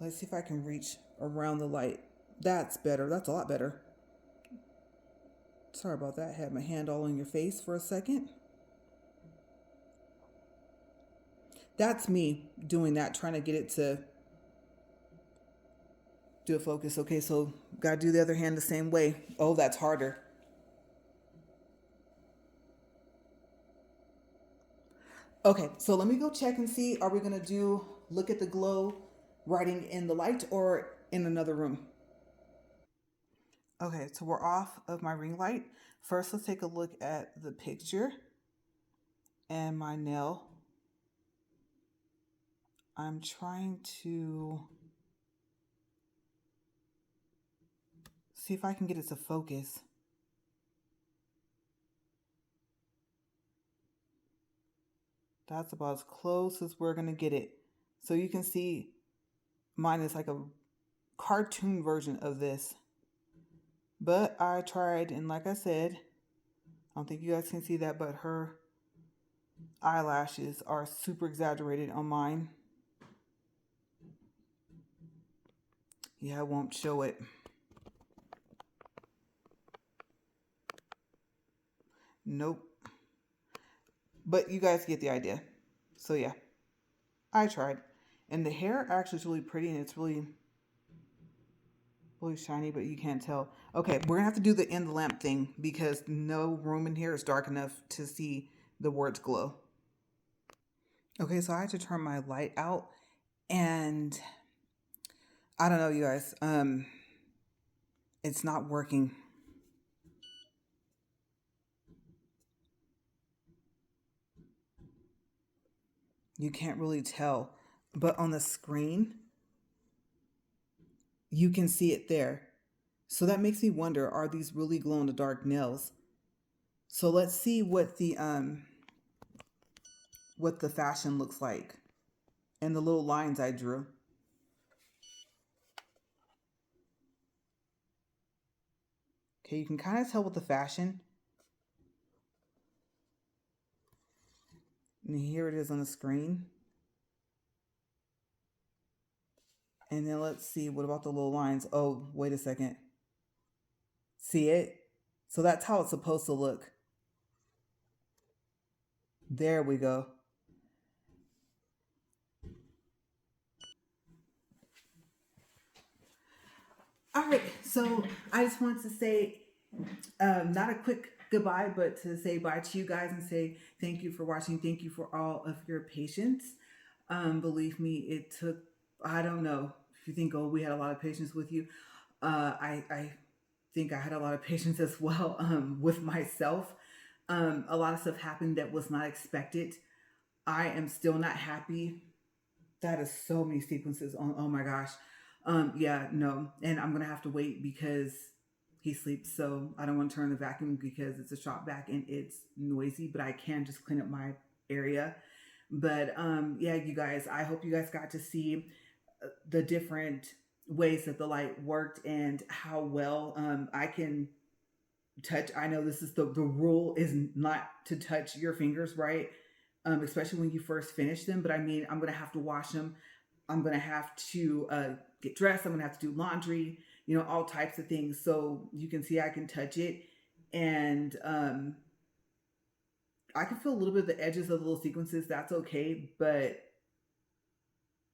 let's see if I can reach around the light. That's better. That's a lot better. Sorry about that. I had my hand all in your face for a second. That's me doing that, trying to get it to do a focus. Okay, so gotta do the other hand the same way. Oh, that's harder. Okay, so let me go check and see. Are we gonna do look at the glow writing in the light or in another room? Okay, so we're off of my ring light. First, let's take a look at the picture and my nail. I'm trying to see if I can get it to focus. That's about as close as we're gonna get it. So you can see mine is like a cartoon version of this. But I tried, and like I said, I don't think you guys can see that, but her eyelashes are super exaggerated on mine. Yeah, I won't show it. Nope. But you guys get the idea. So yeah, I tried. And the hair actually is really pretty, and it's really shiny, but you can't tell. Okay, we're gonna have to do the in the lamp thing because no room in here is dark enough to see the words glow. Okay, so I had to turn my light out, and I don't know, you guys. It's not working. You can't really tell, but on the screen, you can see it there. So that makes me wonder, are these really glow in the dark nails? So let's see what the fashion looks like and the little lines I drew. Okay, you can kind of tell with the fashion. And here it is on the screen. And then let's see, what about the little lines? Oh, wait a second. See it? So that's how it's supposed to look. There we go. So I just wanted to say, not a quick goodbye, but to say bye to you guys and say thank you for watching. Thank you for all of your patience. Believe me, it took, I don't know if you think, oh, we had a lot of patience with you. I think I had a lot of patience as well, with myself. A lot of stuff happened that was not expected. I am still not happy. That is so many sequences on, oh my gosh. Yeah, no. And I'm gonna have to wait because he sleeps, so I don't want to turn the vacuum because it's a shop vac and it's noisy, but I can just clean up my area. But yeah, you guys, I hope you guys got to see the different ways that the light worked and how well I can touch. I know this is the rule is not to touch your fingers, right? Especially when you first finish them. But I mean, I'm gonna have to wash them. I'm gonna have to get dressed. I'm gonna have to do laundry. You know, all types of things. So you can see I can touch it, and I can feel a little bit of the edges of the little sequences. That's okay, but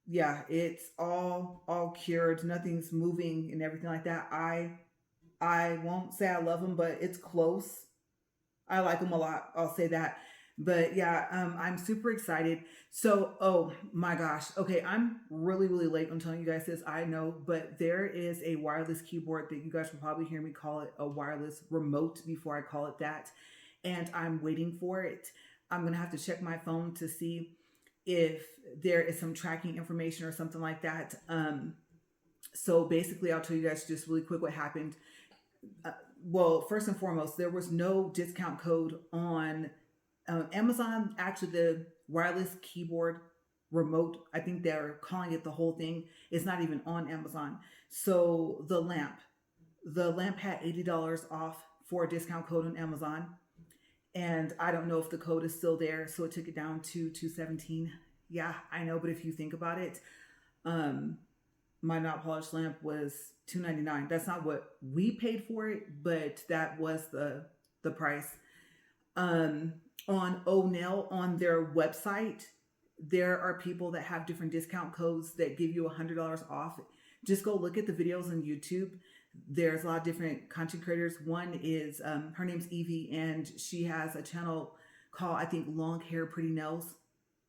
yeah, it's all cured. Nothing's moving and everything like that. I won't say I love them, but it's close. I like them a lot. I'll say that. But yeah, I'm super excited. So, oh my gosh. Okay, I'm really late on telling you guys this. I know, but there is a wireless keyboard that you guys will probably hear me call it a wireless remote before I call it that. And I'm waiting for it. I'm gonna have to check my phone to see if there is some tracking information or something like that. So basically, I'll tell you guys just really quick what happened. Well, first and foremost, there was no discount code on Amazon. Actually, the wireless keyboard remote, I think they're calling it the whole thing, is not even on Amazon. So the lamp had $80 off for a discount code on Amazon. And I don't know if the code is still there, so it took it down to $217. Yeah, I know, but if you think about it, my not polished lamp was $299. That's not what we paid for it, but that was the price. On O'Neill, on their website, there are people that have different discount codes that give you $100 off. Just go look at the videos on YouTube. There's a lot of different content creators. One is her name's Evie, and she has a channel called, I think, Long Hair Pretty Nails,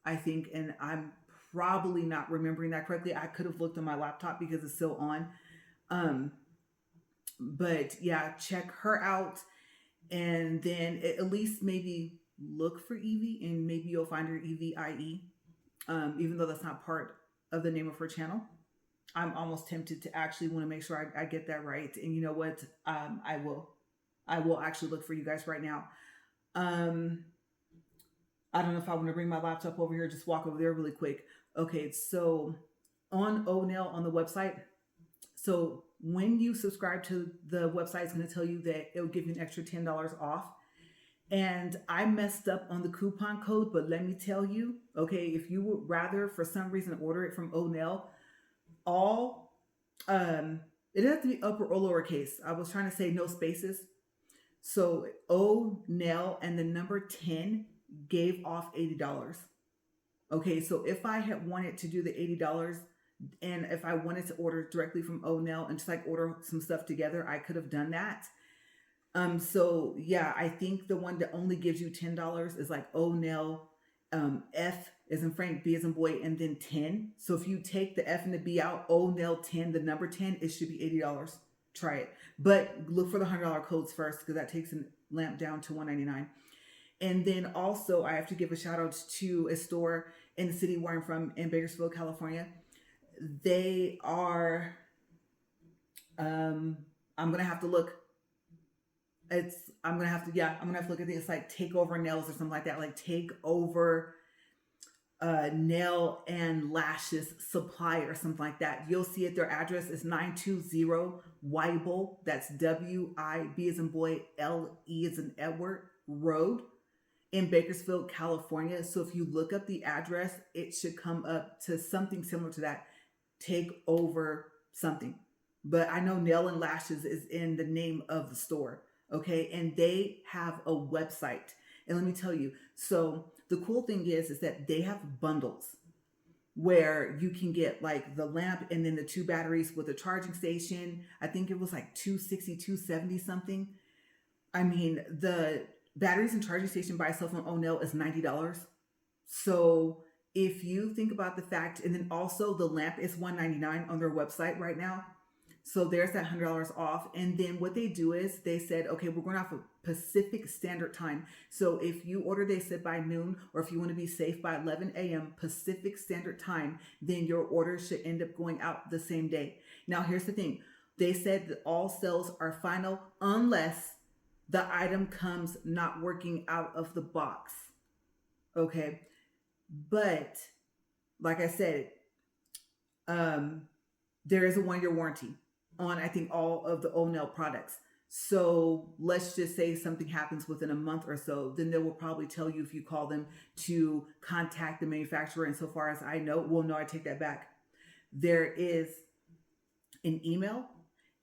I think, and I'm probably not remembering that correctly. I could have looked on my laptop because it's still on. But yeah, check her out, and then at least maybe look for Evie, and maybe you'll find her Evie IE, even though that's not part of the name of her channel. I'm almost tempted to actually want to make sure I get that right. And you know what? I will actually look for you guys right now. I don't know if I want to bring my laptop over here, just walk over there really quick. Okay, so on O'Neill on the website, so when you subscribe to the website, it's going to tell you that it'll give you an extra $10 off. And I messed up on the coupon code, but let me tell you, okay, if you would rather for some reason order it from O'Neill, all it doesn't have to be upper or lowercase. I was trying to say no spaces. So O'Neill and the number 10 gave off $80. Okay, so if I had wanted to do the $80 and if I wanted to order directly from O'Neill and just like order some stuff together, I could have done that. So yeah, I think the one that only gives you $10 is like O'Neill, F as in Frank, B as in boy, and then 10. So if you take the F and the B out, O'Neill 10, the number 10, it should be $80. Try it. But look for the $100 codes first because that takes a lamp down to $199. And then also I have to give a shout out to a store in the city where I'm from in Bakersfield, California. They are, I'm going to have to look. I'm going to have to look at it. It's like Takeover Nails or something like that. Like Takeover Nail and Lashes Supply or something like that. You'll see it. Their address is 920 Weibel. That's WIB as in boy, LE as in Edward Road in Bakersfield, California. So if you look up the address, it should come up to something similar to that. Take over something. But I know Nail and Lashes is in the name of the store. Okay. And they have a website. And let me tell you, so the cool thing is that they have bundles. where you can get like the lamp and then the 2 batteries with a charging station. I think it was like 260, 270 something. I mean, the batteries and charging station by itself on O'Neill is $90. So if you think about the fact, and then also the lamp is $199 on their website right now. So there's that $100 off. And then what they do is they said, okay, we're going off of Pacific Standard Time. So if you order, they said by noon, or if you want to be safe by 11 a.m. Pacific Standard Time, then your order should end up going out the same day. Now, here's the thing. They said that all sales are final unless the item comes not working out of the box. Okay. But like I said, there is a 1-year warranty on, I think, all of the O'Neill products. So let's just say something happens within a month or so, then they will probably tell you if you call them to contact the manufacturer. And so far as I know, well, no, I take that back. There is an email,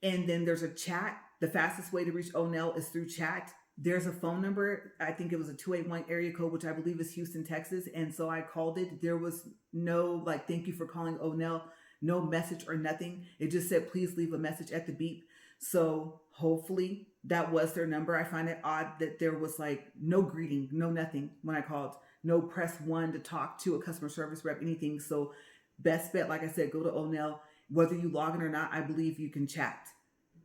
and then there's a chat. The fastest way to reach O'Neill is through chat. There's a phone number. I think it was a 281 area code, which I believe is Houston, Texas. And so I called it. There was no like, thank you for calling O'Neill, no message or nothing. It just said, please leave a message at the beep. So hopefully that was their number. I find it odd that there was like no greeting, no nothing when I called, no press 1 to talk to a customer service rep, anything. So best bet, like I said, go to O'Neill. Whether you log in or not, I believe you can chat.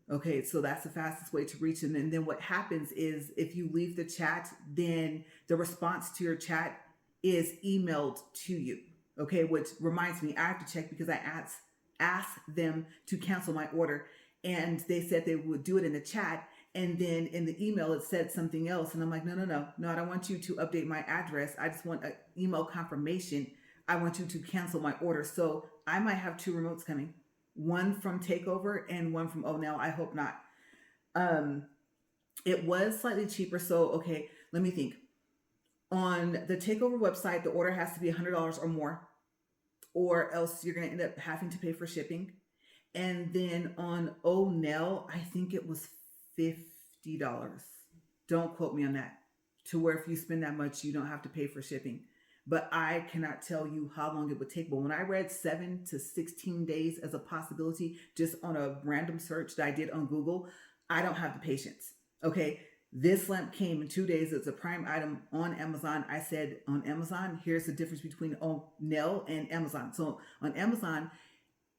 Okay, so that's the fastest way to reach them. And then what happens is if you leave the chat, then the response to your chat is emailed to you. Okay, which reminds me, I have to check because I asked them to cancel my order, and they said they would do it in the chat. And then in the email, it said something else. And I'm like, no, I don't want you to update my address. I just want an email confirmation. I want you to cancel my order. So I might have 2 remotes coming, one from Takeover and one from O'Neill. I hope not. It was slightly cheaper. So, okay, let me think. On the Takeover website, the order has to be $100 or more, or else you're going to end up having to pay for shipping. And then on O'Neill, I think it was $50. Don't quote me on that. To where if you spend that much, you don't have to pay for shipping. But I cannot tell you how long it would take. But when I read 7 to 16 days as a possibility, just on a random search that I did on Google, I don't have the patience. Okay. This lamp came in 2 days. It's a Prime item on Amazon. I said on Amazon, here's the difference between O'Neill and Amazon. So on Amazon,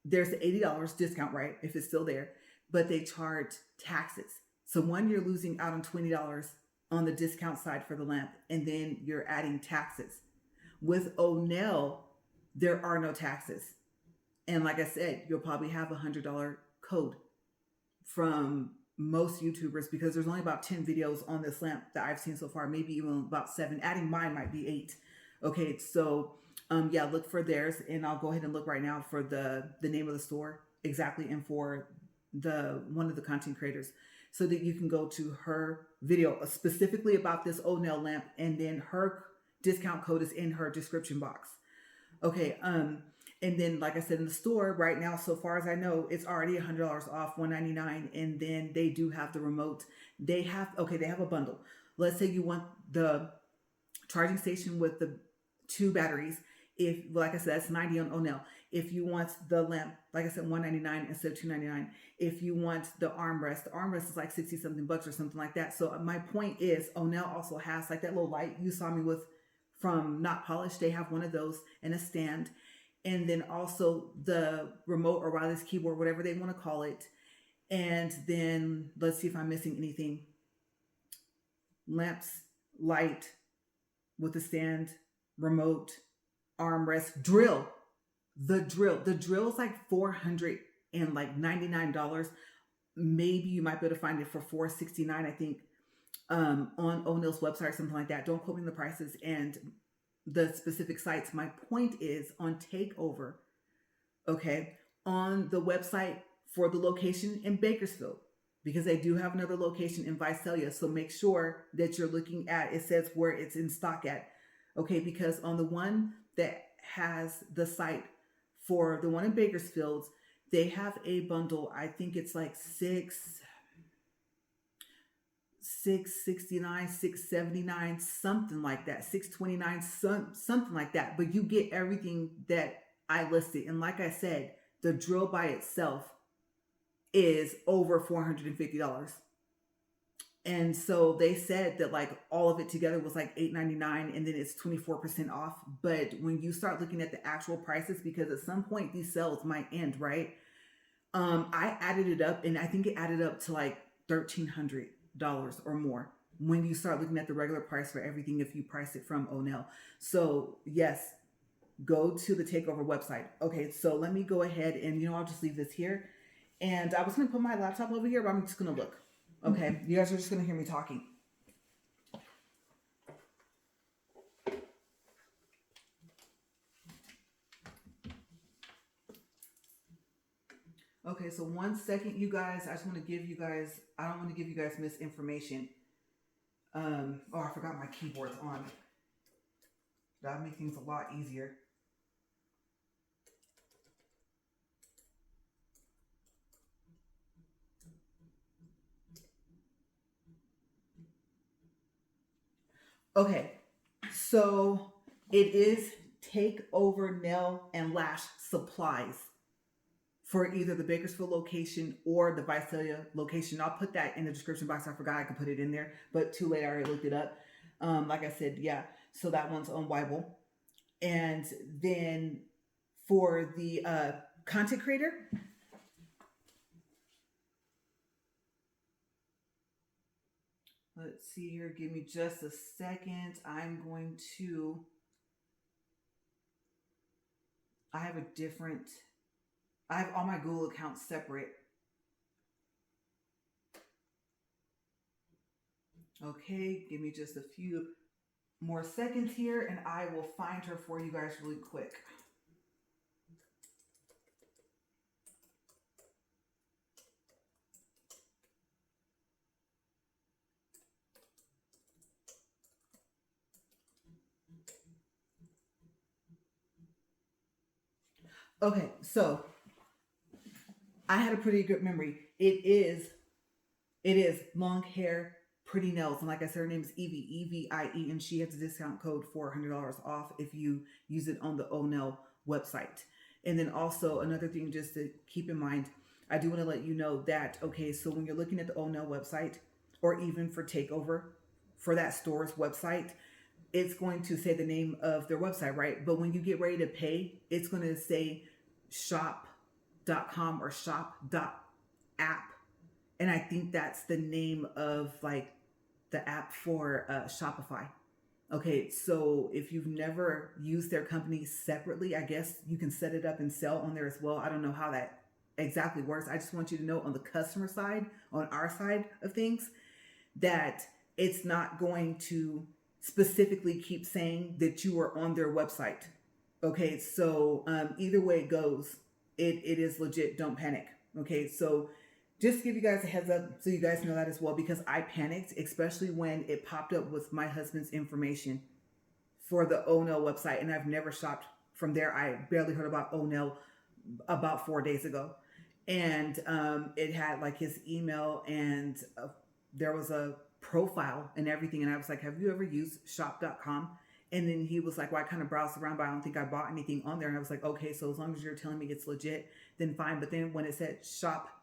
there's the $80 discount, right? If it's still there, but they charge taxes. So one, you're losing out on $20 on the discount side for the lamp, and then you're adding taxes. With O'Neill, there are no taxes. And like I said, you'll probably have a $100 code from most YouTubers, because there's only about 10 videos on this lamp that I've seen so far, maybe even about 7. Adding mine might be 8. Okay, so yeah, look for theirs, and I'll go ahead and look right now for the name of the store exactly, and for the one of the content creators, so that you can go to her video specifically about this O'Neill lamp, and then her discount code is in her description box. Okay, and then like I said, in the store right now, so far as I know, it's already $100 off, $199, and then they do have the remote. They have a bundle. Let's say you want the charging station with the 2 batteries. If, like I said, that's $90 on O'Neill. If you want the lamp, like I said, $199 instead of $299. If you want the armrest is like 60 something bucks or something like that. So my point is, O'Neill also has like that little light you saw me with from Not Polished. They have one of those and a stand, and then also the remote or wireless keyboard, whatever they want to call it. And then let's see if I'm missing anything. Lamps, light with a stand, remote, armrest, drill. The drill is like $499. Maybe you might be able to find it for $469, I think, on O'Neill's website or something like that. Don't quote me on the prices and the specific sites. My point is, on Takeover, okay, on the website for the location in Bakersfield, because they do have another location in Visalia. So make sure that you're looking at, it says where it's in stock at. Okay, because on the one that has the site for the one in Bakersfield, they have a bundle. I think it's like $669, $679, something like that, $629, something like that. But you get everything that I listed. And like I said, the drill by itself is over $450. And so they said that like all of it together was like $8.99, and then it's 24% off. But when you start looking at the actual prices, because at some point these sales might end, right? I added it up, and I think it added up to like $1,300 or more when you start looking at the regular price for everything if you price it from Onel. So yes, go to the Takeover website. Okay, so let me go ahead and I'll just leave this here. And I was gonna put my laptop over here, but I'm just gonna look. Okay, you guys are just gonna hear me talking. Okay, so 1 second, you guys. I just want to give you guys. I don't want to give you guys misinformation. Oh, I forgot my keyboard's on. That'll make things a lot easier. Okay, so it is Takeover Nail and Lash Supplies for either the Bakersfield location or the Visalia location. I'll put that in the description box. I forgot I could put it in there, but too late. I already looked it up. Like I said, yeah. So that one's on Weibel. And then for the content creator, let's see here. Give me just a second. I have all my Google accounts separate. Okay, give me just a few more seconds here and I will find her for you guys really quick. Okay, so I had a pretty good memory. It is long hair, pretty nails, and like I said, her name is Evie, Evie, and she has a discount code for $100 off if you use it on the Onel website. And then also another thing just to keep in mind, I do want to let you know that, okay, so when you're looking at the Onel website, or even for Takeover, for that store's website, it's going to say the name of their website, right? But when you get ready to pay, it's going to say shop.com or shop.app. And I think that's the name of like the app for Shopify. Okay, so if you've never used their company separately, I guess you can set it up and sell on there as well. I don't know how that exactly works. I just want you to know on the customer side, on our side of things, that it's not going to specifically keep saying that you are on their website. Okay, so either way it goes, it is legit. Don't panic. Okay, so just give you guys a heads up so you guys know that as well, because I panicked, especially when it popped up with my husband's information for the Onel website, and I've never shopped from there. I barely heard about Onel about 4 days ago, and it had like his email, and there was a profile and everything, and I was like, have you ever used shop.com? And then he was like, well, I kind of browsed around, but I don't think I bought anything on there. And I was like, okay, so as long as you're telling me it's legit, then fine. But then when it said shop.app,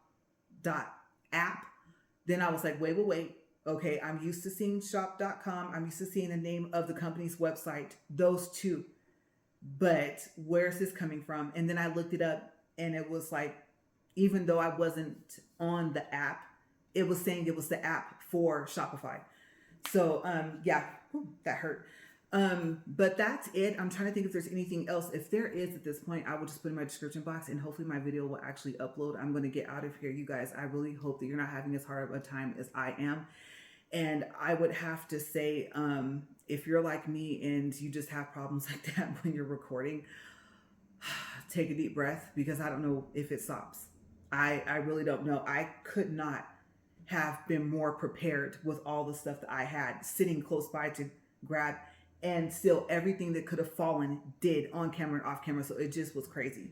then I was like, wait. Okay, I'm used to seeing shop.com. I'm used to seeing the name of the company's website, those two. But where's this coming from? And then I looked it up, and it was like, even though I wasn't on the app, it was saying it was the app for Shopify. So yeah, that hurt. But that's it. I'm trying to think if there's anything else. If there is at this point, I will just put in my description box, and hopefully my video will actually upload. I'm going to get out of here, you guys. I really hope that you're not having as hard of a time as I am. And I would have to say, if you're like me and you just have problems like that when you're recording, take a deep breath, because I don't know if it stops. I really don't know. I could not have been more prepared with all the stuff that I had sitting close by to grab, and still everything that could have fallen did, on camera and off camera. So it just was crazy.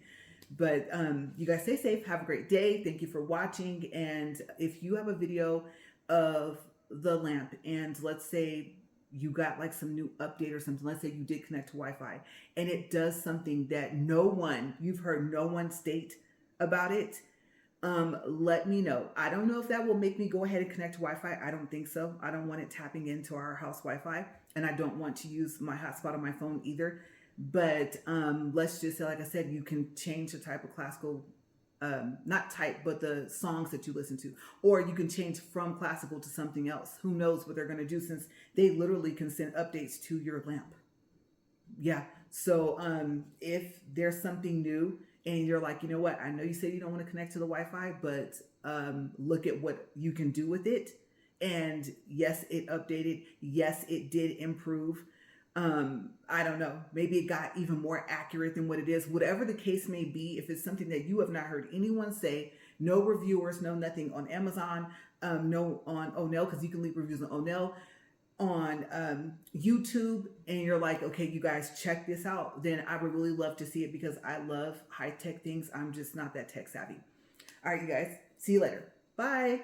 But you guys stay safe. Have a great day. Thank you for watching. And if you have a video of the lamp, and let's say you got like some new update or something. Let's say you did connect to Wi-Fi and it does something that you've heard no one state about it. Let me know. I don't know if that will make me go ahead and connect to Wi-Fi. I don't think so. I don't want it tapping into our house Wi-Fi, and I don't want to use my hotspot on my phone either. But let's just say, like I said, you can change the type of classical, not type, but the songs that you listen to, or you can change from classical to something else. Who knows what they're going to do, since they literally can send updates to your lamp. Yeah. So if there's something new and you're like, you know what, I know you said you don't want to connect to the Wi-Fi, but look at what you can do with it. And yes, it updated. Yes, it did improve. I don't know, maybe it got even more accurate than what it is. Whatever the case may be, if it's something that you have not heard anyone say, no reviewers, no nothing on Amazon, no on Onel, because you can leave reviews on Onel, on YouTube, and you're like, okay, you guys check this out, then I would really love to see it, because I love high-tech things. I'm just not that tech savvy. All right, you guys, see you later. Bye.